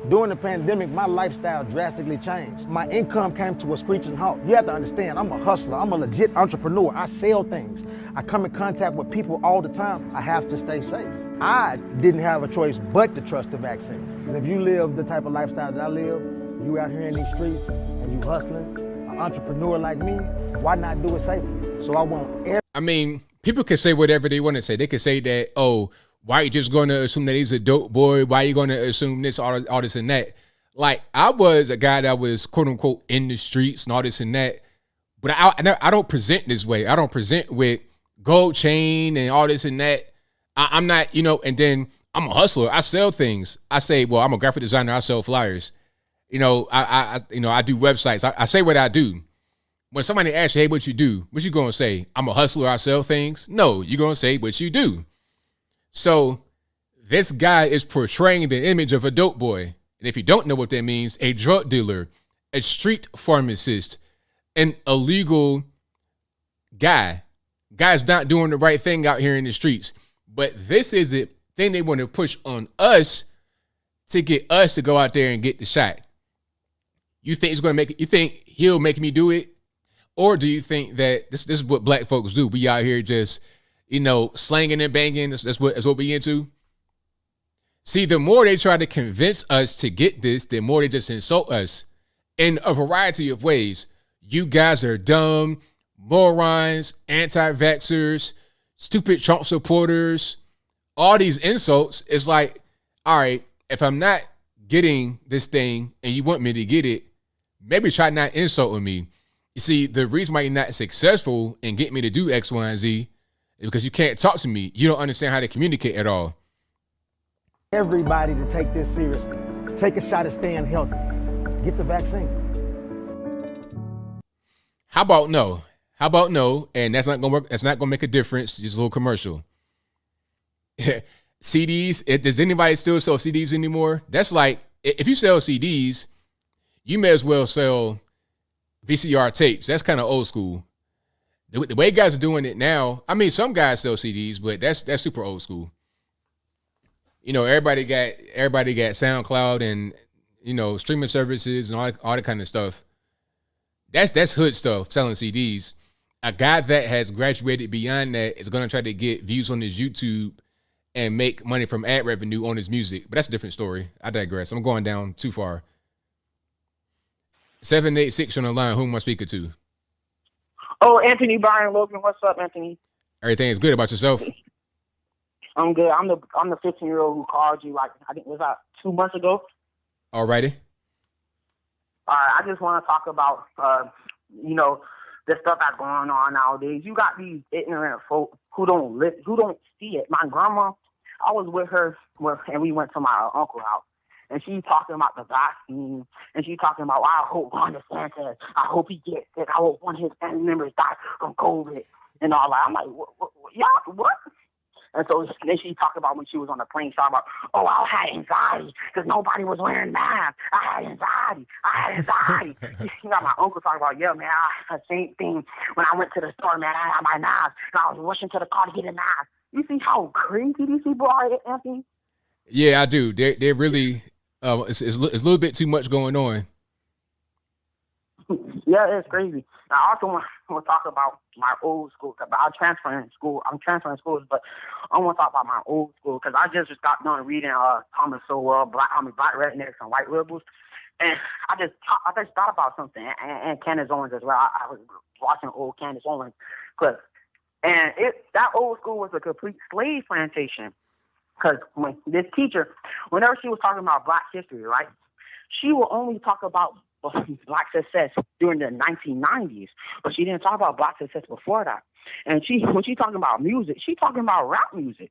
During the pandemic, my lifestyle drastically changed. My income came to a screeching halt. You have to understand, I'm a hustler. I'm a legit entrepreneur. I sell things. I come in contact with people all the time. I have to stay safe. I didn't have a choice but to trust the vaccine. Because if you live the type of lifestyle that I live, you out here in these streets and you hustling, an entrepreneur like me, why not do it safely? So I want I mean, people can say whatever they want to say. They can say that, oh, why are you just going to assume that he's a dope boy? Why are you going to assume this, all this and that? Like, I was a guy that was, quote unquote, in the streets and all this and that. But I don't present this way. I don't present with gold chain and all this and that. I'm not, and then I'm a hustler. I sell things. I say, well, I'm a graphic designer. I sell flyers. I do websites. I say what I do. When somebody asks you, hey, what you do? What you going to say? I'm a hustler. I sell things. No, you're going to say what you do. So this guy is portraying the image of a dope boy. And if you don't know what that means, a drug dealer, a street pharmacist, an illegal guy. Guy's not doing the right thing out here in the streets. But this is a thing they want to push on us to get us to go out there and get the shot. You think it's going to make it? You think he'll make me do it? Or do you think that this is what black folks do? We out here just, slanging and banging. That's what we into. See, the more they try to convince us to get this, the more they just insult us in a variety of ways. You guys are dumb, morons, anti-vaxxers, stupid Trump supporters. All these insults. It's like, all right, if I'm not getting this thing and you want me to get it, maybe try not insulting me. You see, the reason why you're not successful in getting me to do X, Y, and Z is because you can't talk to me. You don't understand how to communicate at all. everybody to take this seriously. Take a shot at staying healthy. Get the vaccine. How about no? How about no? And that's not gonna work. That's not gonna make a difference. Just a little commercial. CDs. Does anybody still sell CDs anymore? That's like, if you sell CDs, you may as well sell VCR tapes. That's kind of old school. The way guys are doing it now, I mean, some guys sell CDs, but that's super old school. You know, everybody got SoundCloud and, you know, streaming services and all that kind of stuff. That's hood stuff, selling CDs. A guy that has graduated beyond that is going to try to get views on his YouTube and make money from ad revenue on his music. But that's a different story. I digress. I'm going down too far. 786 on the line. Who am I speaking to? Oh, Anthony Byron Logan. What's up, Anthony? Everything is good. About yourself? I'm good. I'm the 15-year-old who called you, like, I think it was about 2 months ago. Alrighty. I just want to talk about, you know, the stuff that's going on nowadays. You got these ignorant folk who don't see it. My grandma, I was with her, and we went to my uncle's house, and she's talking about the vaccine, and she's talking about, I hope Ron DeSantis, I hope he gets it. I hope one of his family members die from COVID, and all that. I'm like, what? And so then she talked about when she was on the plane, talking about, oh, I had anxiety because nobody was wearing masks. I had anxiety. You know, my uncle talking about, yeah, man, I had the same thing when I went to the store, man. I had my mask, and I was rushing to the car to get a mask. You see how crazy these people are, Anthony? Yeah, I do. They're really, it's a little bit too much going on. Yeah, it's crazy. I also want to talk about my old school, because I'm transferring schools, but I want to talk about my old school, because I just got done reading Thomas Sowell, Black Rednecks and White Rebels, and I just thought about something, and Candace Owens as well. I was watching old Candace Owens clips, and that old school was a complete slave plantation. Because when this teacher, whenever she was talking about Black history, right, she will only talk about Black success during the 1990s, but she didn't talk about Black success before that. And when she talking about music, she talking about rap music.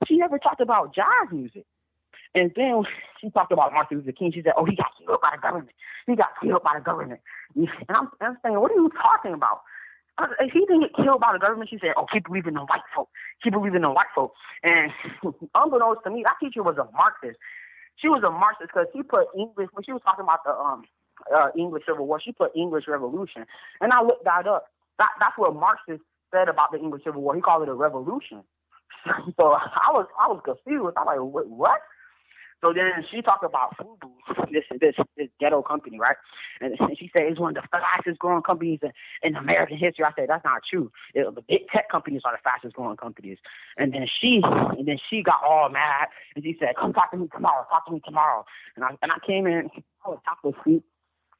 She never talked about jazz music. And then she talked about Martin Luther King. She said, "Oh, he got killed by the government. He got killed by the government." And I'm saying, what are you talking about? If he didn't get killed by the government, she said, "Oh, keep believing in white folk. Keep believing in white folk." And unbeknownst to me, that teacher was a Marxist. She was a Marxist because she put English, when she was talking about the English Civil War, she put English Revolution. And I looked that up. That's what Marxist said about the English Civil War. He called it a revolution. So I was confused. I'm like, what? So then she talked about FUBU, this ghetto company, right? And she said it's one of the fastest growing companies in American history. I said, that's not true. The big tech companies are the fastest growing companies. And then she got all mad and she said, "Come talk to me tomorrow. Talk to me tomorrow." And I came in. I was half asleep.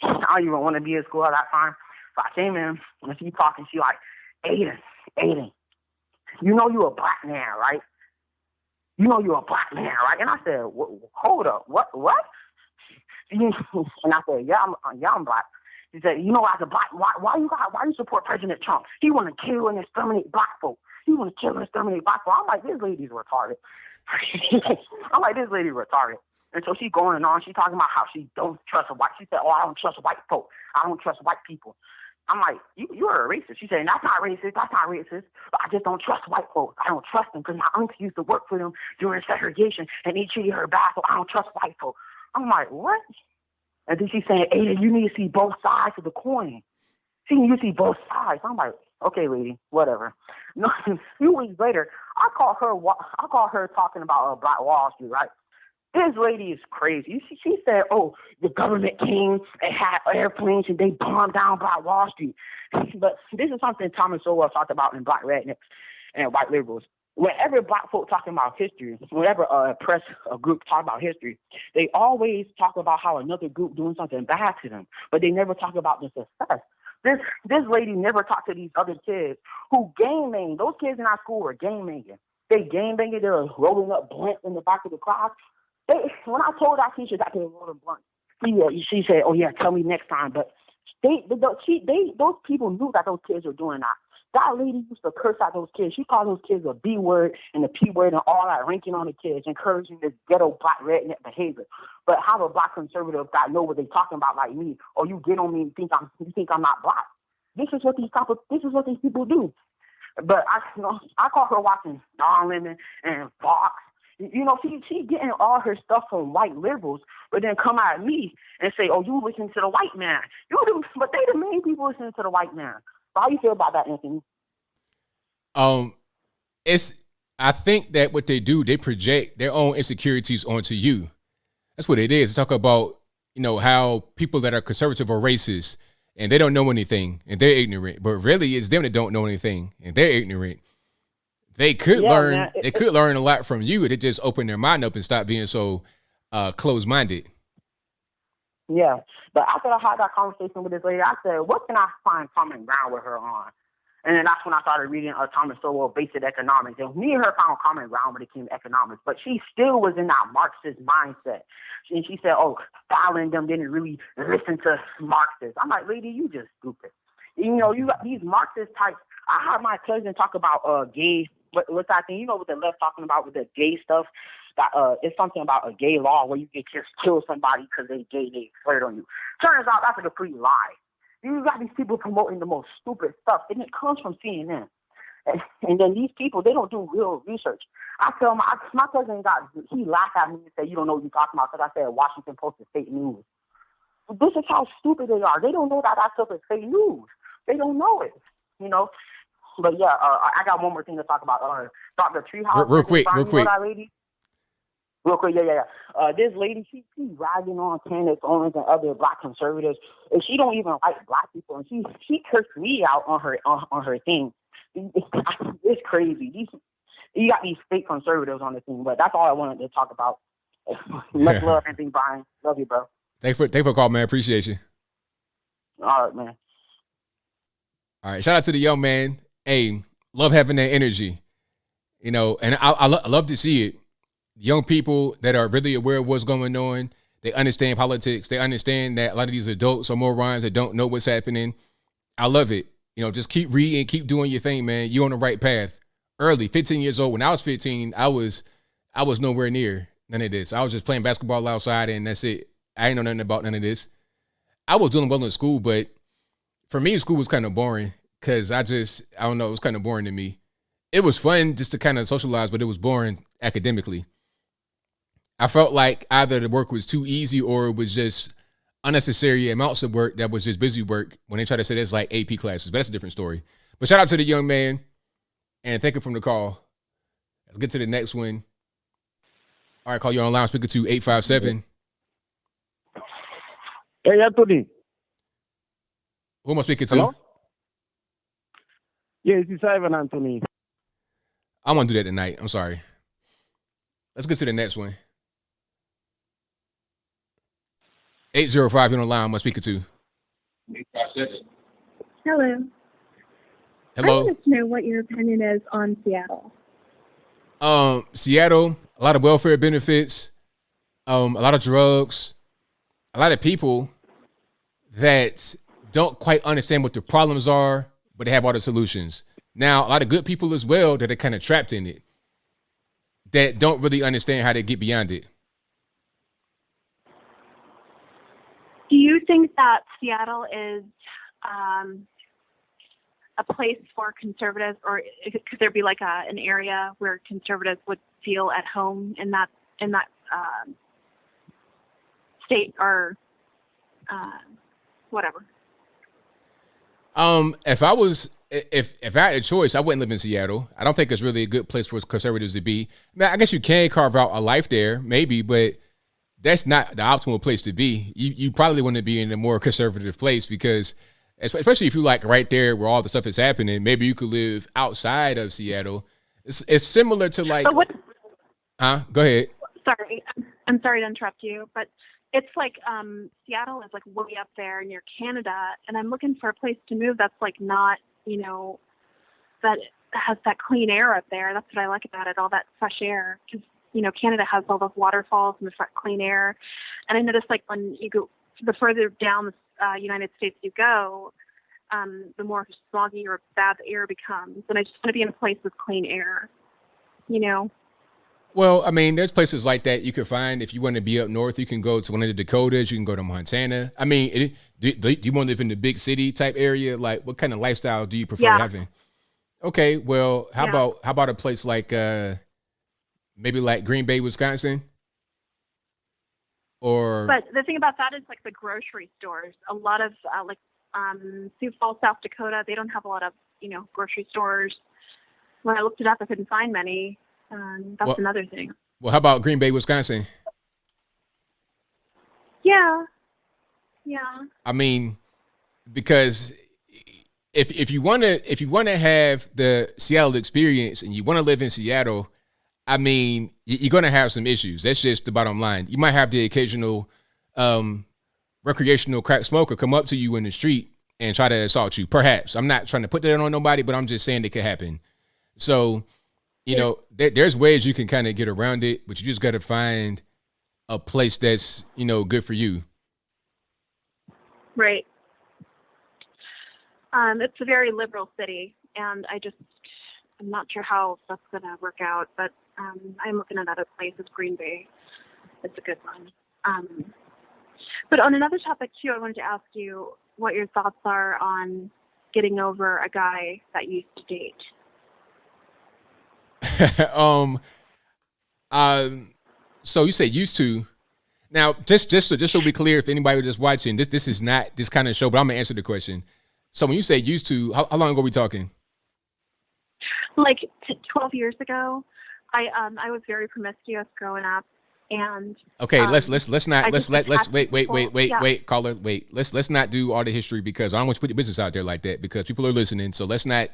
I don't even want to be at school at that time. So I came in and she talking. She like, Aiden, you know you a Black man, right? You know you're a Black man, right? And I said, hold up, what? And I said, yeah, I'm Black. She said, you know, as a Black, why you support President Trump? He want to kill and exterminate Black folk. He want to kill and exterminate Black folk. I'm like, this lady's retarded. And so she going on. She talking about how she don't trust white. She said, "Oh, I don't trust white folk. I don't trust white people." I'm like, you're a racist. She said, that's not racist. But I just don't trust white folks. I don't trust them because my uncle used to work for them during segregation and he treated her bad, so I don't trust white folks. I'm like, what? And then she's saying, "Ada, you need to see both sides of the coin. You see both sides." I'm like, okay, lady, whatever. No, a few weeks later, I call her talking about Black Wall Street, right? This lady is crazy. She said, "Oh, the government came and had airplanes and they bombed down Black Wall Street." But this is something Thomas Sowell talked about in Black Rednecks and White Liberals. Whenever Black folk talking about history, whenever a group talk about history, they always talk about how another group doing something bad to them, but they never talk about the success. This lady never talked to these other kids who gang banging. Those kids in our school were gang banging. They gang banging. They were rolling up blunts in the back of the class. When I told that teacher that they were rolling blunts, she said, "Oh yeah, tell me next time." But those people knew that those kids were doing that. That lady used to curse at those kids. She called those kids a B word and a P word and all that, ranking on the kids, encouraging this ghetto Black redneck behavior. But how a Black conservative that know what they talking about like me, or you get on me and you think I'm not Black? This is what these people do. But I call her watching Don Lemon and Fox. You know, she getting all her stuff from white liberals, but then come at me and say, "Oh, you listen to the white man." You do, but they the main people listening to the white man. So how you feel about that, Anthony? I think that what they do, they project their own insecurities onto you. That's what it is. Talk about, how people that are conservative are racist and they don't know anything and they're ignorant, but really it's them that don't know anything and they're ignorant. They could learn. They could learn a lot from you. They just open their mind up and stop being so closed-minded. Yeah, but after I had that conversation with this lady, I said, "What can I find common ground with her on?" And then that's when I started reading Thomas Sowell, Basic Economics. And me and her found common ground when it came to economics, but she still was in that Marxist mindset. And she said, "Oh, Fowler and them didn't really listen to Marxists." I'm like, "Lady, you just stupid. You got these Marxist types." I had my cousin talk about gay. What's that thing? What the left talking about with the gay stuff? That it's something about a gay law where you can just kill somebody because they gay, they flirt on you. Turns out that's a complete lie. You got these people promoting the most stupid stuff, and it comes from CNN. And then these people, they don't do real research. I tell my cousin he laughed at me and said, "You don't know what you're talking about," because I said Washington Post is fake news. This is how stupid they are. They don't know that stuff is fake news. They don't know it, But yeah, I got one more thing to talk about. Dr. Treehouse. Real quick. That lady? Real quick, yeah. This lady, she ragging on Candace Owens and other Black conservatives, and she don't even like Black people, and she cursed me out on her thing. It's crazy. You got these fake conservatives on the thing, but that's all I wanted to talk about. Much love, Anthony Bryan. Love you, bro. Thanks for calling, man. Appreciate you. All right, man. All right, shout out to the young man. Hey, love having that energy, and I love to see it. young people that are really aware of what's going on. They understand politics. They understand that a lot of these adults are morons that don't know what's happening. I love it. Just keep reading, keep doing your thing, man. You're on the right path. Early, 15 years old. When I was 15, I was nowhere near none of this. I was just playing basketball outside, and that's it. I ain't know nothing about none of this. I was doing well in school, but for me, school was kind of boring because I don't know, it was kind of boring to me. It was fun just to kind of socialize, but it was boring academically. I felt like either the work was too easy or it was just unnecessary amounts of work that was just busy work when they try to say there's like AP classes, but that's a different story. But shout out to the young man and thank you from the call. Let's get to the next one. All right, call you online, speaker to 857. Hey, Anthony. Who am I speaking to? Hello? Yeah, this is Ivan, Anthony. I'm going to do that tonight. I'm sorry. Let's get to the next one. 805, you're on the line. I'm speaking to. 857. Hello. Hello. I wanted to know what your opinion is on Seattle. Seattle, a lot of welfare benefits, a lot of drugs, a lot of people that don't quite understand what the problems are, but they have all the solutions. Now, a lot of good people as well that are kind of trapped in it, that don't really understand how to get beyond it. Do you think that Seattle is a place for conservatives, or could there be like an area where conservatives would feel at home in that state or whatever? If I had a choice, I wouldn't live in Seattle. I don't think it's really a good place for conservatives to be. Now, I guess you can carve out a life there, maybe, but that's not the optimal place to be. You probably want to be in a more conservative place because, especially if you like right there where all the stuff is happening, maybe you could live outside of Seattle. It's similar to like, Go ahead. Sorry, I'm sorry to interrupt you, but it's like Seattle is like way up there near Canada, and I'm looking for a place to move that's like not, that has that clean air up there. That's what I like about it, all that fresh air. Because Canada has all those waterfalls and the clean air, and I noticed like when you go the further down the United States you go, the more smoggy or bad the air becomes. And I just want to be in a place with clean air, Well, I mean, there's places like that you can find. If you want to be up north, you can go to one of the Dakotas. You can go to Montana. I mean, do you want to live in the big city type area? Like, what kind of lifestyle do you prefer having? Okay, well, how about a place like maybe like Green Bay, Wisconsin? But the thing about that is like the grocery stores. A lot of Sioux Falls, South Dakota, they don't have a lot of grocery stores. When I looked it up, I couldn't find many. That's another thing. Well, how about Green Bay, Wisconsin? Yeah. I mean, because if you want to have the Seattle experience and you want to live in Seattle, I mean, you're going to have some issues. That's just the bottom line. You might have the occasional recreational crack smoker come up to you in the street and try to assault you. Perhaps. I'm not trying to put that on nobody, but I'm just saying it could happen. So, there's ways you can kind of get around it, but you just got to find a place that's, good for you. Right. It's a very liberal city, and I'm not sure how that's going to work out, but I'm looking at other places. Green Bay, it's a good one. But on another topic, too, I wanted to ask you what your thoughts are on getting over a guy that you used to date. So you say used to. Now, just so be clear, if anybody was just watching, this is not this kind of show, but I'm gonna answer the question. So when you say used to, how long ago are we talking? Like 12 years ago, I was very promiscuous growing up, and okay, let's wait, caller, wait. Let's not do all the history because I don't want you to put your business out there like that because people are listening. So let's not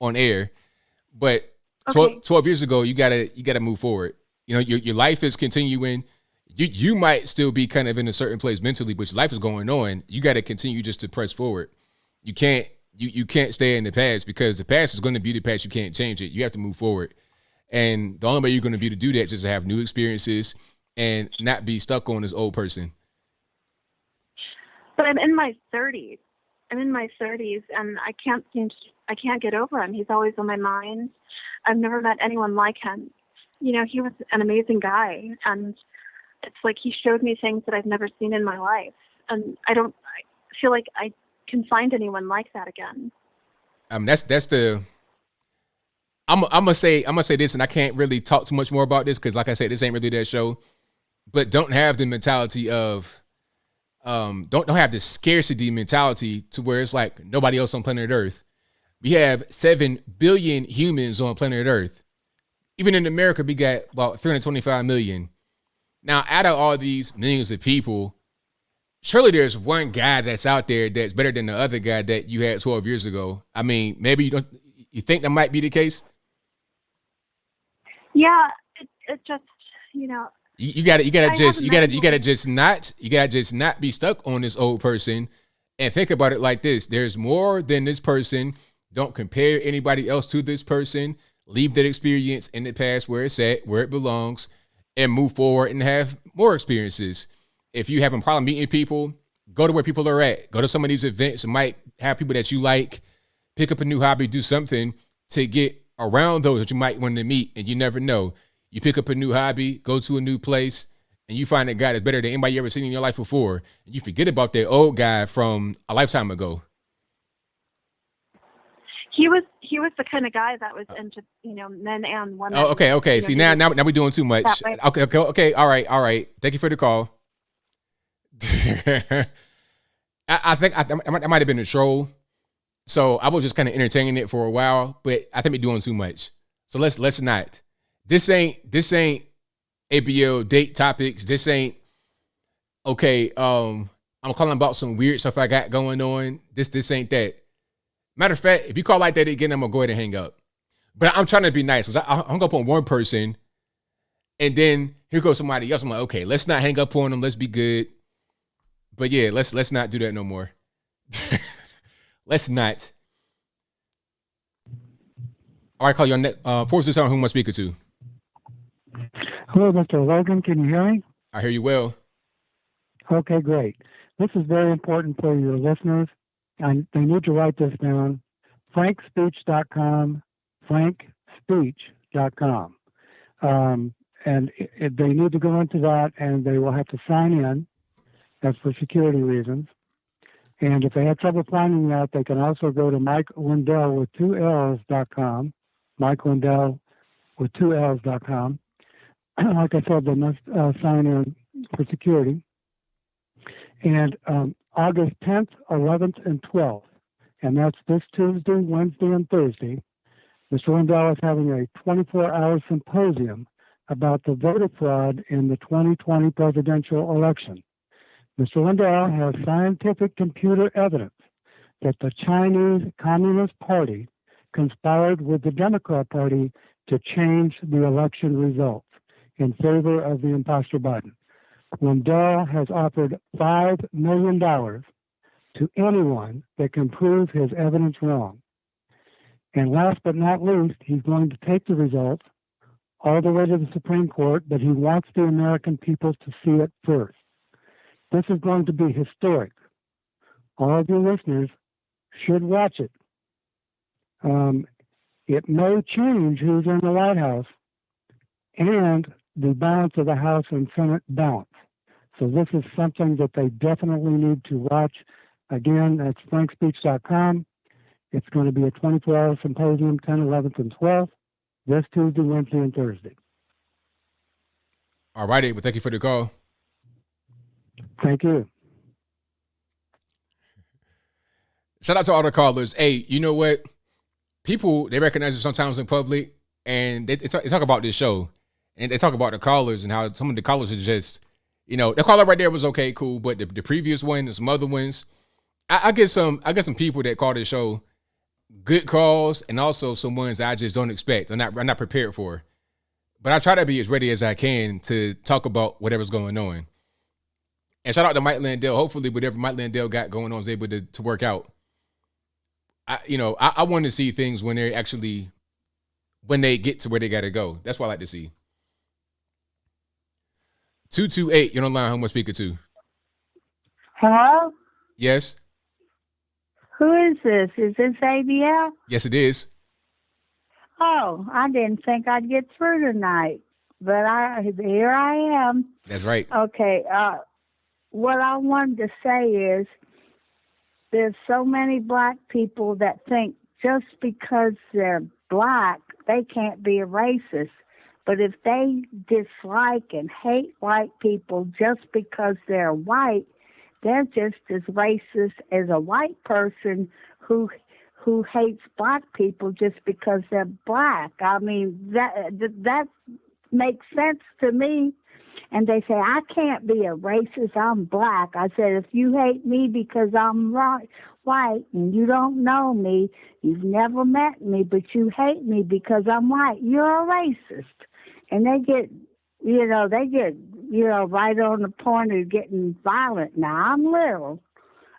on air. But 12 years ago, you gotta move forward. Your life is continuing. You might still be kind of in a certain place mentally, but your life is going on. You got to continue just to press forward. You can't stay in the past because the past is going to be the past. You can't change it. You have to move forward. And the only way you're going to be able to do that is just to have new experiences and not be stuck on this old person. But I'm in my 30s. And I can't get over him. He's always on my mind. I've never met anyone like him. You know, he was an amazing guy, and it's like he showed me things that I've never seen in my life. And I feel like I can find anyone like that again. That's the. I'm gonna say this, and I can't really talk too much more about this because, like I said, this ain't really that show. But don't have the mentality of, don't have the scarcity mentality to where it's like nobody else on planet Earth. We have 7 billion humans on planet Earth. Even in America, we got about 325 million. Now, out of all these millions of people, surely there's one guy that's out there that's better than the other guy that you had 12 years ago. I mean, maybe you think that might be the case? Yeah, it just, you know. You gotta just not be stuck on this old person and think about it like this. There's more than this person. Don't compare anybody else to this person. Leave that experience in the past where it's at, where it belongs, and move forward and have more experiences. If you have a problem meeting people, go to where people are at. Go to some of these events. It might have people that you like. Pick up a new hobby, do something to get around those that you might want to meet, and you never know. You pick up a new hobby, go to a new place, and you find a guy that's better than anybody you ever seen in your life before. And you forget about that old guy from a lifetime ago. He was the kind of guy that was into, you know, men and women. Oh, okay. You know, See, now we're doing too much. Okay. All right. Thank you for the call. I think I might have been a troll, so I was just kind of entertaining it for a while. But I think we're doing too much. So let's not. This ain't ABL date topics. This ain't okay. I'm calling about some weird stuff I got going on. This ain't that. Matter of fact, if you call like that again, I'm gonna go ahead and hang up. But I'm trying to be nice because I hung up on one person, and then here goes somebody else. I'm like, okay, let's not hang up on them. Let's be good. But yeah, let's not do that no more. Let's not. All right, call your next. Force this on who am I speaking to? Hello, Mr. Rogan. Can you hear me? I hear you well. Okay, great. This is very important for your listeners, and they need to write this down. FrankSpeech.com, FrankSpeech.com. And they need to go into that, and they will have to sign in. That's for security reasons. And if they have trouble finding that, they can also go to Mike Lindell with 2Ls.com, Mike Lindell with 2Ls.com. Like I said, they must sign in for security. And August 10th, 11th, and 12th, and that's this Tuesday, Wednesday, and Thursday, Mr. Lindell is having a 24-hour symposium about the voter fraud in the 2020 presidential election. Mr. Lindell has scientific computer evidence that the Chinese Communist Party conspired with the Democrat Party to change the election results in favor of the imposter Biden. Lindell has offered $5 million to anyone that can prove his evidence wrong. And last but not least, he's going to take the results all the way to the Supreme Court, but he wants the American people to see it first. This is going to be historic. All of your listeners should watch it. It may change who's in the White House and the balance of the House and Senate balance. So this is something that they definitely need to watch. Again, that's frankspeech.com. It's going to be a 24-hour symposium, 10th, 11th, and 12th, this Tuesday, Wednesday, and Thursday. All righty. Well, thank you for the call. Thank you. Shout out to all the callers. Hey, you know what? People, they recognize it sometimes in public, and they talk about this show, and they talk about the callers and how some of the callers are just, you know, the caller right there was okay, cool, but the previous one and some other ones, I get some people that call this show good calls, and also some ones that I just don't expect. I'm not prepared for. But I try to be as ready as I can to talk about whatever's going on. And shout out to Mike Lindell. Hopefully, whatever Mike Lindell got going on is able to work out. I want to see things when they're actually when they get to where they got to go. That's what I like to see. 228, you're on the line. Who am I speaking to? Hello? Yes. Who is this? Is this ABL? Yes, it is. Oh, I didn't think I'd get through tonight, but here I am. That's right. Okay. What I wanted to say is there's so many black people that think just because they're black, they can't be a racist. But if they dislike and hate white people just because they're white, they're just as racist as a white person who hates black people just because they're black. I mean, that makes sense to me. And they say, I can't be a racist, I'm black. I said, if you hate me because I'm white and you don't know me, you've never met me, but you hate me because I'm white, you're a racist. And they get right on the point of getting violent. Now, I'm little,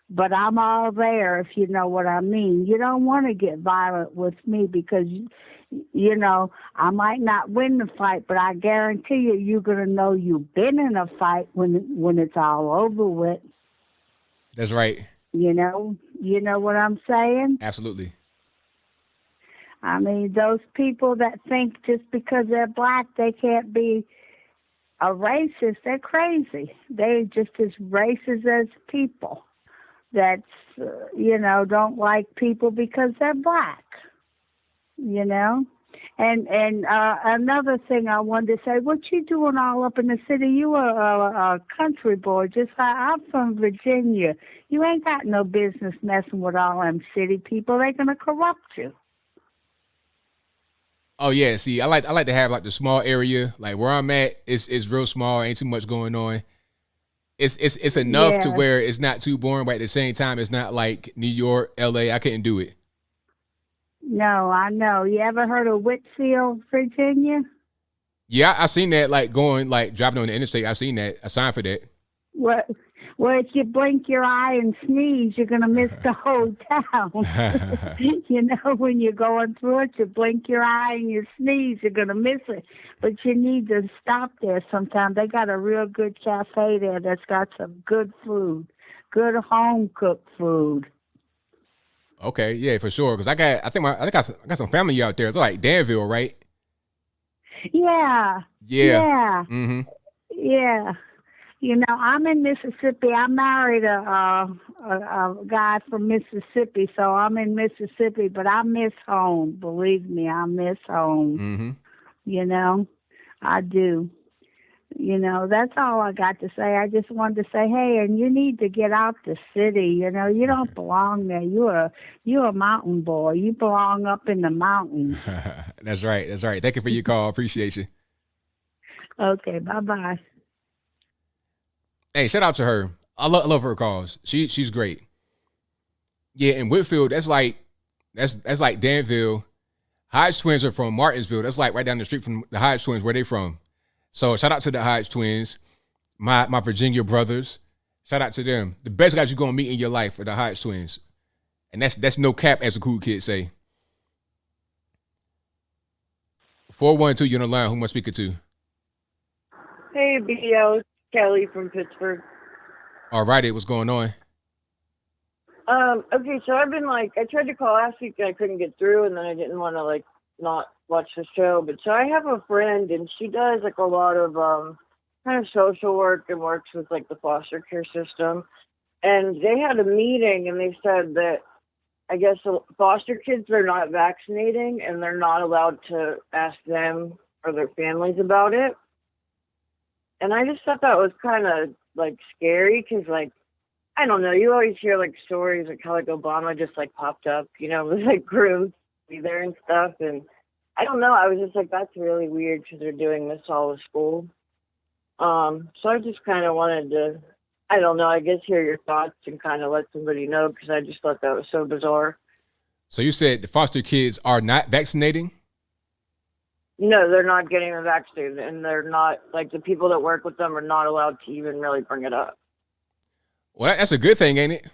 but I'm all there, if you know what I mean. You don't want to get violent with me because, I might not win the fight, but I guarantee you're going to know you've been in a fight when it's all over with. That's right. You know what I'm saying? Absolutely. I mean, those people that think just because they're black they can't be a racist, they're crazy. They're just as racist as people that, don't like people because they're black, And another thing I wanted to say, what you doing all up in the city? You are a country boy. I'm from Virginia. You ain't got no business messing with all them city people. They're going to corrupt you. Oh yeah, see, I like to have like the small area, like where I'm at. It's real small, ain't too much going on. It's enough to where it's not too boring, but at the same time, it's not like New York, LA. I couldn't do it. No, I know. You ever heard of Whitfield, Virginia? Yeah, I seen that. Like driving on the interstate, I seen that. A sign for that. Well, if you blink your eye and sneeze, you're going to miss the whole town. When you're going through it, you blink your eye and you sneeze, you're going to miss it. But you need to stop there sometime. They got a real good cafe there that's got some good food, good home-cooked food. Okay, yeah, for sure. Because I got some family out there. It's like Danville, right? Yeah. Yeah. Mm-hmm. Yeah. I'm in Mississippi. I married a guy from Mississippi, so I'm in Mississippi, but I miss home. Believe me, I miss home. Mm-hmm. I do. That's all I got to say. I just wanted to say, hey, and you need to get out the city. You don't belong there. You're a mountain boy. You belong up in the mountains. That's right. That's right. Thank you for your call. Appreciate you. Okay. Bye-bye. Hey, shout out to her. I love her calls. She's great. Yeah, and Whitfield, that's like Danville. Hodge twins are from Martinsville. That's like right down the street from the Hodge twins. Where they from? So shout out to the Hodge twins, my Virginia brothers. Shout out to them. The best guys you're gonna meet in your life are the Hodge twins, and that's no cap, as a cool kid say. 412, you're on the line. Who am I speaking to? Hey, BL. Kelly from Pittsburgh. All righty, what's going on? Okay, so I've been I tried to call last week and I couldn't get through, and then I didn't want to not watch the show. But so I have a friend and she does a lot of kind of social work and works with the foster care system. And they had a meeting and they said that I guess foster kids are not vaccinating and they're not allowed to ask them or their families about it. And I just thought that was kind of scary because I don't know, you always hear stories how Obama just popped up, with groups be there and stuff. And I don't know, I was just that's really weird because they're doing this all with school. So I just kind of wanted to, I don't know, I guess hear your thoughts and kind of let somebody know because I just thought that was so bizarre. So you said the foster kids are not vaccinating? No, they're not getting the vaccine, and they're not, the people that work with them are not allowed to even really bring it up. Well, that's a good thing, ain't it?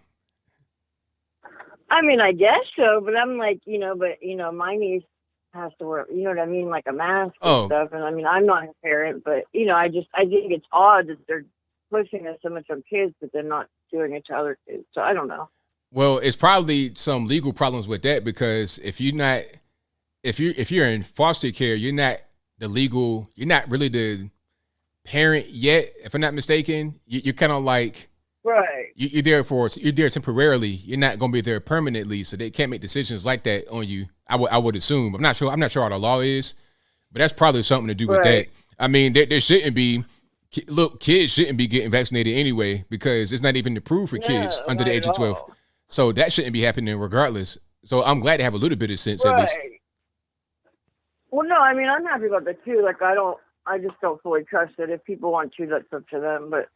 I mean, I guess so, but I'm my niece, has to wear, you know what I mean, like a mask Oh. and stuff. And I mean, I'm not a parent, but you know, I think it's odd that they're pushing this so much on kids, but they're not doing it to other kids. So I don't know. Well, it's probably some legal problems with that, because if you're in foster care, you're not really the parent yet, if I'm not mistaken. You're kind of like, right. You're there temporarily. You're not going to be there permanently, so they can't make decisions like that on you. I would assume. I'm not sure how the law is, but that's probably something to do with that. I mean, there shouldn't be. Look, kids shouldn't be getting vaccinated anyway, because it's not even approved for kids under the age of 12. So that shouldn't be happening regardless. So I'm glad to have a little bit of sense at least. Well, no, I mean, I'm happy about that too. Like, I just don't fully trust it. If people want to, that's up to them. But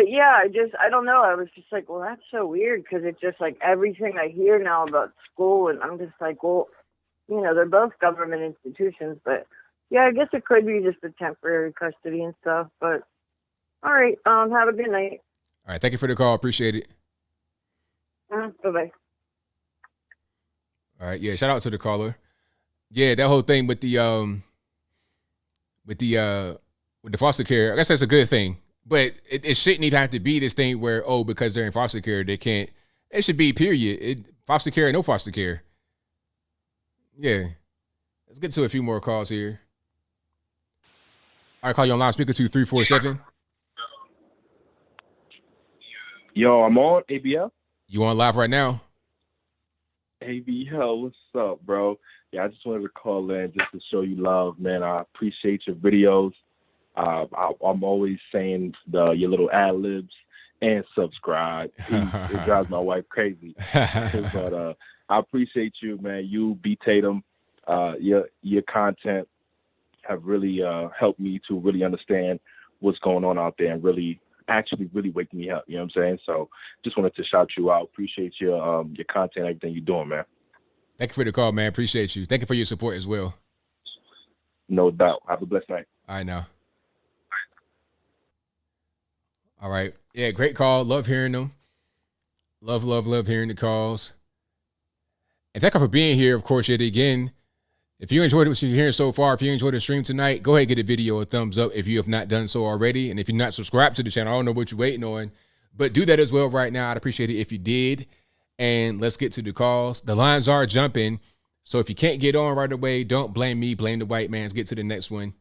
yeah, I don't know. I was just like, well, that's so weird, because it's just like everything I hear now about school, and I'm just like, well, you know, they're both government institutions, but yeah, I guess it could be just a temporary custody and stuff. But all right, have a good night. All right, thank you for the call. Appreciate it. Bye-bye. All right, yeah, shout out to the caller. Yeah, that whole thing with the foster care, I guess that's a good thing. But it shouldn't even have to be this thing where, because they're in foster care, they can't. It should be period. Foster care, no foster care. Yeah. Let's get to a few more calls here. I call you on loudspeaker 2347. Yo, I'm on ABL. You on live right now? ABL, what's up, bro? Yeah, I just wanted to call in just to show you love, man. I appreciate your videos. I'm always saying your little ad libs and subscribe. It drives my wife crazy. But I appreciate you, man. You, B. Tatum, your content have really helped me to really understand what's going on out there, and really waking me up. You know what I'm saying? So just wanted to shout you out. Appreciate your content, everything you're doing, man. Thank you for the call, man. Appreciate you. Thank you for your support as well. No doubt. Have a blessed night. All right, now. All right. Yeah, great call. Love hearing them. Love hearing the calls. And thank you for being here, of course, yet again. If you enjoyed what you're hearing so far, if you enjoyed the stream tonight, go ahead and get the video a thumbs up if you have not done so already. And if you're not subscribed to the channel, I don't know what you're waiting on, but do that as well right now. I'd appreciate it if you did. And let's get to the calls. The lines are jumping. So if you can't get on right away, don't blame me. Blame the white man. Let's get to the next one.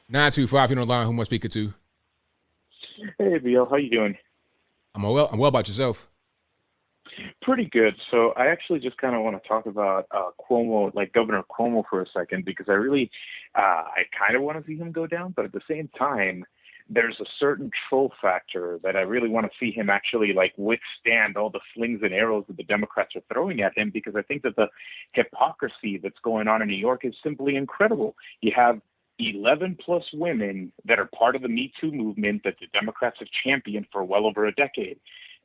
925, you're on the line. Who am I speaking to? Hey, Bill. How you doing? I'm well about yourself. Pretty good. So I actually just kind of want to talk about Cuomo, like Governor Cuomo, for a second, because I kind of want to see him go down, but at the same time, there's a certain troll factor that I really want to see him actually like withstand all the slings and arrows that the Democrats are throwing at him, because I think that the hypocrisy that's going on in New York is simply incredible. You have 11 plus women that are part of the Me Too movement that the Democrats have championed for well over a decade.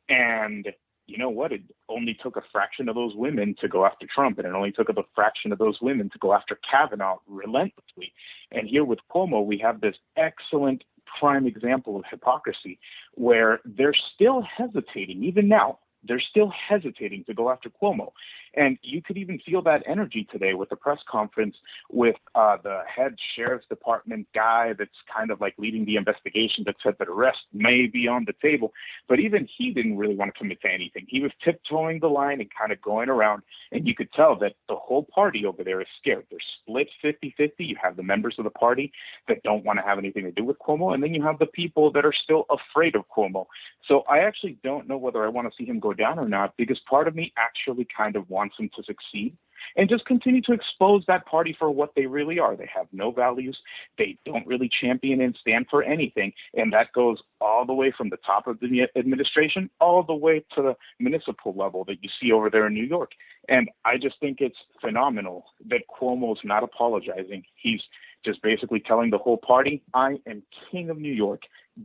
And you know what? It only took a fraction of those women to go after Trump, and it only took a fraction of those women to go after Kavanaugh relentlessly. And here with Cuomo, we have this excellent prime example of hypocrisy where they're still hesitating, even now, they're still hesitating to go after Cuomo. And you could even feel that energy today with the press conference with the head sheriff's department guy that's kind of like leading the investigation that said that arrest may be on the table. But even he didn't really want to commit to anything. He was tiptoeing the line and kind of going around. And you could tell that the whole party over there is scared. They're split 50-50. You have the members of the party that don't want to have anything to do with Cuomo. And then you have the people that are still afraid of Cuomo. So I actually don't know whether I want to see him go down or not, because part of me actually kind of wants him to succeed and just continue to expose that party for what they really are. They have no values. They don't really champion and stand for anything. And that goes all the way from the top of the administration all the way to the municipal level that you see over there in New York. And I just think it's phenomenal that Cuomo's not apologizing. He's just basically telling the whole party, I am king of New York.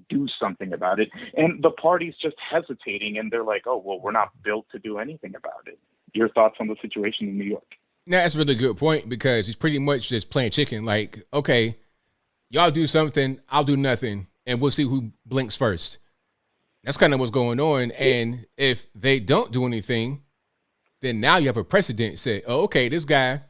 Do something about it. And the party's just hesitating, and they're like, oh, well, we're not built to do anything about it. Your thoughts on the situation in New York? Now, that's a really good point, because he's pretty much just playing chicken. Like, okay, y'all do something, I'll do nothing, and we'll see who blinks first. That's kind of what's going on. And if they don't do anything, then now you have a precedent set. Oh, okay, this guy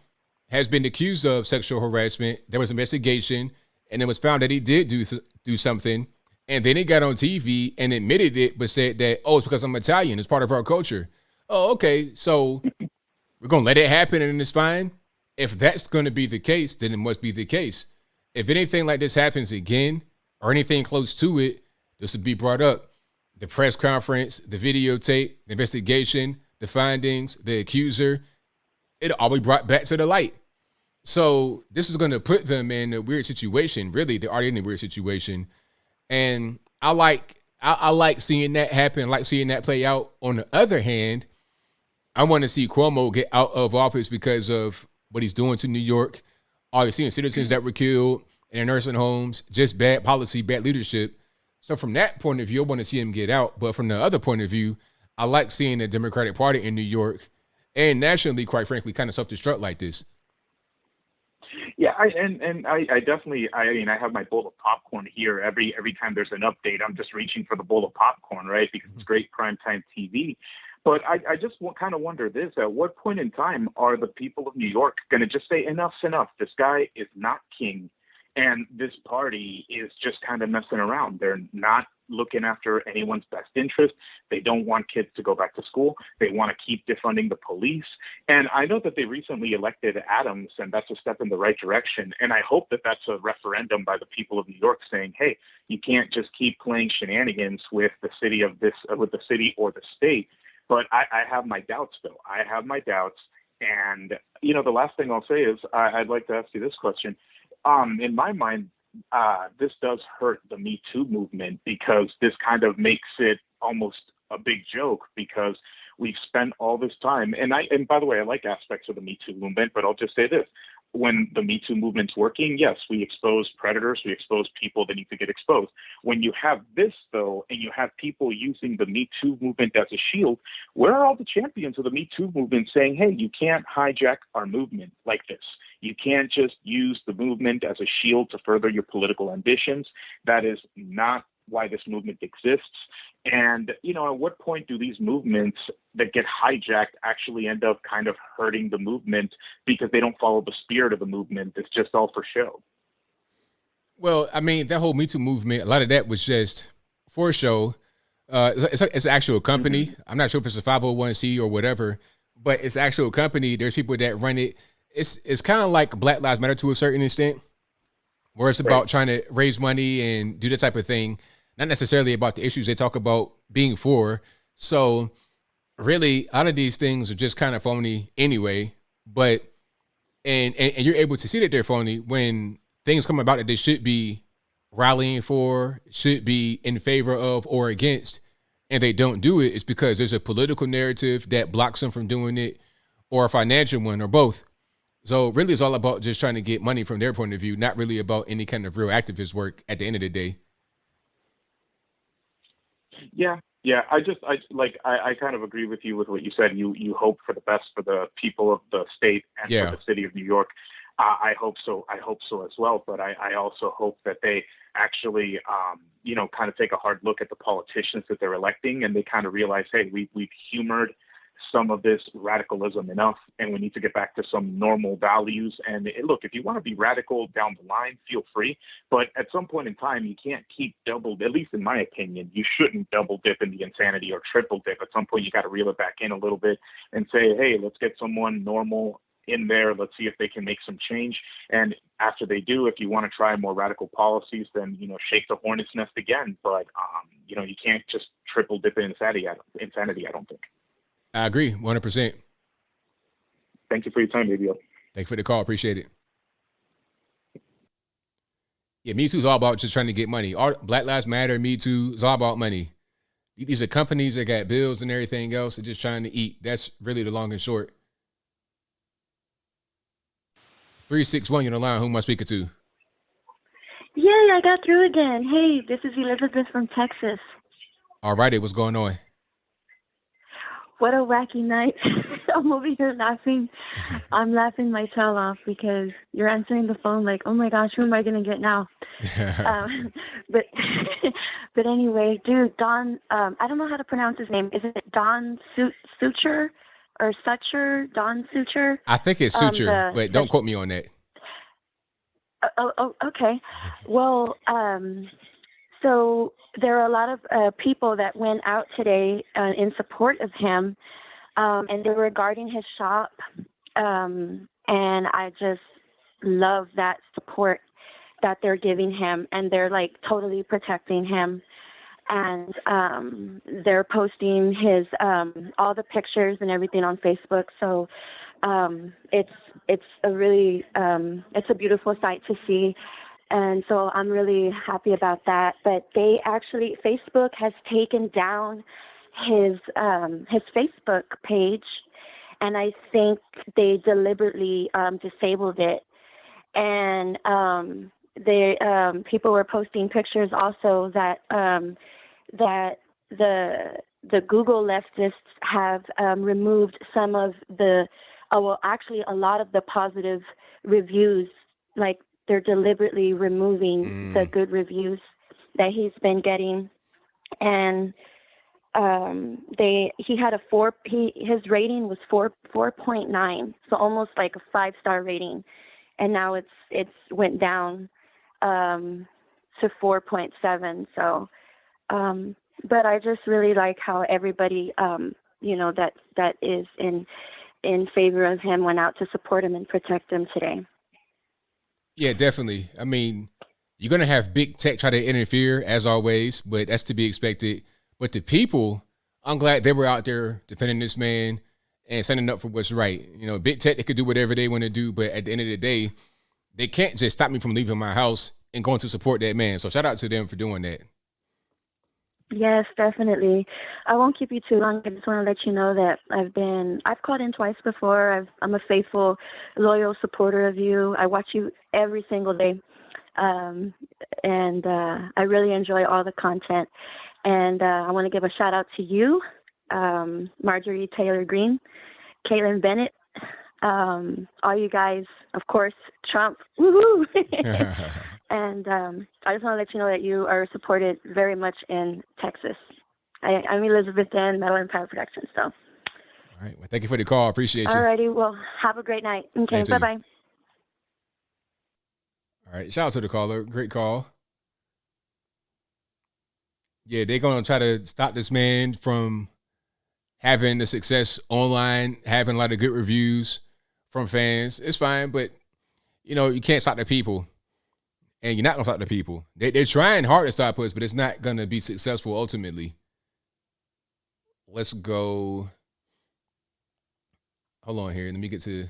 has been accused of sexual harassment. There was an investigation, and it was found that he did do something. And then he got on TV and admitted it, but said that, oh, it's because I'm Italian. It's part of our culture. Oh, okay. So we're going to let it happen and it's fine. If that's going to be the case, then it must be the case. If anything like this happens again or anything close to it, this would be brought up. The press conference, the videotape, the investigation, the findings, the accuser, it'll all be brought back to the light. So this is going to put them in a weird situation. Really, they're already in a weird situation. And I like seeing that happen. I like seeing that play out. On the other hand, I want to see Cuomo get out of office because of what he's doing to New York. All the senior citizens that were killed in their nursing homes, just bad policy, bad leadership. So from that point of view, I want to see him get out. But from the other point of view, I like seeing the Democratic Party in New York and nationally, quite frankly, kind of self-destruct like this. Yeah, I definitely, I have my bowl of popcorn here. Every time there's an update, I'm just reaching for the bowl of popcorn, right? Because it's great primetime TV. But I just kind of wonder this: at what point in time are the people of New York going to just say enough's enough? This guy is not king, and this party is just kind of messing around. They're not looking after anyone's best interest. They don't want kids to go back to school. They want to keep defunding the police. And I know that they recently elected Adams, and that's a step in the right direction. And I hope that that's a referendum by the people of New York saying, hey, you can't just keep playing shenanigans with the city with the city or the state. But I have my doubts, though. I have my doubts. And, the last thing I'll say is I'd like to ask you this question. In my mind, this does hurt the Me Too movement because this kind of makes it almost a big joke because we've spent all this time. And by the way, I like aspects of the Me Too movement, but I'll just say this. When the Me Too movement's working, yes, we expose predators, we expose people that need to get exposed. When you have this, though, and you have people using the Me Too movement as a shield, where are all the champions of the Me Too movement saying, hey, you can't hijack our movement like this? You can't just use the movement as a shield to further your political ambitions. That is not why this movement exists. And, at what point do these movements that get hijacked actually end up kind of hurting the movement because they don't follow the spirit of the movement? It's just all for show. Well, I mean, that whole Me Too movement, a lot of that was just for show. It's an actual company. Mm-hmm. I'm not sure if it's a 501c or whatever, but it's an actual company. There's people that run it. It's kind of like Black Lives Matter to a certain extent, where it's about trying to raise money and do that type of thing, not necessarily about the issues they talk about being for. So really, a lot of these things are just kind of phony anyway, but and you're able to see that they're phony when things come about that they should be rallying for, should be in favor of or against, and they don't do it. It's because there's a political narrative that blocks them from doing it, or a financial one, or both. So really, it's all about just trying to get money from their point of view, not really about any kind of real activist work at the end of the day. Yeah. I kind of agree with you with what you said. You hope for the best for the people of the state and for the city of New York. I hope so. I hope so as well. But I also hope that they actually, kind of take a hard look at the politicians that they're electing, and they kind of realize, hey, we've humored some of this radicalism enough, and we need to get back to some normal values. And look, if you want to be radical down the line, feel free. But at some point in time, you can't keep at least in my opinion, you shouldn't double dip in the insanity or triple dip. At some point, you got to reel it back in a little bit and say, hey, let's get someone normal in there. Let's see if they can make some change. And after they do, if you want to try more radical policies, then, shake the hornet's nest again. But, you can't just triple dip in insanity, I don't think. I agree, 100%. Thank you for your time, ABL. Thanks for the call. Appreciate it. Yeah, Me Too is all about just trying to get money. Black Lives Matter, Me Too is all about money. These are companies that got bills and everything else. They're just trying to eat. That's really the long and short. 361, you're on the line. Who am I speaking to? Yay, I got through again. Hey, this is Elizabeth from Texas. All righty, what's going on? What a wacky night. I'm over here laughing. I'm laughing my tail off because you're answering the phone like, oh my gosh, who am I going to get now? But anyway, dude, Don, I don't know how to pronounce his name. Is it Don Sucher or Suture, Don Suture. I think it's suture, but don't quote me on that. Okay. Well, so there are a lot of people that went out today in support of him, and they were guarding his shop, and I just love that support that they're giving him, and they're like totally protecting him. And they're posting his all the pictures and everything on Facebook. So it's a really it's a beautiful sight to see, and so I'm really happy about that. But they actually, Facebook has taken down his Facebook page, and I think they deliberately disabled it. And they people were posting pictures also that that the Google leftists have removed some of the actually a lot of the positive reviews. Like, they're deliberately removing the good reviews that he's been getting. And he had his rating was 4.9, so almost like a 5-star rating, and now it's went down to 4.7. So, but I just really like how everybody, that is in favor of him went out to support him and protect him today. Yeah, definitely. I mean, you're going to have big tech try to interfere, as always, but that's to be expected. But the people, I'm glad they were out there defending this man and standing up for what's right. You know, big tech, they could do whatever they want to do, but at the end of the day, they can't just stop me from leaving my house and going to support that man. So shout out to them for doing that. Yes, definitely. I won't keep you too long. I just want to let you know that I've called in twice before. I'm a faithful, loyal supporter of you. I watch you every single day. And I really enjoy all the content. And I want to give a shout out to you, Marjorie Taylor Greene, Caitlin Bennett, all you guys, of course, Trump, woohoo! And I just want to let you know that you are supported very much in Texas. I'm Elizabeth Den, Metal Empire Productions. So. All right. Well, thank you for the call. Appreciate you. All righty. Well, have a great night. Okay. Bye-bye. All right. Shout out to the caller. Great call. Yeah, they're going to try to stop this man from having the success online, having a lot of good reviews from fans. It's fine, but, you can't stop the people. And you're not going to stop the people. They're trying hard to stop us, but it's not going to be successful ultimately. Let's go. Hold on here. Let me get to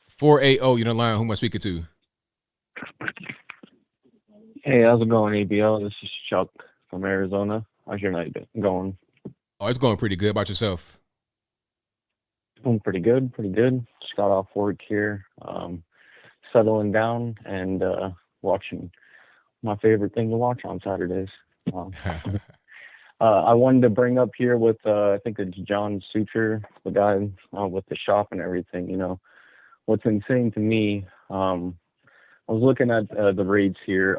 480. You're on the line. Who am I speaking to? Hey, how's it going, ABL? This is Chuck from Arizona. How's your night going? Oh, it's going pretty good. How about yourself? Going pretty good. Just got off work here. Settling down and watching my favorite thing to watch on Saturdays. I wanted to bring up here with, I think it's John Suture, the guy with the shop and everything. What's insane to me, I was looking at the rates here.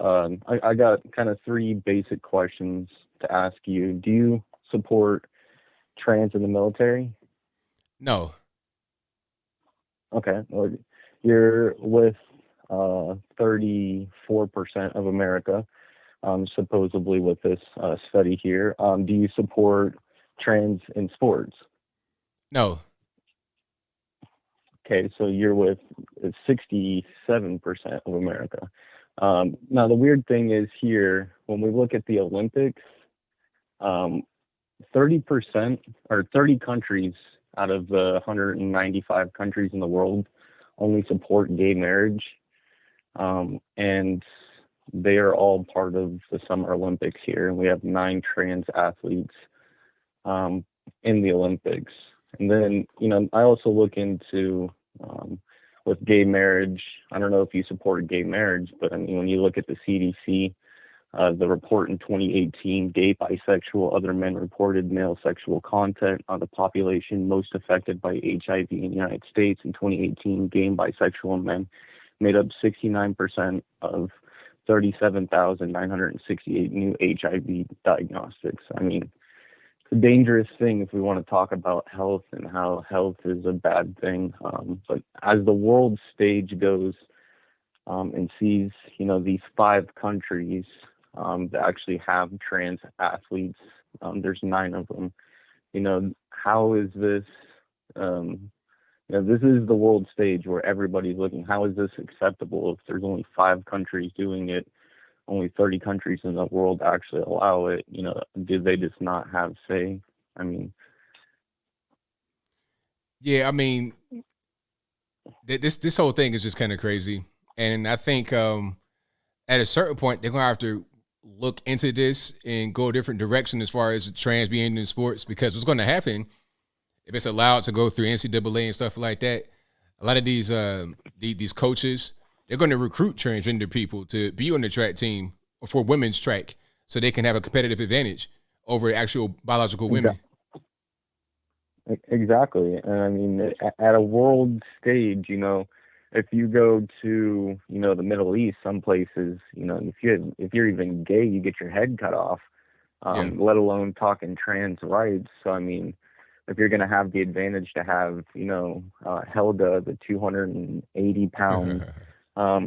I got kind of 3 basic questions to ask you. Do you support trans in the military? No. Okay. Well, you're with 34% of America, supposedly with this study here. Do you support trans in sports? No. Okay, so you're with 67% of America. Now, the weird thing is here, when we look at the Olympics, 30% or 30 countries out of the 195 countries in the world only support gay marriage. And they are all part of the Summer Olympics here. And we have 9 trans athletes in the Olympics. And then, I also look into with gay marriage. I don't know if you support gay marriage, but I mean, when you look at the CDC, the report in 2018, gay, bisexual, other men reported male sexual content on the population most affected by HIV in the United States. In 2018, gay and bisexual men made up 69% of 37,968 new HIV diagnostics. I mean, a dangerous thing if we want to talk about health and how health is a bad thing. But as the world stage goes and sees, these 5 countries that actually have trans athletes, there's 9 of them. How is this? This is the world stage where everybody's looking. How is this acceptable if there's only 5 countries doing it? Only 30 countries in the world actually allow it. Do they just not have say? I mean, yeah, I mean, this whole thing is just kind of crazy, and I think at a certain point they're gonna have to look into this and go a different direction as far as trans being in sports, because what's going to happen if it's allowed to go through NCAA and stuff like that, a lot of these coaches, they're going to recruit transgender people to be on the track team for women's track so they can have a competitive advantage over actual biological women. Exactly. And I mean, at a world stage, if you go to, the Middle East, some places, if you're even gay, you get your head cut off, let alone talking trans rights. So, I mean, if you're going to have the advantage to have, Helga, the 280-pound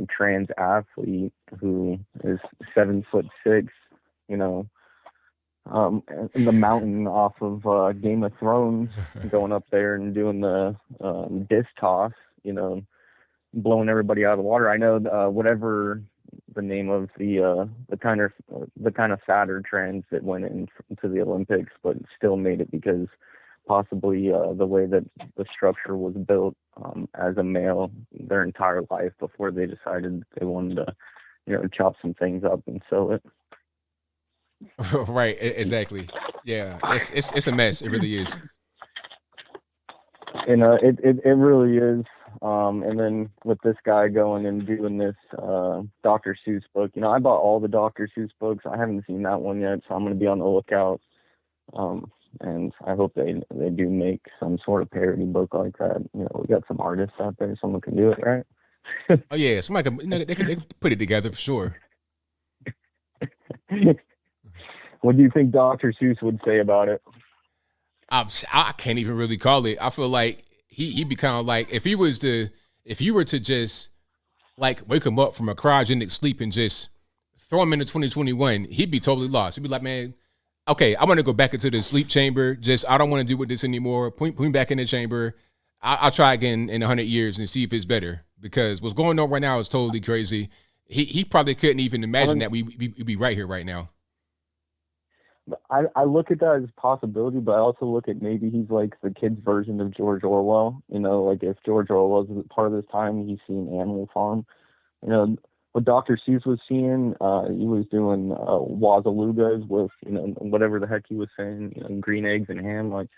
trans athlete who is 7'6", in the mountain off of Game of Thrones, going up there and doing the disc toss, blowing everybody out of the water. I know whatever the name of the kind of fatter trans that went into the Olympics, but still made it because possibly the way that the structure was built as a male their entire life before they decided they wanted to, chop some things up and sell it. Right, exactly. Yeah, it's a mess. It really is. It really is. And then with this guy going and doing this Dr. Seuss book, I bought all the Dr. Seuss books. I haven't seen that one yet, so I'm going to be on the lookout. And I hope they do make some sort of parody book like that. We got some artists out there. Someone can do it, right? Oh yeah, somebody can. They can put it together for sure. What do you think Dr. Seuss would say about it? I can't even really call it. I feel like he'd be kind of like if you were to just like wake him up from a cryogenic sleep and just throw him into 2021, he'd be totally lost. He'd be like, man, okay, I want to go back into the sleep chamber. I don't want to deal with this anymore. Put me back in the chamber. I'll try again in 100 years and see if it's better, because what's going on right now is totally crazy. He probably couldn't even imagine that we'd be right here right now. I look at that as a possibility, but I also look at maybe he's like the kid's version of George Orwell. Like if George Orwell was part of his time, he's seen Animal Farm. What Dr. Seuss was seeing, he was doing wazalugas with, whatever the heck he was saying, green eggs and ham, like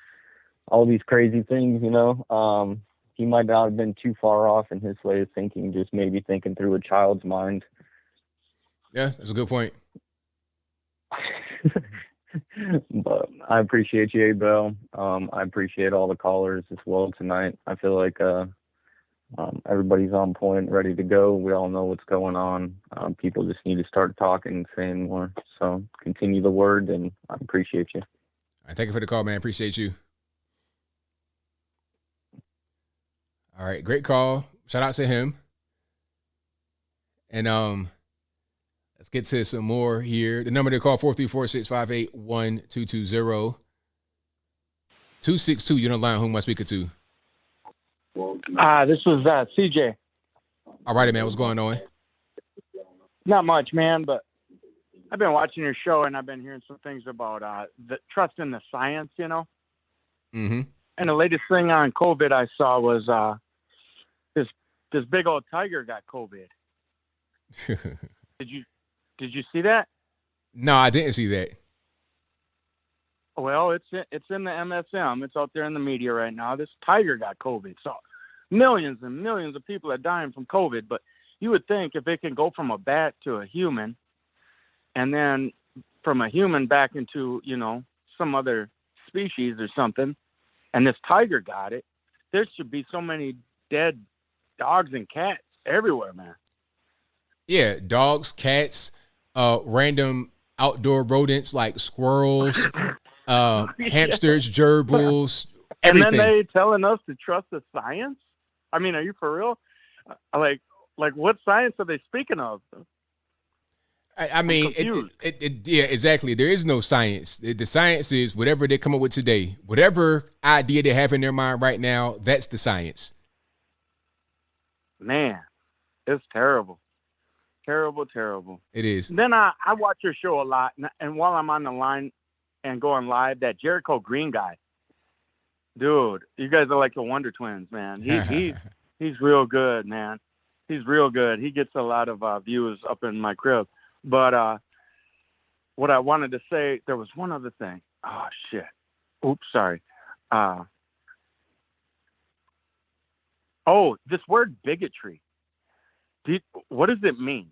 all these crazy things, He might not have been too far off in his way of thinking, just maybe thinking through a child's mind. Yeah, that's a good point. But I appreciate you, Abel. I appreciate all the callers as well tonight. I feel like everybody's on point, ready to go. We all know what's going on. People just need to start talking and saying more. So continue the word, and I appreciate you. All right, thank you for the call, man. Appreciate you. All right, great call. Shout out to him. And let's get to some more here. The number to call 434-658-1220. 262, you're on the line. Who am I speaking to? This was CJ. All righty, man. What's going on? Not much, man, but I've been watching your show and I've been hearing some things about the trust in the science, Mm-hmm. And the latest thing on COVID I saw was this big old tiger got COVID. Did you see that? No, I didn't see that. Well, it's in the MSM. It's out there in the media right now. This tiger got COVID. So millions and millions of people are dying from COVID. But you would think if it can go from a bat to a human, and then from a human back into, some other species or something, and this tiger got it, there should be so many dead dogs and cats everywhere, man. Yeah, dogs, cats, random outdoor rodents like squirrels, hamsters, gerbils, And everything. then they telling us to trust the science? I mean, are you for real? Like what science are they speaking of? I mean, yeah, exactly. There is no science. The science is whatever they come up with today. Whatever idea they have in their mind right now, that's the science. Man, it's terrible. Terrible, terrible. It is. Then I watch your show a lot, and while I'm on the line and going live, that Jericho Green guy, dude, you guys are like the Wonder Twins, man. He's real good, man. He's real good. He gets a lot of views up in my crib. But what I wanted to say, there was one other thing. Oh, shit. Oops, sorry. This word bigotry. What does it mean?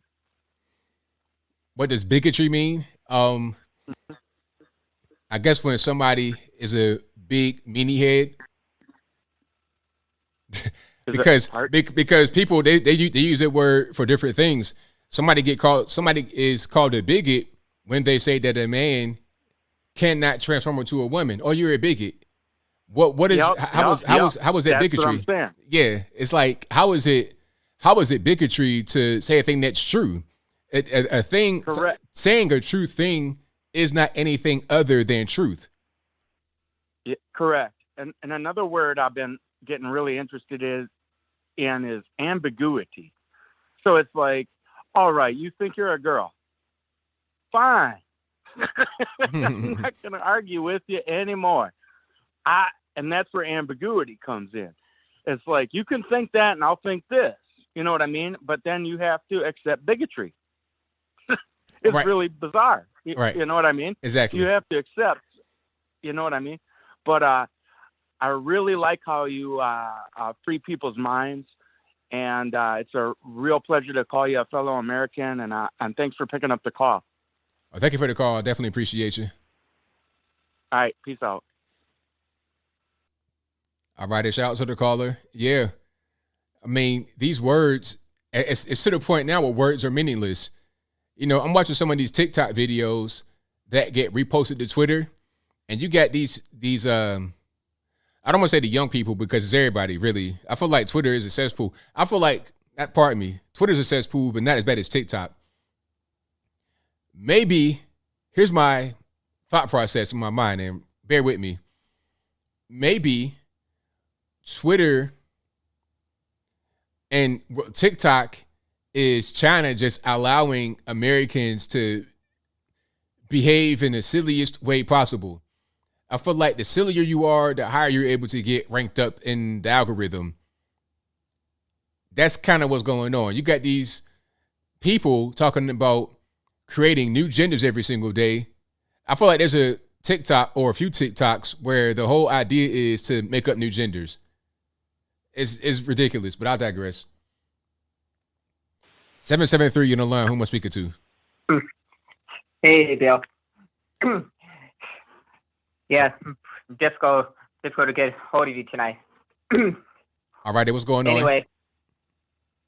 What does bigotry mean? I guess when somebody is a big meanie head, because people they use that word for different things. Somebody is called a bigot when they say that a man cannot transform into a woman. Oh, you're a bigot. What is how is that bigotry? What I'm saying. Yeah, it's like how is it bigotry to say a thing that's true? A thing Correct. Saying a true thing is not anything other than truth. Yeah, correct. And another word I've been getting really interested in is ambiguity. So it's like, all right, you think you're a girl. Fine. I'm not going to argue with you anymore. And that's where ambiguity comes in. It's like, you can think that and I'll think this. You know what I mean? But then you have to accept bigotry. It's right. really bizarre. Right. You know what I mean? Exactly. You have to accept, you know what I mean? But I really like how you free people's minds. And it's a real pleasure to call you a fellow American. And thanks for picking up the call. Oh, thank you for the call. I definitely appreciate you. All right. Peace out. All right. A shout out to the caller. Yeah. I mean, these words, it's to the point now where words are meaningless. You know, I'm watching some of these TikTok videos that get reposted to Twitter, and you got these I don't want to say the young people because it's everybody, really. I feel like Twitter is a cesspool. I feel like, pardon me, Twitter's a cesspool, but not as bad as TikTok. Maybe, here's my thought process in my mind, and bear with me. Maybe Twitter and TikTok is China just allowing Americans to behave in the silliest way possible. I feel like the sillier you are, the higher you're able to get ranked up in the algorithm. That's kind of what's going on. You got these people talking about creating new genders every single day. I feel like there's a TikTok or a few TikToks where the whole idea is to make up new genders. It's ridiculous, but I'll digress. 773, you're on the line. Who am I speaking to? Hey, Bill. Yeah, just go to get hold of you tonight. All right, what's going on? Anyway,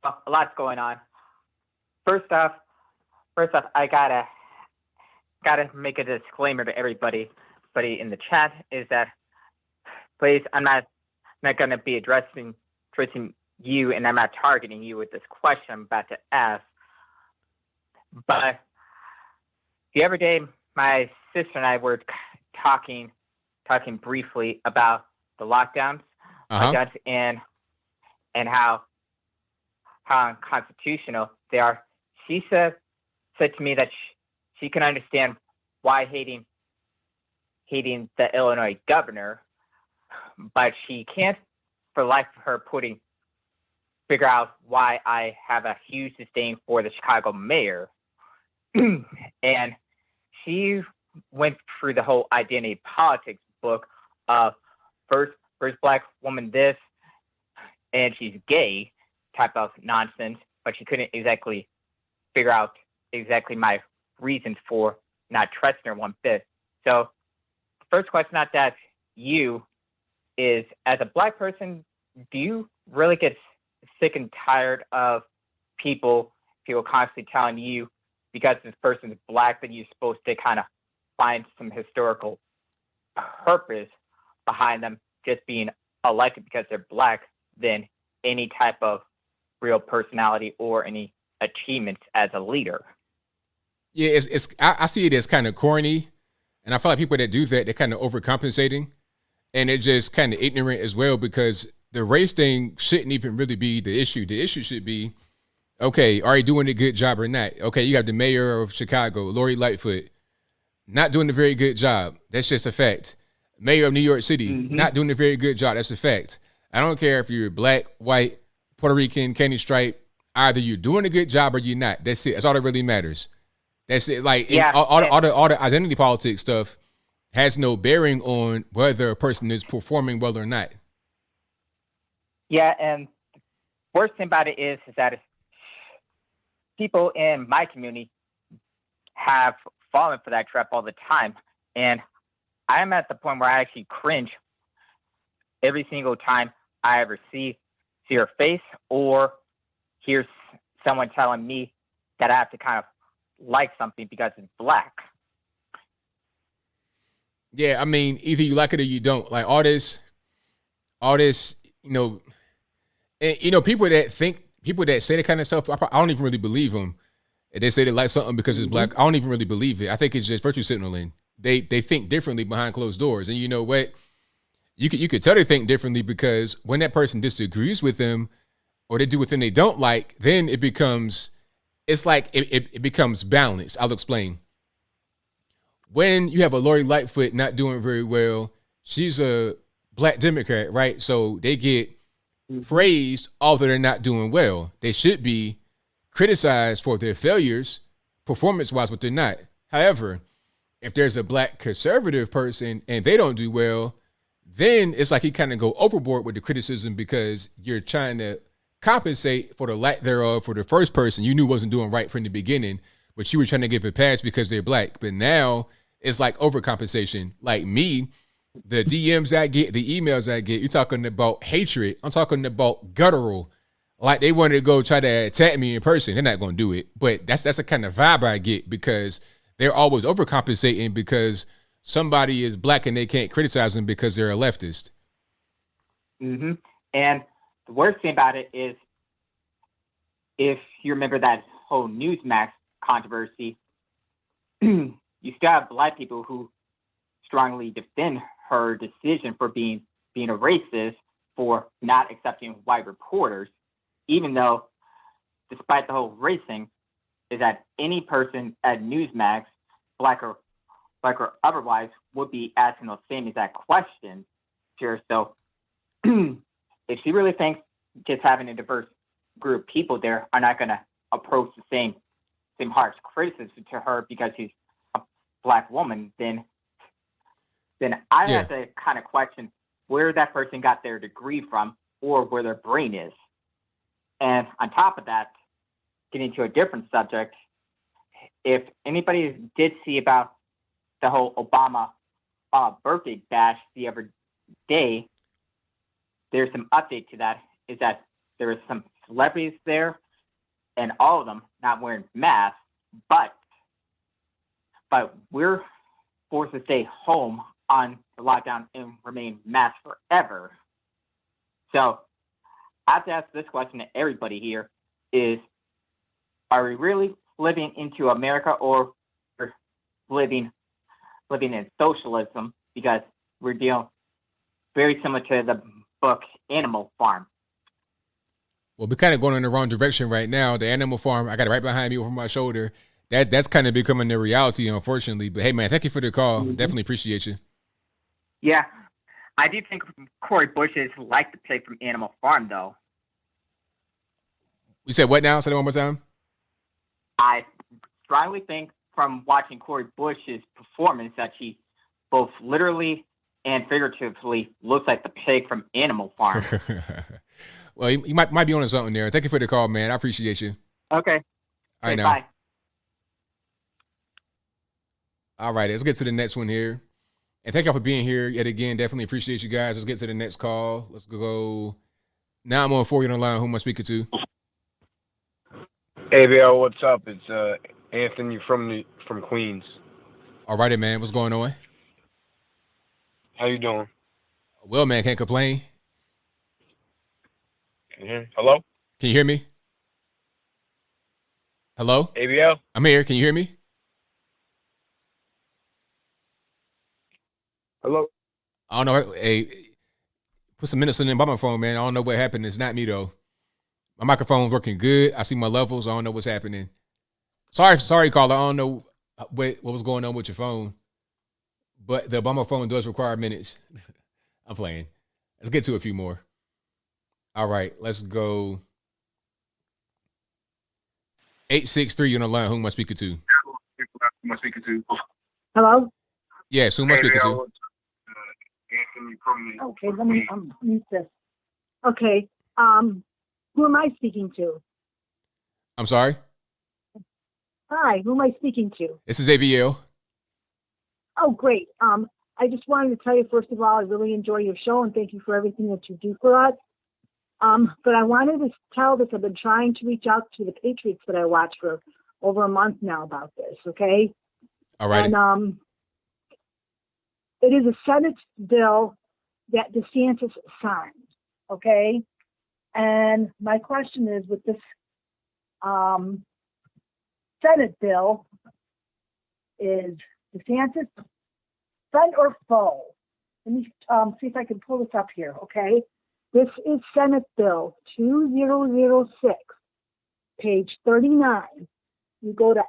well, a lot's going on. First off, I gotta make a disclaimer to everybody in the chat is that, please, I'm not gonna be addressing you, and I'm not targeting you with this question I'm about to ask. But the other day, my sister and I were talking briefly about the lockdowns, and how unconstitutional they are. She said to me that she can understand why hating the Illinois governor, but she can't, for life of her, figure out why I have a huge disdain for the Chicago mayor. And she went through the whole identity politics book of first black woman this, and she's gay type of nonsense, but she couldn't exactly figure out exactly my reasons for not trusting her one bit. So the first question I ask you is, as a black person, do you really get sick and tired of people constantly telling you, because this person's black, that you're supposed to kind of find some historical purpose behind them just being elected because they're black than any type of real personality or any achievements as a leader. Yeah, I see it as kind of corny, and I feel like people that do that, they're kind of overcompensating, and they're just kind of ignorant as well, because the race thing shouldn't even really be the issue. The issue should be, okay, are you doing a good job or not? Okay, you have the mayor of Chicago, Lori Lightfoot, not doing a very good job. That's just a fact. Mayor of New York City, not doing a very good job. That's a fact. I don't care if you're black, white, Puerto Rican, candy stripe. Either you're doing a good job or you're not. That's it. That's all that really matters. That's it. Like all the identity politics stuff has no bearing on whether a person is performing well or not. Yeah, and worst thing about it is that people in my community have fallen for that trap all the time, and I'm at the point where I actually cringe every single time I ever see your face or hear someone telling me that I have to kind of like something because it's black. Yeah, I mean, either you like it or you don't. Like all this, you know, and people that say that kind of stuff, I don't even really believe them. They say they like something because it's black. I don't even really believe it. I think it's just virtue signaling. They think differently behind closed doors, and you know what? You could tell they think differently because when that person disagrees with them or they do what they don't like, then it becomes balanced. I'll explain. When you have a Lori Lightfoot not doing very well, she's a black Democrat, right? So they get praised although they're not doing well. They should be criticized for their failures performance-wise, but they're not. However, if there's a black conservative person and they don't do well, then it's like you kind of go overboard with the criticism because you're trying to compensate for the lack thereof for the first person you knew wasn't doing right from the beginning, but you were trying to give a pass because they're black. But now it's like overcompensation. Like me, the DMs I get, the emails I get, you're talking about hatred. I'm talking about guttural. Like they wanted to go try to attack me in person. They're not going to do it. But that's the kind of vibe I get because they're always overcompensating because somebody is black and they can't criticize them because they're a leftist. And the worst thing about it is, if you remember that whole Newsmax controversy, you still have black people who strongly defend her decision for being a racist for not accepting white reporters, even though, despite the whole race thing, is that any person at Newsmax, black or otherwise, would be asking those same exact questions to her. So if she really thinks just having a diverse group of people there are not going to approach the same harsh criticism to her because she's a black woman, then I have to kind of question where that person got their degree from or where their brain is. And on top of that, getting to a different subject, if anybody did see about the whole Obama birthday bash the other day, there's some update to that, is that there was some celebrities there and all of them not wearing masks, but we're forced to stay home on the lockdown and remain masked forever. So I have to ask this question to everybody here is, are we really living into America or living in socialism? Because we're dealing very similar to the book Animal Farm. Well, we're kind of going in the wrong direction right now. The Animal Farm, I got it right behind me over my shoulder. That's kind of becoming the reality, unfortunately. But hey, man, thank you for the call. Definitely appreciate you. Yeah, I do think Cori Bush is like the pig from Animal Farm, though. You said what now? Say that one more time. I strongly think from watching Cori Bush's performance that she both literally and figuratively looks like the pig from Animal Farm. Well, you might be on something there. Thank you for the call, man. I appreciate you. Okay. All right, now. Bye. All right, let's get to the next one here. And thank y'all for being here yet again. Definitely appreciate you guys. Let's get to the next call. Let's go. Now I'm on 4 on the line. Who am I speaking to? ABL, what's up? It's Anthony from Queens. All righty, man. What's going on? How you doing? Well, man, can't complain. Can you hear me? Hello? Can you hear me? Hello? ABL? I'm here. Can you hear me? Hello? I don't know. Hey, put some minutes in by my phone, man. I don't know what happened. It's not me, though. My microphone's working good. I see my levels. I don't know what's happening. Sorry, caller. I don't know what was going on with your phone. But the Obama phone does require minutes. I'm playing. Let's get to a few more. All right, let's go. 863 on the line. Who am I speaking to? Who am I speaking to? Hello? Yes, who am I speaking to? Okay, let me mute this. Okay, who am I speaking to? I'm sorry? Hi, who am I speaking to? This is ABL. Oh, great. I just wanted to tell you, first of all, I really enjoy your show and thank you for everything that you do for us. But I wanted to tell this. I've been trying to reach out to the Patriots that I watch for over a month now about this, okay? All right. And it is a Senate bill that DeSantis signed, okay? And my question is, with this Senate bill, is DeSantis friend or foe? Let me see if I can pull this up here, okay? This is Senate Bill 2006, page 39. You go to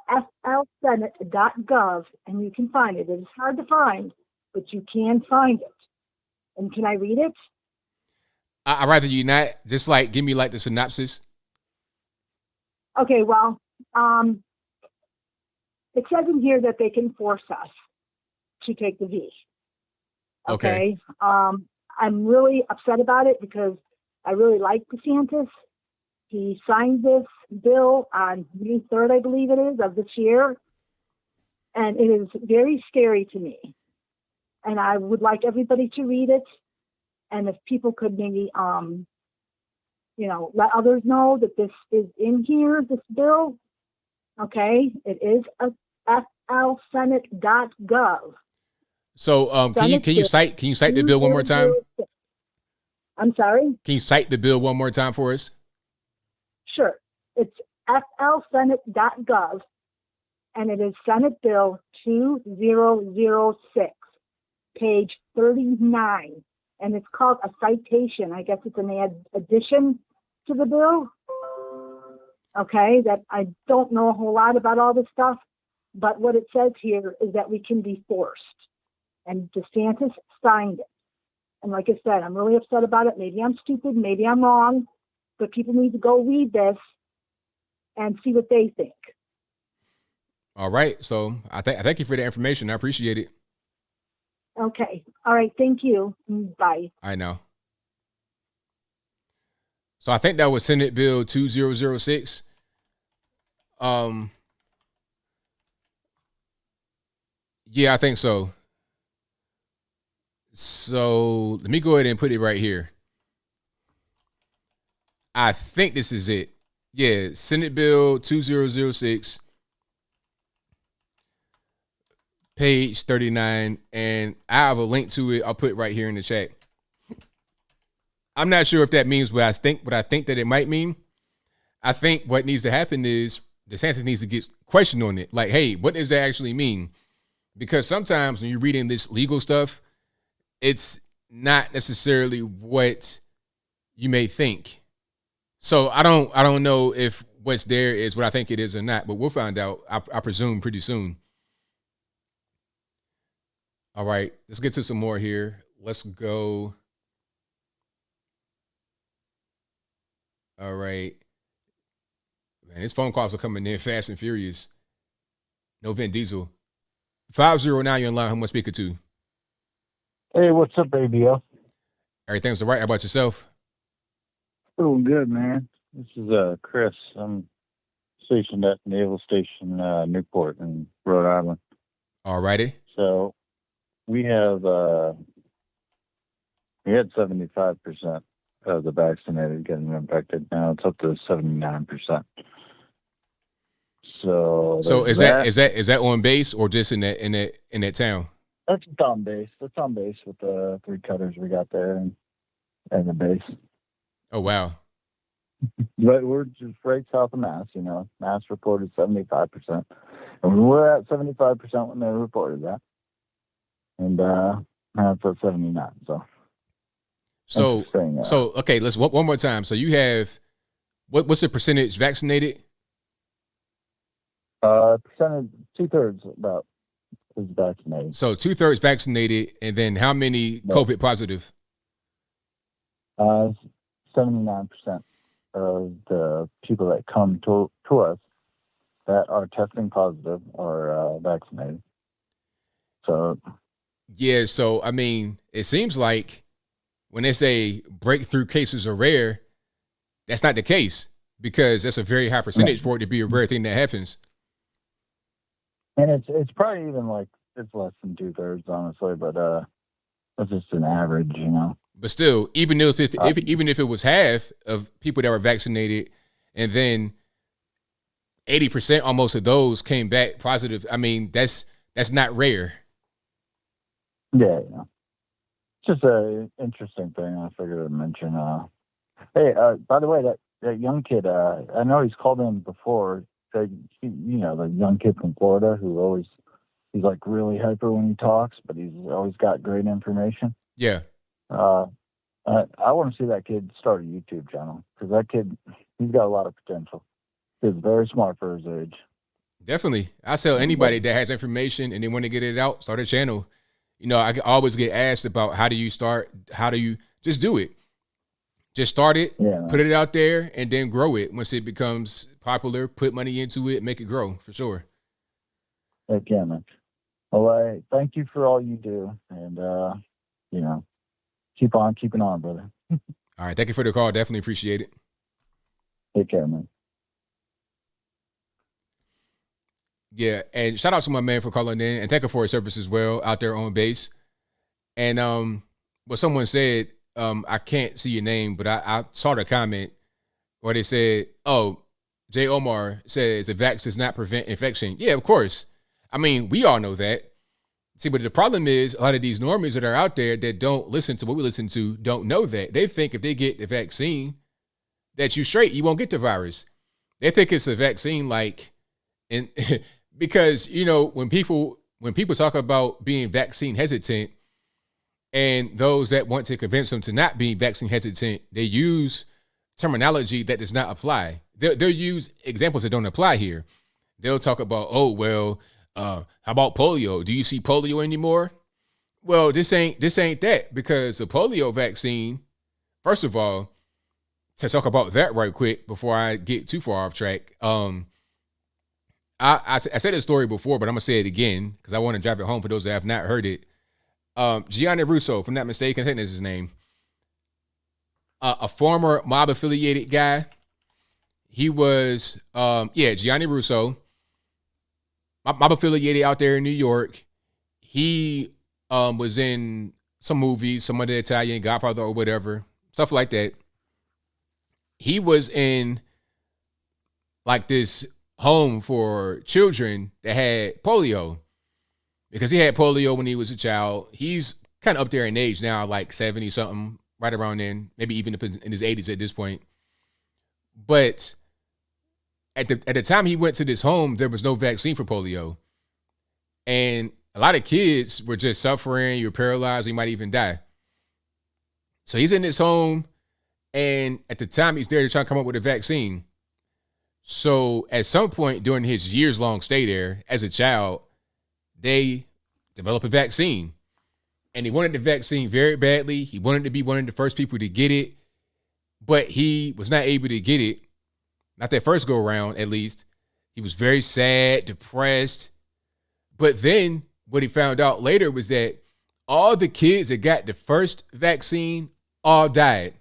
flsenate.gov and you can find it. It is hard to find, but you can find it. And can I read it? I'd rather you not. Just like, give me like the synopsis. Okay, well, it says in here that they can force us to take the V. Okay. I'm really upset about it because I really like DeSantis. He signed this bill on May 3rd, I believe it is, of this year. And it is very scary to me. And I would like everybody to read it. And if people could maybe, let others know that this is in here, this bill. Okay. It is flsenate.gov. So can you cite the bill one more time? I'm sorry? Can you cite the bill one more time for us? Sure. It's flsenate.gov, and it is Senate Bill 2006, page 39. And it's called a citation. I guess it's an addition to the bill. Okay, that I don't know a whole lot about all this stuff, but what it says here is that we can be forced. And DeSantis signed it. And like I said, I'm really upset about it. Maybe I'm stupid, maybe I'm wrong, but people need to go read this and see what they think. All right. So I thank you for the information. I appreciate it. Okay. All right. Thank you. Bye. I know. So I think that was Senate Bill 2006. Yeah, I think so. So let me go ahead and put it right here. I think this is it. Yeah, Senate Bill 2006, page 39, and I have a link to it. I'll put it right here in the chat. I'm not sure if that means what I think that it might mean. I think what needs to happen is DeSantis needs to get questioned on it. Like, hey, what does that actually mean? Because sometimes when you're reading this legal stuff, it's not necessarily what you may think. So I don't know if what's there is what I think it is or not, but we'll find out, I presume, pretty soon. All right, let's get to some more here. Let's go. All right. Man, his phone calls are coming in fast and furious. No Vin Diesel. 509, you're in line. Who am I speaking to? Hey, what's up, ABL? Everything's all right. How about yourself? Doing good, man. This is Chris. I'm stationed at Naval Station Newport in Rhode Island. All righty. So we had 75% of the vaccinated getting infected. Now it's up to 79%. So is that on base or just in that town? That's on base. That's on base with the 3 cutters we got there and the base. Oh, wow. But we're just right south of Mass, you know. Mass reported 75%. And we were at 75% when they reported that. And now it's at 79. So okay, let's one more time. So you have what's the percentage vaccinated? Percentage 2/3 about is vaccinated. So 2/3 vaccinated, and then how many COVID positive? 79% of the people that come to us that are testing positive are vaccinated. So yeah, so I mean, it seems like when they say breakthrough cases are rare, that's not the case, because that's a very high percentage for it to be a rare thing that happens. And it's probably even like it's less than 2/3, honestly, but that's just an average, you know. But still, even if it was half of people that were vaccinated, and then 80% almost of those came back positive, I mean, that's not rare. Yeah. It's just an interesting thing I figured I'd mention. Hey, by the way, that young kid, I know he's called in before. The young kid from Florida who he's like really hyper when he talks, but he's always got great information. Yeah. I want to see that kid start a YouTube channel, because that kid, he's got a lot of potential. He's very smart for his age. Definitely. I tell anybody that has information and they want to get it out, start a channel. You know, I always get asked about how do you start? How do you just do it? Just start it, put it out there, and then grow it. Once it becomes popular, put money into it, make it grow, for sure. Heck yeah, man. Well, I thank you for all you do, and keep on keeping on, brother. All right, thank you for the call. Definitely appreciate it. Take care, man. Yeah, and shout out to my man for calling in, and thank you for his service as well out there on base. And what someone said, I can't see your name, but I saw the comment where they said, "Oh, J. Omar says the vax does not prevent infection." Yeah, of course. I mean, we all know that. See, but the problem is a lot of these normies that are out there that don't listen to what we listen to don't know that. They think if they get the vaccine that you straight, you won't get the virus. They think it's a vaccine because, you know, when people talk about being vaccine hesitant, and those that want to convince them to not be vaccine hesitant, they use terminology that does not apply. They'll use examples that don't apply here. They'll talk about, oh, well, how about polio? Do you see polio anymore? Well, this ain't that, because the polio vaccine, first of all, to talk about that right quick before I get too far off track, I said this story before, but I'm going to say it again because I want to drive it home for those that have not heard it. Gianni Russo, if I'm not mistaken, I think that's his name. A former mob-affiliated guy. He was, Gianni Russo, mob-affiliated out there in New York. He was in some movies, some of the Italian Godfather or whatever, stuff like that. He was in like this home for children that had polio, because he had polio when he was a child. He's kind of up there in age now, like 70 something, right around then, maybe even in his 80s at this point. But at the time he went to this home, there was no vaccine for polio. And a lot of kids were just suffering, you're paralyzed, you might even die. So he's in this home, and at the time he's there to try to come up with a vaccine. So at some point during his years-long stay there as a child, they developed a vaccine. And he wanted the vaccine very badly. He wanted to be one of the first people to get it, but he was not able to get it. Not that first go around, at least. He was very sad, depressed. But then what he found out later was that all the kids that got the first vaccine all died.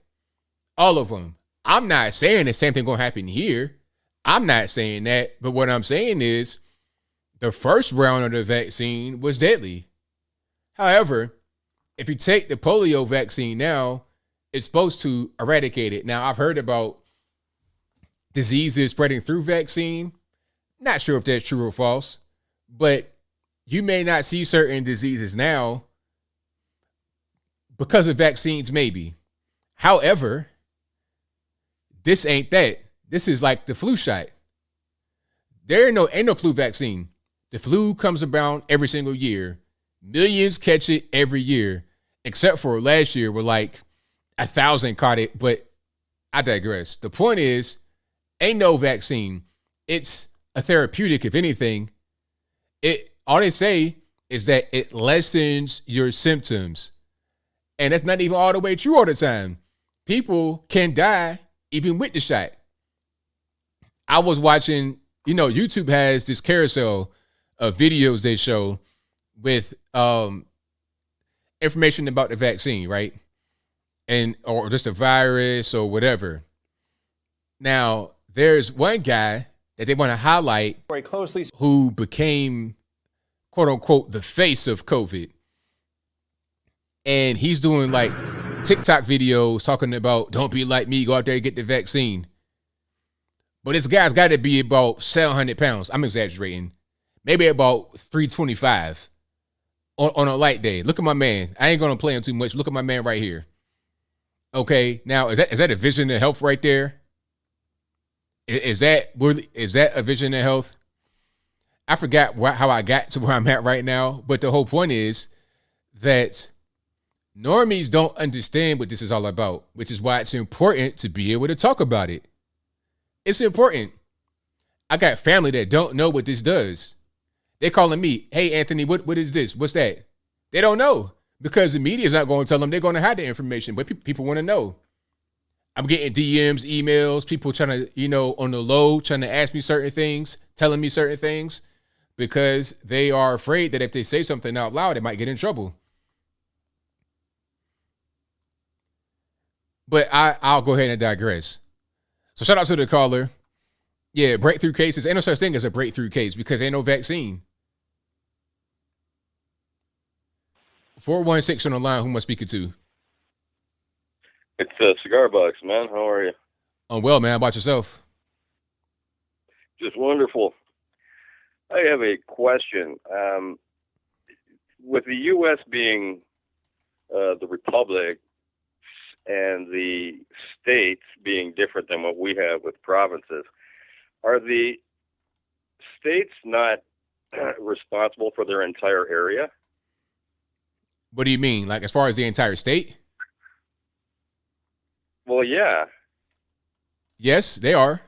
All of them. I'm not saying the same thing going to happen here. I'm not saying that. But what I'm saying is the first round of the vaccine was deadly. However, if you take the polio vaccine now, it's supposed to eradicate it. Now, I've heard about diseases spreading through vaccine. Not sure if that's true or false, but you may not see certain diseases now because of vaccines, maybe. However, this ain't that. This is like the flu shot. There ain't no flu vaccine. The flu comes around every single year. Millions catch it every year, except for last year where like 1,000 caught it. But I digress. The point is, ain't no vaccine. It's a therapeutic, if anything. All they say is that it lessens your symptoms. And that's not even all the way true all the time. People can die even with the shot. I was watching, YouTube has this carousel of videos they show with information about the vaccine, right? Or just a virus or whatever. Now, there's one guy that they want to highlight very closely who became, quote unquote, the face of COVID. And he's doing like TikTok videos talking about, don't be like me, go out there and get the vaccine. But this guy's got to be about 700 pounds. I'm exaggerating. Maybe about 325 on a light day. Look at my man. I ain't going to play him too much. Look at my man right here. Okay, now is that a vision of health right there? Is that a vision of health? I forgot how I got to where I'm at right now, but the whole point is that normies don't understand what this is all about, which is why it's important to be able to talk about it. It's important. I got family that don't know what this does. They're calling me, hey, Anthony, what is this? What's that? They don't know because the media is not going to tell them. They're going to hide the information, but people want to know. I'm getting DMs, emails, people trying to, on the low, trying to ask me certain things, telling me certain things because they are afraid that if they say something out loud, they might get in trouble. But I'll go ahead and digress. So shout out to the caller. Yeah, breakthrough cases. Ain't no such thing as a breakthrough case because ain't no vaccine. 416 on the line. Who am I speaking to? It's Cigar Box, man. How are you? I'm well, man. How about yourself? Just wonderful. I have a question. With the U.S. being the republic and the states being different than what we have with provinces, are the states not responsible for their entire area? What do you mean? Like as far as the entire state? Well, yeah. Yes, they are.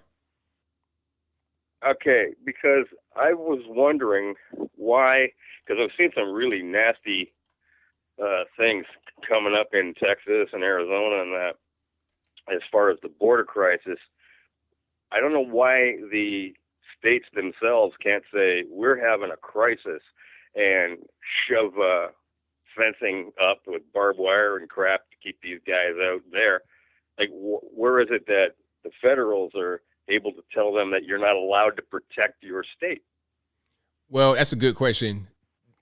Okay, because I was wondering why, because I've seen some really nasty things coming up in Texas and Arizona and that as far as the border crisis. I don't know why the states themselves can't say, we're having a crisis and shove fencing up with barbed wire and crap to keep these guys out there. Like, where is it that the federals are able to tell them that you're not allowed to protect your state? Well, that's a good question.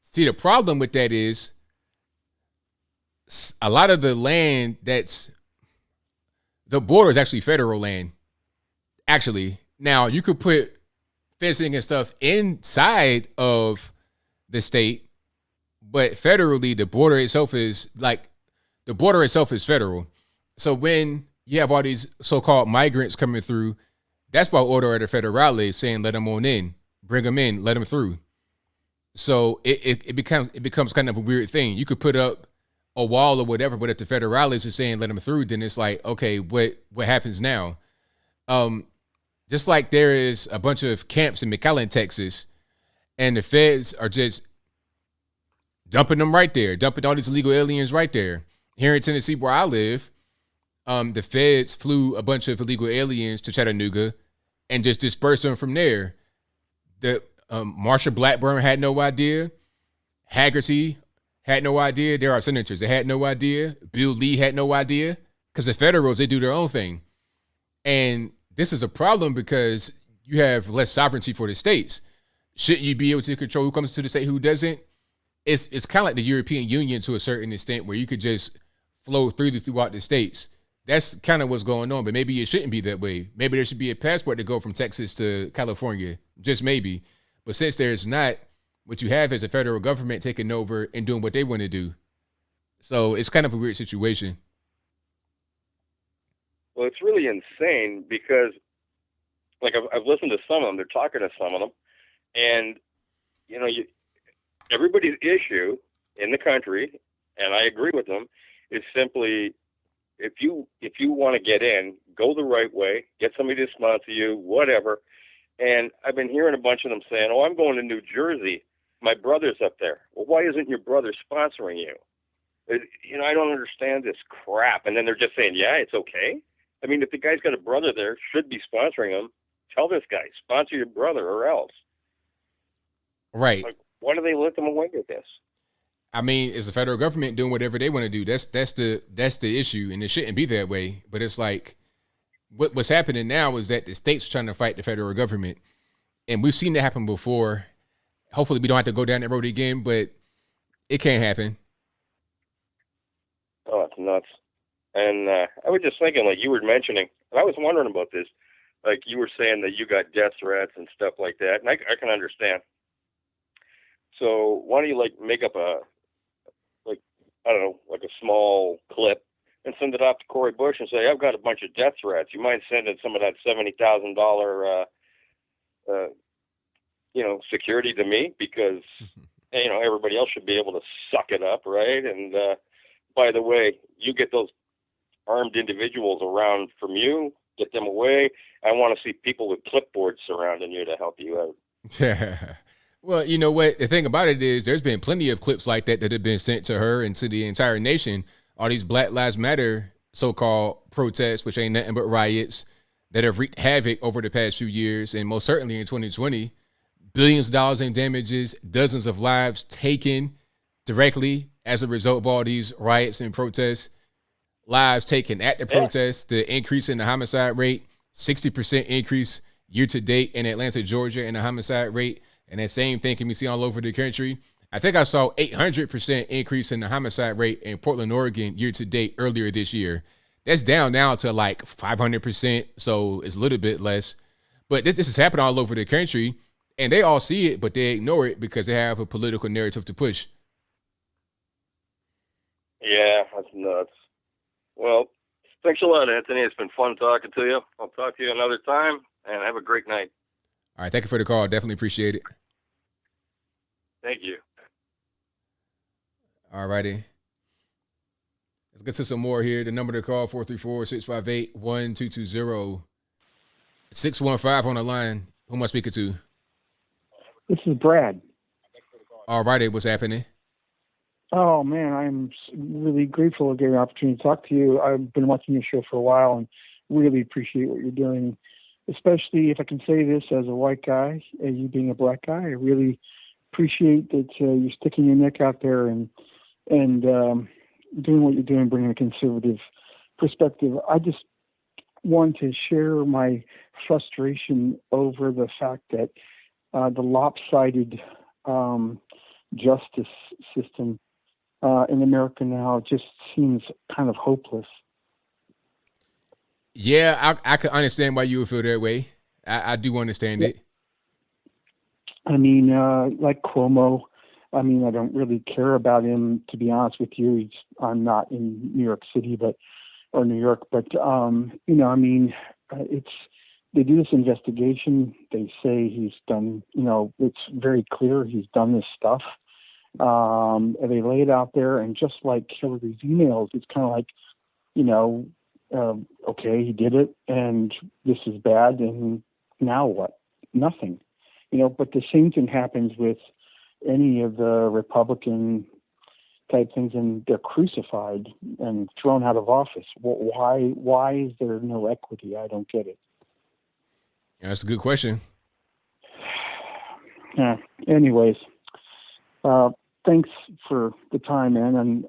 See, the problem with that is a lot of the land that's the border is actually federal land. Actually, now you could put fencing and stuff inside of the state, but federally, the border itself is federal. So when you have all these so-called migrants coming through, that's by order of the federales saying, let them on in, bring them in, let them through. So it becomes kind of a weird thing. You could put up a wall or whatever, but if the federales are saying, let them through, then it's like, okay, what happens now? Just like there is a bunch of camps in McAllen, Texas, and the feds are just dumping them right there, dumping all these illegal aliens right there. Here in Tennessee, where I live, the feds flew a bunch of illegal aliens to Chattanooga and just dispersed them from there. The Marsha Blackburn had no idea. Haggerty had no idea. There are senators that had no idea. Bill Lee had no idea because the federals, they do their own thing. And this is a problem because you have less sovereignty for the states. Shouldn't you be able to control who comes to the state, who doesn't? It's kind of like the European Union to a certain extent where you could just flow throughout the states. That's kind of what's going on, but maybe it shouldn't be that way. Maybe there should be a passport to go from Texas to California, just maybe. But since there's not, What you have is a federal government taking over and doing what they want to do. So it's kind of a weird situation. Well, it's really insane because, like, I've listened to some of them. They're talking to some of them, and you know, everybody's issue in the country, and I agree with them, is simply if you want to get in, go the right way, get somebody to sponsor you, whatever. And I've been hearing a bunch of them saying, "Oh, I'm going to New Jersey. My brother's up there." Well, why isn't your brother sponsoring you? You know, I don't understand this crap. And then they're just saying, "Yeah, it's okay." I mean, if the guy's got a brother there, should be sponsoring him. Tell this guy, sponsor your brother or else. Right. Like, why do they let them away with this? I mean, it's the federal government doing whatever they want to do. That's the issue, and it shouldn't be that way. But it's like what's happening now is that the states are trying to fight the federal government, and we've seen that happen before. Hopefully, we don't have to go down that road again, but it can't happen. Oh, it's nuts. And I was just thinking, like you were mentioning, and I was wondering about this. Like you were saying that you got death threats and stuff like that, and I can understand. So why don't you like make up a, like, I don't know, like a small clip and send it off to Cori Bush and say, "I've got a bunch of death threats. You mind sending some of that $70,000, security to me because, you know, everybody else should be able to suck it up, right? And by the way, you get those armed individuals around from you, get them away. I want to see people with clipboards surrounding you to help you out." Yeah. Well, you know what? The thing about it is there's been plenty of clips like that have been sent to her and to the entire nation. All these Black Lives Matter so-called protests, which ain't nothing but riots, that have wreaked havoc over the past few years, and most certainly in 2020. Billions of dollars in damages, dozens of lives taken directly as a result of all these riots and protests. Lives taken at the protests, the increase in the homicide rate, 60% increase year to date in Atlanta, Georgia, in the homicide rate. And that same thing can be seen all over the country. I think I saw 800% increase in the homicide rate in Portland, Oregon year to date earlier this year. That's down now to like 500%. So it's a little bit less. But this is happening all over the country. And they all see it, but they ignore it because they have a political narrative to push. Yeah, that's nuts. Well, thanks a lot, Anthony. It's been fun talking to you. I'll talk to you another time, and have a great night. All right. Thank you for the call. Definitely appreciate it. Thank you. All righty. Let's get to some more here. The number to call, 434-658-1220. 615 on the line. Who am I speaking to? This is Brad. All righty. What's happening? Oh, man, I'm really grateful to get an opportunity to talk to you. I've been watching your show for a while and really appreciate what you're doing, especially if I can say this as a white guy, and you being a black guy. I really appreciate that you're sticking your neck out there and doing what you're doing, bringing a conservative perspective. I just want to share my frustration over the fact that the lopsided justice system in America now just seems kind of hopeless. Yeah, I could understand why you would feel that way. I do understand it. I mean, like Cuomo, I mean, I don't really care about him, to be honest with you. I'm not in New York City, or New York, but they do this investigation. They say he's done, it's very clear he's done this stuff. And they lay it out there, and just like Hillary's emails, it's kind of like, okay, he did it, and this is bad, and now what? Nothing. But the same thing happens with any of the Republican type things, and they're crucified and thrown out of office. Why is there no equity? I don't get it. That's a good question. Yeah. Anyways, thanks for the time, man, and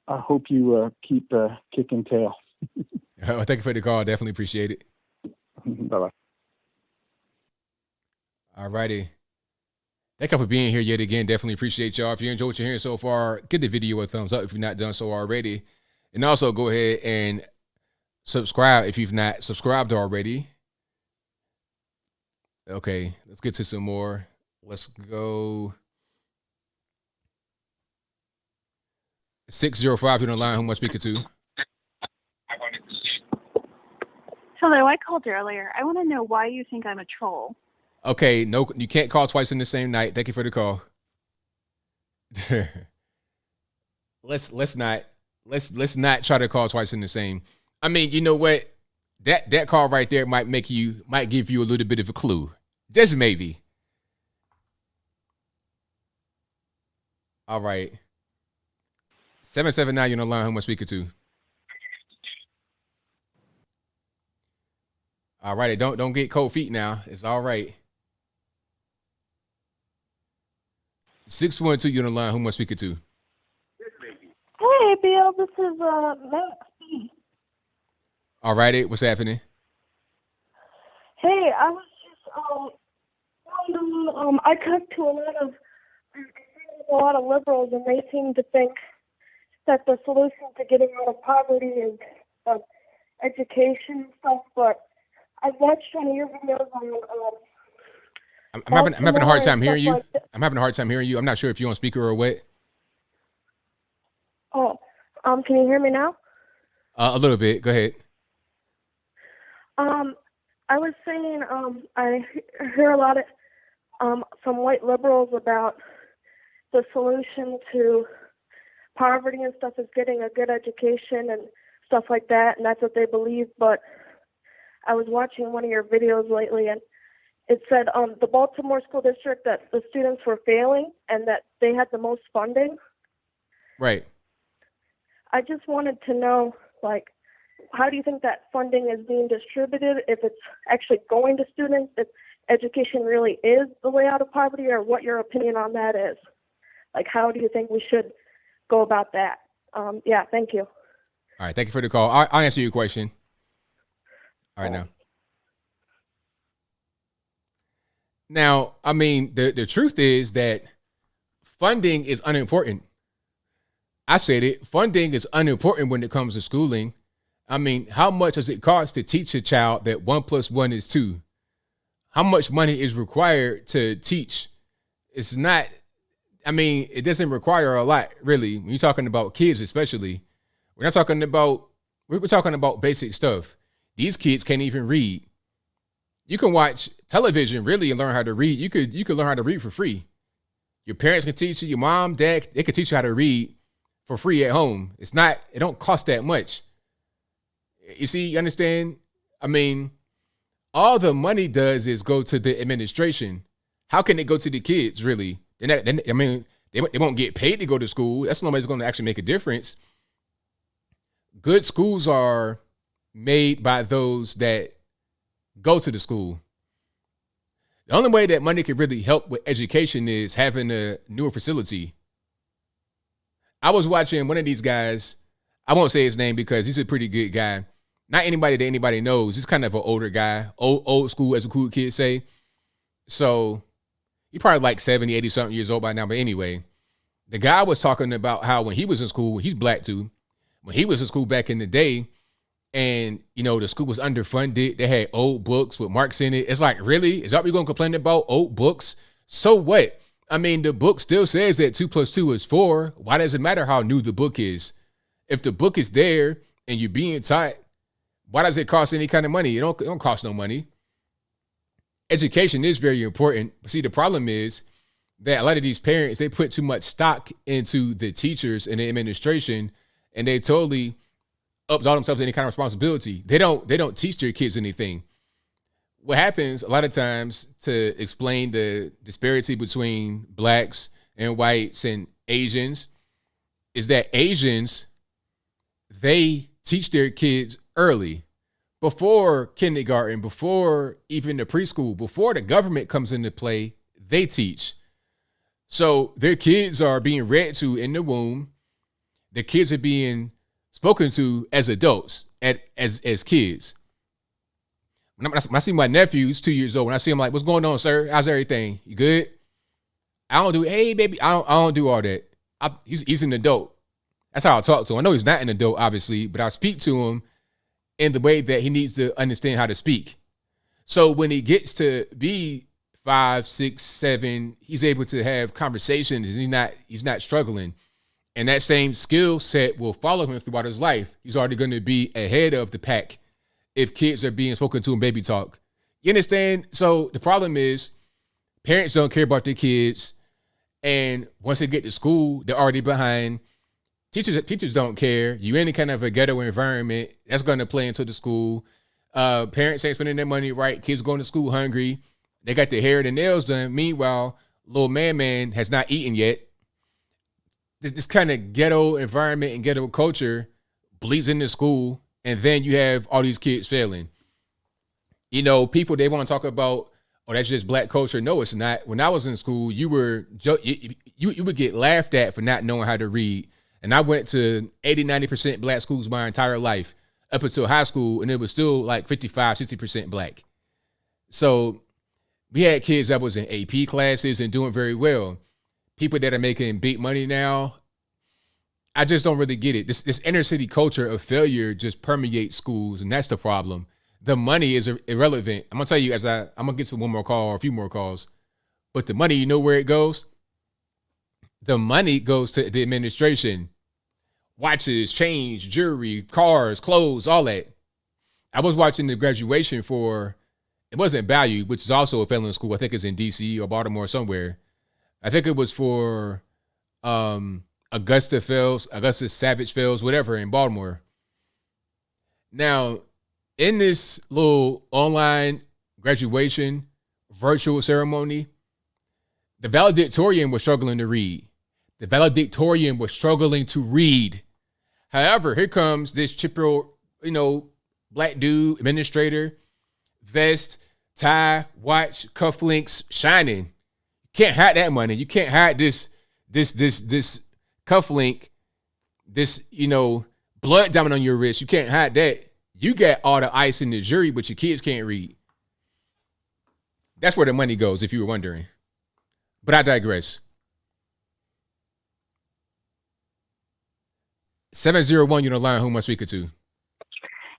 I hope you keep kicking tail. Thank you for the call. Definitely appreciate it. Bye-bye. All righty. Thank you for being here yet again. Definitely appreciate y'all. If you enjoyed what you're hearing so far, give the video a thumbs up if you've not done so already. And also go ahead and subscribe if you've not subscribed already. Okay, let's get to some more. Let's go. 605, you're on the line. Who am I speaking to? Hello, I called earlier. I want to know why you think I'm a troll. Okay, no, you can't call twice in the same night. Thank you for the call. let's not try to call twice in the same. I mean, you know what? That call right there might give you a little bit of a clue. Just maybe. All right. 779, you're on the line. Who am I speaking to? All right, don't get cold feet now. It's all right. 612, you're on the line. Who am I speaking to? Hey, ABL, this is Max. All righty, what's happening? Hey, I was just wondering, I talked to a lot of liberals, and they seem to think that the solution to getting out of poverty is education and stuff, but I've watched one of your videos on I'm having a hard time hearing you. Like I'm having a hard time hearing you. I'm not sure if you're on speaker or what. oh, can you hear me now? A little bit. Go ahead. I was saying, I hear a lot of some white liberals about the solution to poverty and stuff is getting a good education and stuff like that, and that's what they believe. But I was watching one of your videos lately, and it said the Baltimore school district that the students were failing and that they had the most funding. Right. I just wanted to know, like, how do you think that funding is being distributed, if it's actually going to students, if education really is the way out of poverty, or what your opinion on that is? Like, how do you think we should go about that? Yeah, thank you. All right, thank you for the call. I'll answer your question. All right, now. Now, I mean, the truth is that funding is unimportant. I said it. Funding is unimportant when it comes to schooling. I mean, how much does it cost to teach a child that 1 + 1 is 2? How much money is required to teach? It's not, I mean, it doesn't require a lot, really. When you're talking about kids, especially, we're talking about basic stuff. These kids can't even read. You can watch television, really, and learn how to read. You could learn how to read for free. Your parents can teach you, your mom, dad, they can teach you how to read for free at home. It don't cost that much. You see, you understand? I mean, all the money does is go to the administration. How can it go to the kids, really? They won't get paid to go to school. That's the only way it's going to actually make a difference. Good schools are made by those that go to the school. The only way that money can really help with education is having a newer facility. I was watching one of these guys. I won't say his name because he's a pretty good guy. Not anybody that anybody knows. He's kind of an older guy, old school, as the cool kids say. So he probably like 70, 80 something years old by now. But anyway, the guy was talking about how when he was in school, he's black too. When he was in school back in the day, and, you know, the school was underfunded. They had old books with marks in it. It's like, really? Is that what we're going to complain about? Old books? So what? I mean, the book still says that 2 + 2 is 4. Why does it matter how new the book is? If the book is there and you're being taught, why does it cost any kind of money? It don't cost no money. Education is very important. See, the problem is that a lot of these parents, they put too much stock into the teachers and the administration, and they totally absolve themselves of any kind of responsibility. They don't teach their kids anything. What happens a lot of times, to explain the disparity between blacks and whites and Asians, is that Asians, they teach their kids early, before kindergarten, before even the preschool, before the government comes into play, they teach. So their kids are being read to in the womb. The kids are being spoken to as adults, as kids. When I see my nephew's 2 years old, when I see him, like, what's going on, sir? How's everything? You good? I don't do, hey, baby. I don't do all that. He's an adult. That's how I talk to him. I know he's not an adult, obviously, but I speak to him in the way that he needs to understand how to speak. So when he gets to be 5, 6, 7, he's able to have conversations. He's not struggling. And that same skill set will follow him throughout his life. He's already going to be ahead of the pack if kids are being spoken to in baby talk. You understand? So the problem is parents don't care about their kids. And once they get to school, they're already behind. Teachers don't care. You in any kind of a ghetto environment, that's going to play into the school. Parents ain't spending their money right. Kids going to school hungry. They got their hair and their nails done. Meanwhile, little man has not eaten yet. This kind of ghetto environment and ghetto culture bleeds into school. And then you have all these kids failing. You know, people, they want to talk about, oh, that's just black culture. No, it's not. When I was in school, you would get laughed at for not knowing how to read. And I went to 80-90% black schools my entire life up until high school, and it was still like 55-60% black. So we had kids that was in AP classes and doing very well. People that are making big money now, I just don't really get it. This inner city culture of failure just permeates schools, and that's the problem. The money is irrelevant. I'm gonna tell you I'm gonna get to one more call or a few more calls, but the money, you know where it goes? The money goes to the administration. Watches, change, jewelry, cars, clothes, all that. I was watching the graduation it wasn't Value, which is also a failing school. I think it's in DC or Baltimore somewhere. I think it was for Augusta Savage Fells, whatever, in Baltimore. Now, in this little online graduation virtual ceremony, the valedictorian was struggling to read. However, here comes this chipper, black dude, administrator, vest, tie, watch, cufflinks, shining. You can't hide that money. You can't hide this cufflink, this, blood diamond on your wrist. You can't hide that. You got all the ice in the jury, but your kids can't read. That's where the money goes, if you were wondering. But I digress. 701, you're on the line. Who am I speaking to?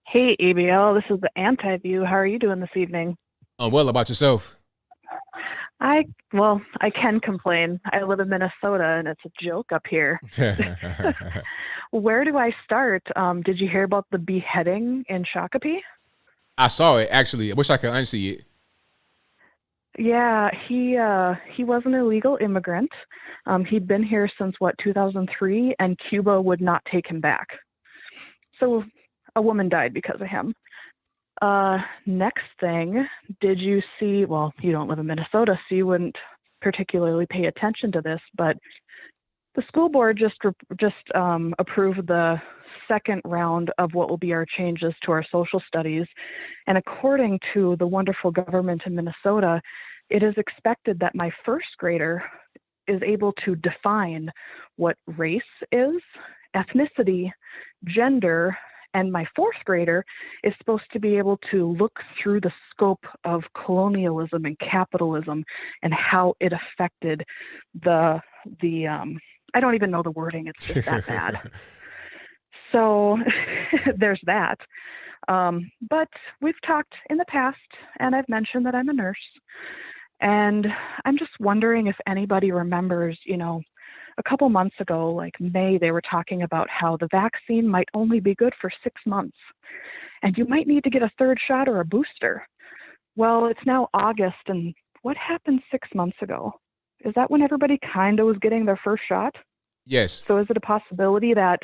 Hey, ABL. This is the Anti-View. How are you doing this evening? Well, about yourself? I can complain. I live in Minnesota, and it's a joke up here. Where do I start? Did you hear about the beheading in Shakopee? I saw it, actually. I wish I could unsee it. Yeah, he was an illegal immigrant. He'd been here since 2003, and Cuba would not take him back. So a woman died because of him. Next thing, did you see? Well, you don't live in Minnesota, so you wouldn't particularly pay attention to this, but the school board just approved the second round of what will be our changes to our social studies. And according to the wonderful government in Minnesota, it is expected that my first grader is able to define what race is, ethnicity, gender, and my fourth grader is supposed to be able to look through the scope of colonialism and capitalism and how it affected the I don't even know the wording, it's just that bad. So there's that. But we've talked in the past, and I've mentioned that I'm a nurse. And I'm just wondering if anybody remembers, a couple months ago, like May, they were talking about how the vaccine might only be good for 6 months. And you might need to get a third shot or a booster. Well, it's now August, and what happened 6 months ago? Is that when everybody kind of was getting their first shot? Yes. So is it a possibility that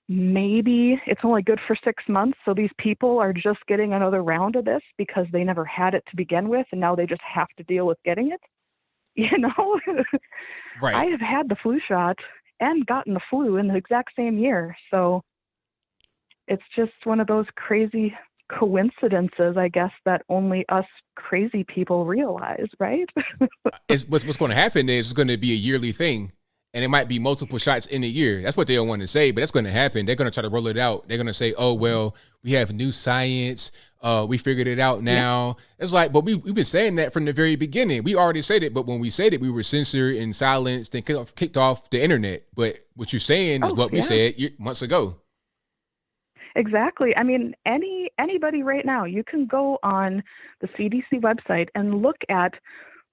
maybe it's only good for 6 months, so these people are just getting another round of this because they never had it to begin with, and now they just have to deal with getting it? Right. I have had the flu shot and gotten the flu in the exact same year. So it's just one of those crazy coincidences, I guess, that only us crazy people realize, right? What's going to happen is it's going to be a yearly thing. And it might be multiple shots in a year. That's what they don't want to say, but that's going to happen. They're going to try to roll it out. They're going to say, oh, well, we have new science. We figured it out now. Yeah. It's like, but we've been saying that from the very beginning. We already said it, but when we said it, we were censored and silenced and kicked off the internet. But what you're saying is what we said months ago. Exactly. I mean, anybody right now, you can go on the CDC website and look at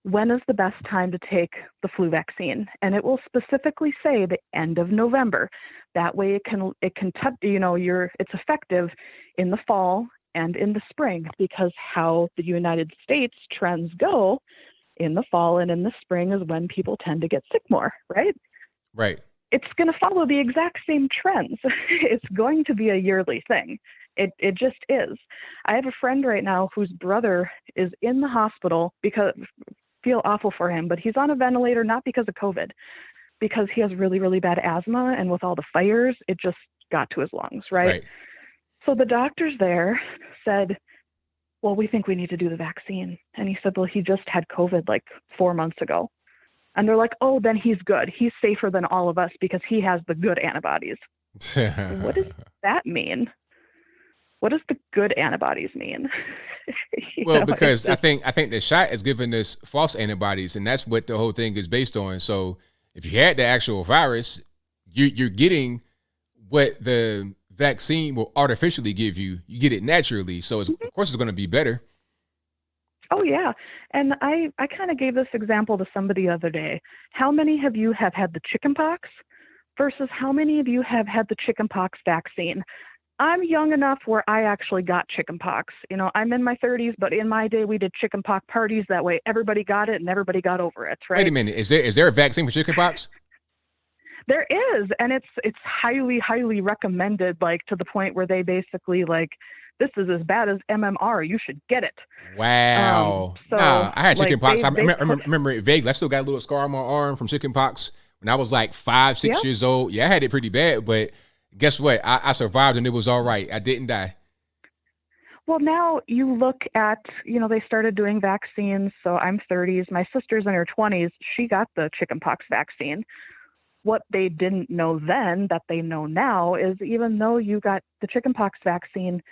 when is the best time to take the flu vaccine? And it will specifically say the end of November. That way it can touch, it's effective in the fall and in the spring, because how the United States trends go in the fall and in the spring is when people tend to get sick more, right? Right. It's going to follow the exact same trends. It's going to be a yearly thing. It just is. I have a friend right now whose brother is in the hospital because, feel awful for him, but he's on a ventilator, not because of COVID, because he has really, really bad asthma. And with all the fires, it just got to his lungs, right? So the doctors there said, well, we think we need to do the vaccine. And he said, well, he just had COVID like 4 months ago. And they're like, oh, then he's good. He's safer than all of us because he has the good antibodies. What does that mean? What does the good antibodies mean? Well, because I think the shot is giving us false antibodies, and that's what the whole thing is based on. So if you had the actual virus, you're getting what the vaccine will artificially give you. You get it naturally. So of course it's going to be better. Oh, yeah. And I kind of gave this example to somebody the other day. How many of you have had the chickenpox versus how many of you have had the chickenpox vaccine? I'm young enough where I actually got chickenpox. I'm in my 30s, but in my day we did chickenpox parties. That way everybody got it and everybody got over it, right? Wait a minute. Is there a vaccine for chickenpox? There is, and it's highly, highly recommended, like to the point where they basically like, this is as bad as MMR. You should get it. Wow. So, I had chickenpox. Like, I remember it vaguely. I still got a little scar on my arm from chickenpox when I was like 5-6 years old. Yeah, I had it pretty bad, but guess what? I survived and it was all right. I didn't die. Well, now you look at, they started doing vaccines. So I'm 30s. My sister's in her 20s. She got the chickenpox vaccine. What they didn't know then that they know now is even though you got the chickenpox vaccine,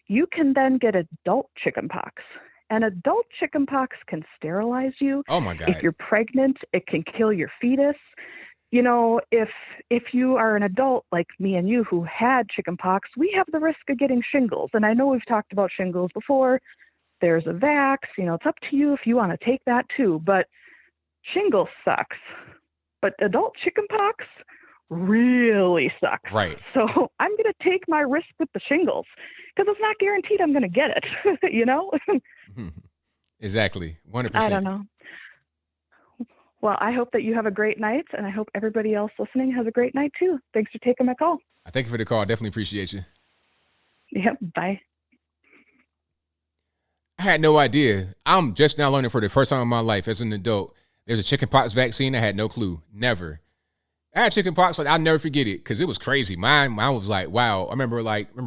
you can then get adult chickenpox. And adult chickenpox can sterilize you. Oh, my God. If you're pregnant, it can kill your fetus. If you are an adult like me and you who had chickenpox, we have the risk of getting shingles. And I know we've talked about shingles before. There's a vax. It's up to you if you want to take that too. But shingles sucks. But adult chickenpox really sucks. Right. So I'm going to take my risk with the shingles because it's not guaranteed I'm going to get it, Exactly. 100%. I don't know. Well, I hope that you have a great night, and I hope everybody else listening has a great night too. Thanks for taking my call. I thank you for the call. I definitely appreciate you. Yep. Bye. I had no idea. I'm just now learning for the first time in my life as an adult. There's a chickenpox vaccine. I had no clue. Never. I had chickenpox. I'll never forget it because it was crazy. Mine was like, wow. I remember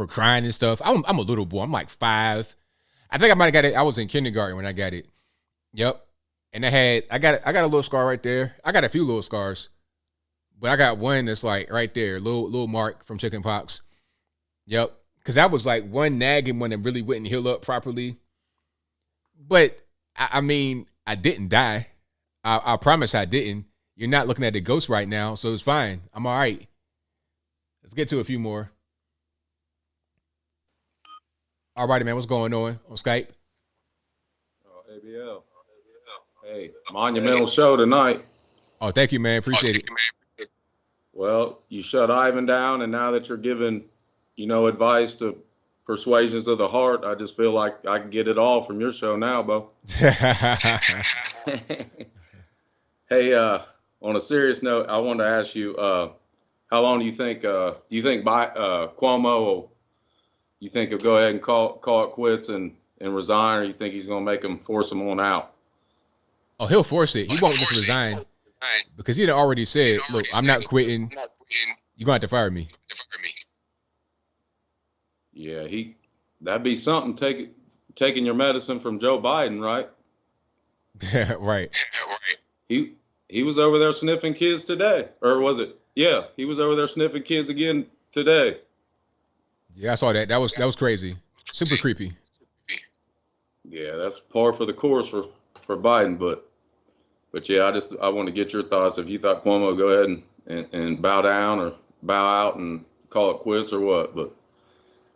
crying and stuff. I'm a little boy. I'm like 5. I think I might have got it. I was in kindergarten when I got it. Yep. And I got a little scar right there. I got a few little scars, but I got one that's like right there, little mark from chickenpox. Yep. Because that was like one nagging one that really wouldn't heal up properly. But I mean, I didn't die. I promise I didn't. You're not looking at the ghost right now, so it's fine. I'm all right. Let's get to a few more. All righty, man. What's going on Skype? ABL. Hey, monumental show tonight. Oh, thank you, man. Appreciate it. Well, you shut Ivan down, and now that you're giving, advice to persuasions of the heart, I just feel like I can get it all from your show now, Bo. Hey, on a serious note, I wanted to ask you, how long do you think Cuomo you think he'll go ahead and call it quits and resign, or you think he's going to make him force him on out? Oh, he'll force it. He won't just resign because he had already said, look, I'm not quitting. You're going to have to fire me. Yeah, that'd be something taking your medicine from Joe Biden, right? Right. He was over there sniffing kids today. Or was it? Yeah, he was over there sniffing kids again today. Yeah, I saw that. That was crazy. Super creepy. Yeah, that's par for the course for Biden, but yeah, I want to get your thoughts if you thought Cuomo would go ahead and bow down or bow out and call it quits or what. But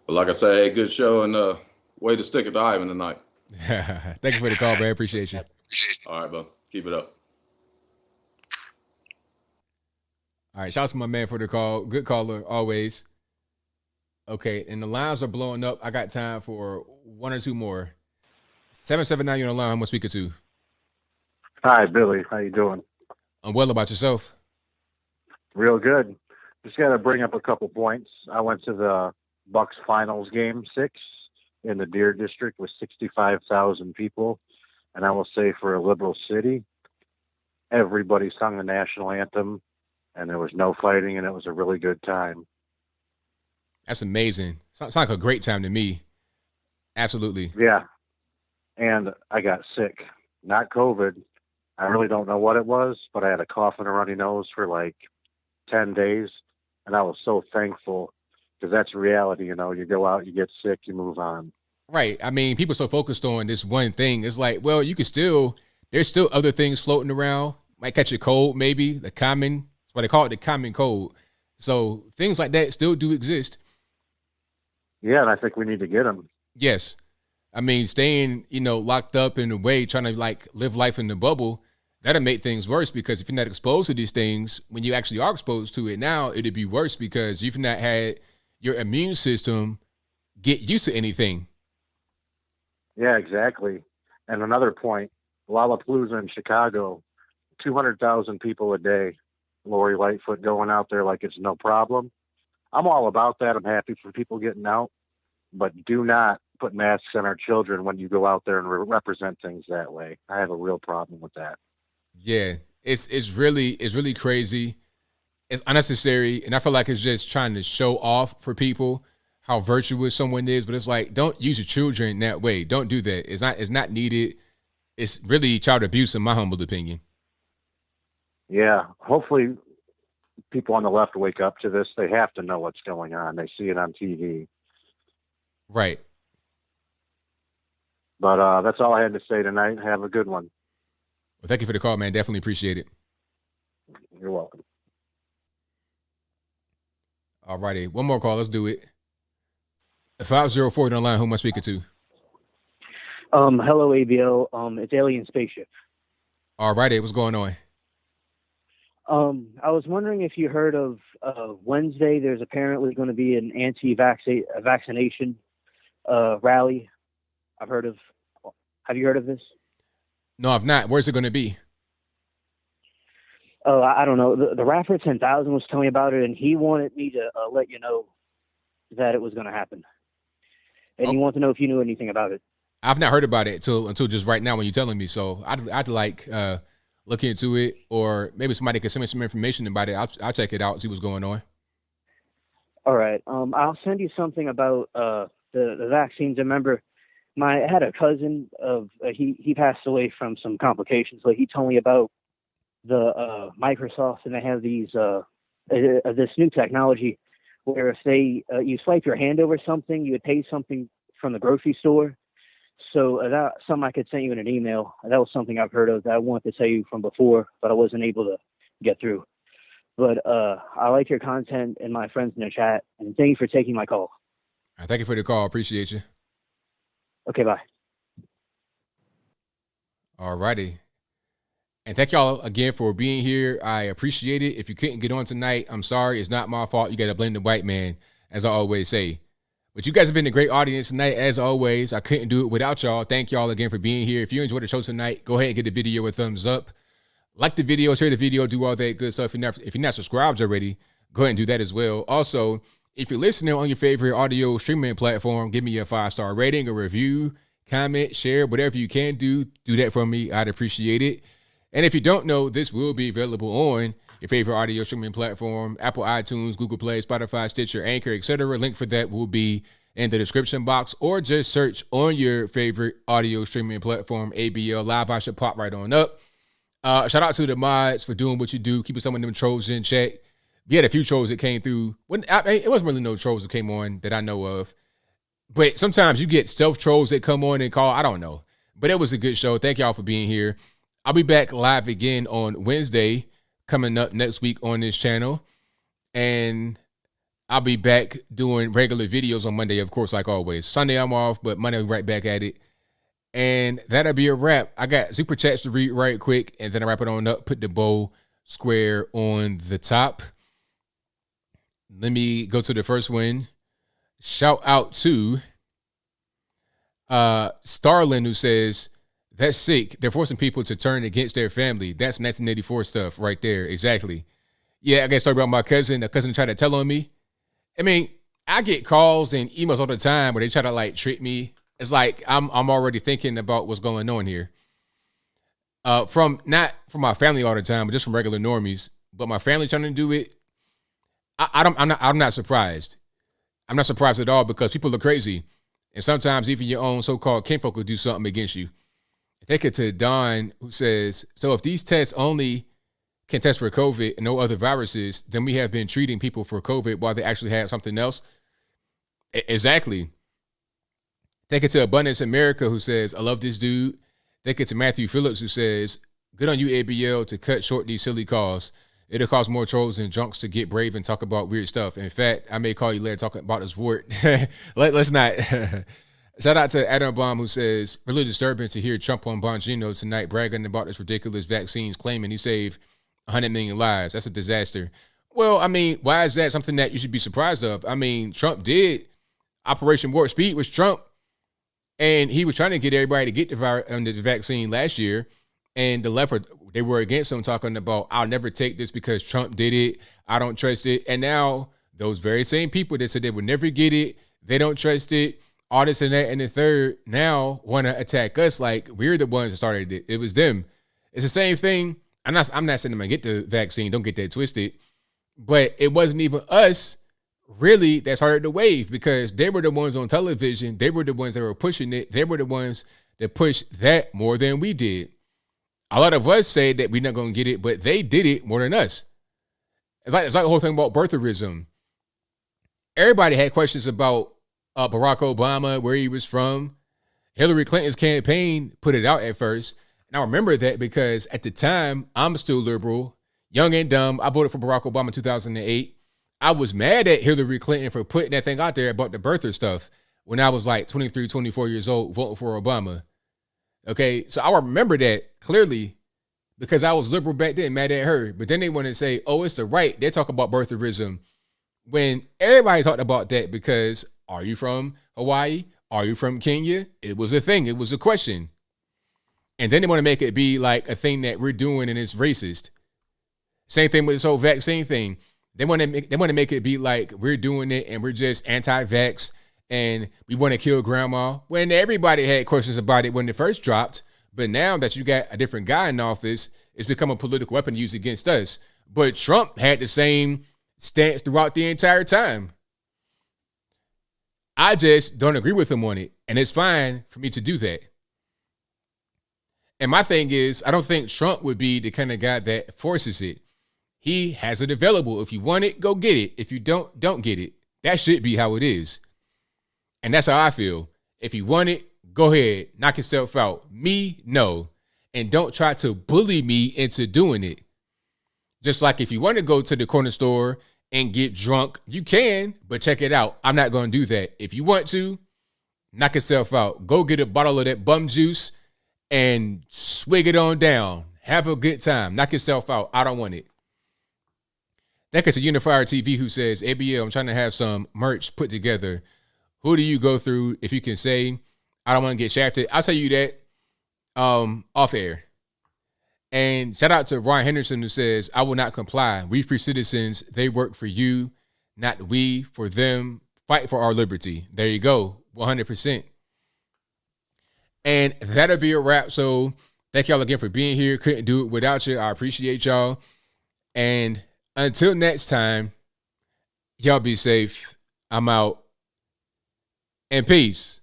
like I say, hey, good show and way to stick it to Ivan tonight. Thank you for the call, man. Appreciate you. All right, bud. Keep it up. All right, shout out to my man for the call. Good caller, always. Okay, and the lines are blowing up. I got time for one or two more. 779, you're on the line. I'm going to speak it to. Hi, Billy. How you doing? I'm well. About yourself? Real good. Just got to bring up a couple points. I went to the Bucks finals game 6 in the Deer District with 65,000 people. And I will say for a liberal city, everybody sung the national anthem and there was no fighting and it was a really good time. That's amazing. Sounds like a great time to me. Absolutely. Yeah. And I got sick. Not COVID. I really don't know what it was, but I had a cough and a runny nose for like 10 days. And I was so thankful because that's reality. You know, you go out, you get sick, you move on. Right. I mean, people are so focused on this one thing. It's like, well, you can still, there's still other things floating around. Might catch a cold, maybe. That's why they call it the common cold. So things like that still do exist. Yeah, and I think we need to get them. Yes. I mean, staying, locked up in a way, trying to like live life in the bubble, that'll make things worse because if you're not exposed to these things, when you actually are exposed to it now, it'd be worse because you've not had your immune system get used to anything. Yeah, exactly. And another point, Lollapalooza in Chicago, 200,000 people a day. Lori Lightfoot going out there like it's no problem. I'm all about that. I'm happy for people getting out, but do not put masks on our children when you go out there and represent things that way. I have a real problem with that. Yeah, it's really crazy. It's unnecessary, and I feel like it's just trying to show off for people how virtuous someone is. But it's like, don't use your children that way. Don't do that. It's not needed. It's really child abuse, in my humble opinion. Yeah, hopefully people on the left wake up to this. They have to know what's going on. They see it on TV. Right. But that's all I had to say tonight. Have a good one. Well, thank you for the call, man. Definitely appreciate it. You're welcome. All righty. One more call. Let's do it. 504 on the line. Who am I speaking to? Hello, ABL. It's Alien Spaceship. All righty. What's going on? I was wondering if you heard of Wednesday. There's apparently going to be an anti-vaccination rally. Have you heard of this? No, I've not. Where's it going to be? Oh, I don't know. The Rapper 10,000 was telling me about it, and he wanted me to let you know that it was going to happen. And he wanted to know if you knew anything about it. I've not heard about it until just right now when you're telling me. So I'd like look into it, or maybe somebody can send me some information about it. I'll check it out and see what's going on. All right. I'll send you something about the vaccines. I remember I had a cousin he passed away from some complications. Like he told me about the Microsoft, and they have these this new technology where if you swipe your hand over something, you would pay something from the grocery store. So that's something I could send you in an email. That was something I've heard of that I wanted to tell you from before, but I wasn't able to get through. But I like your content and my friends in the chat, and thank you for taking my call. Thank you for the call. Appreciate you. Okay, bye. All righty. And thank y'all again for being here. I appreciate it. If you couldn't get on tonight, I'm sorry. It's not my fault. You got to blame the white man, as I always say. But you guys have been a great audience tonight, as always. I couldn't do it without y'all. Thank y'all again for being here. If you enjoyed the show tonight, go ahead and give the video a thumbs up. Like the video, share the video, do all that good stuff. If you're not subscribed already, go ahead and do that as well. Also, if you're listening on your favorite audio streaming platform, give me a 5-star rating, a review, comment, share, whatever you can do that for me. I'd appreciate it. And if you don't know, this will be available on your favorite audio streaming platform, Apple iTunes, Google Play, Spotify, Stitcher, Anchor, etc. Link for that will be in the description box, or just search on your favorite audio streaming platform, ABL Live. I should pop right on up. Shout out to the mods for doing what you do, keeping some of them trolls in check. We had a few trolls that came through. It wasn't really no trolls that came on that I know of. But sometimes you get stealth trolls that come on and call. I don't know. But it was a good show. Thank y'all for being here. I'll be back live again on Wednesday, coming up next week on this channel. And I'll be back doing regular videos on Monday, of course, like always. Sunday I'm off, but Monday right back at it. And that'll be a wrap. I got super chats to read right quick, and then I wrap it on up, put the bow square on the top. Let me go to the first one. Shout out to Starlin, who says, that's sick. They're forcing people to turn against their family. That's 1984 stuff right there. Exactly. Yeah, I got to talk about my cousin. A cousin tried to tell on me. I mean, I get calls and emails all the time where they try to like trick me. It's like I'm already thinking about what's going on here. From not from my family all the time, but just from regular normies. But my family trying to do it. I'm not surprised. I'm not surprised at all because people are crazy. And sometimes even your own so-called kinfolk will do something against you. Take it to Don, who says, so if these tests only can test for COVID and no other viruses, then we have been treating people for COVID while they actually have something else. Exactly. Take it to Abundance America, who says, I love this dude. Take it to Matthew Phillips, who says, good on you, ABL, to cut short these silly calls. It'll cause more trolls and junks to get brave and talk about weird stuff. In fact, I may call you later talking about this word. Let's not. Shout out to Adam Baum, who says, really disturbing to hear Trump on Bongino tonight bragging about this ridiculous vaccines, claiming he saved 100 million lives. That's a disaster. Well, I mean, why is that something that you should be surprised of? I mean, Trump did. Operation Warp Speed was Trump. And he was trying to get everybody to get the vaccine last year. And the left, they were against him, talking about, I'll never take this because Trump did it. I don't trust it. And now those very same people that said they would never get it, they don't trust it, all this and that and the third, now want to attack us like we're the ones that started it. It was them. It's the same thing. I'm not saying I'm going to get the vaccine. Don't get that twisted. But it wasn't even us really that started the wave because they were the ones on television. They were the ones that were pushing it. They were the ones that pushed that more than we did. A lot of us say that we're not going to get it, but they did it more than us. It's like the whole thing about birtherism. Everybody had questions about Barack Obama, where he was from. Hillary Clinton's campaign put it out at first. And I remember that because at the time, I'm still liberal, young and dumb. I voted for Barack Obama in 2008. I was mad at Hillary Clinton for putting that thing out there about the birther stuff when I was like 23, 24 years old, voting for Obama. Okay, so I remember that clearly because I was liberal back then, mad at her. But then they want to say, oh, it's the right. They talk about birtherism when everybody talked about that because are you from Hawaii? Are you from Kenya? It was a thing. It was a question. And then they want to make it be like a thing that we're doing and it's racist. Same thing with this whole vaccine thing. They want to make it be like we're doing it and we're just anti-vax and we want to kill grandma when everybody had questions about it when it first dropped. But now that you got a different guy in office, it's become a political weapon used against us. But Trump had the same stance throughout the entire time. I just don't agree with him on it. And it's fine for me to do that. And my thing is, I don't think Trump would be the kind of guy that forces it. He has it available. If you want it, go get it. If you don't get it. That should be how it is. And that's how I feel. If you want it, go ahead. Knock yourself out. Me, no. And don't try to bully me into doing it. Just like if you want to go to the corner store and get drunk, you can, but check it out. I'm not going to do that. If you want to, knock yourself out. Go get a bottle of that bum juice and swig it on down. Have a good time. Knock yourself out. I don't want it. That gets a Unifier TV who says, ABL, I'm trying to have some merch put together. Who do you go through if you can say, I don't want to get shafted? I'll tell you that off air. And shout out to Ryan Henderson who says, I will not comply. We free citizens, they work for you, not we for them. Fight for our liberty. There you go. 100%. And that'll be a wrap. So thank y'all again for being here. Couldn't do it without you. I appreciate y'all. And until next time, y'all be safe. I'm out. And peace.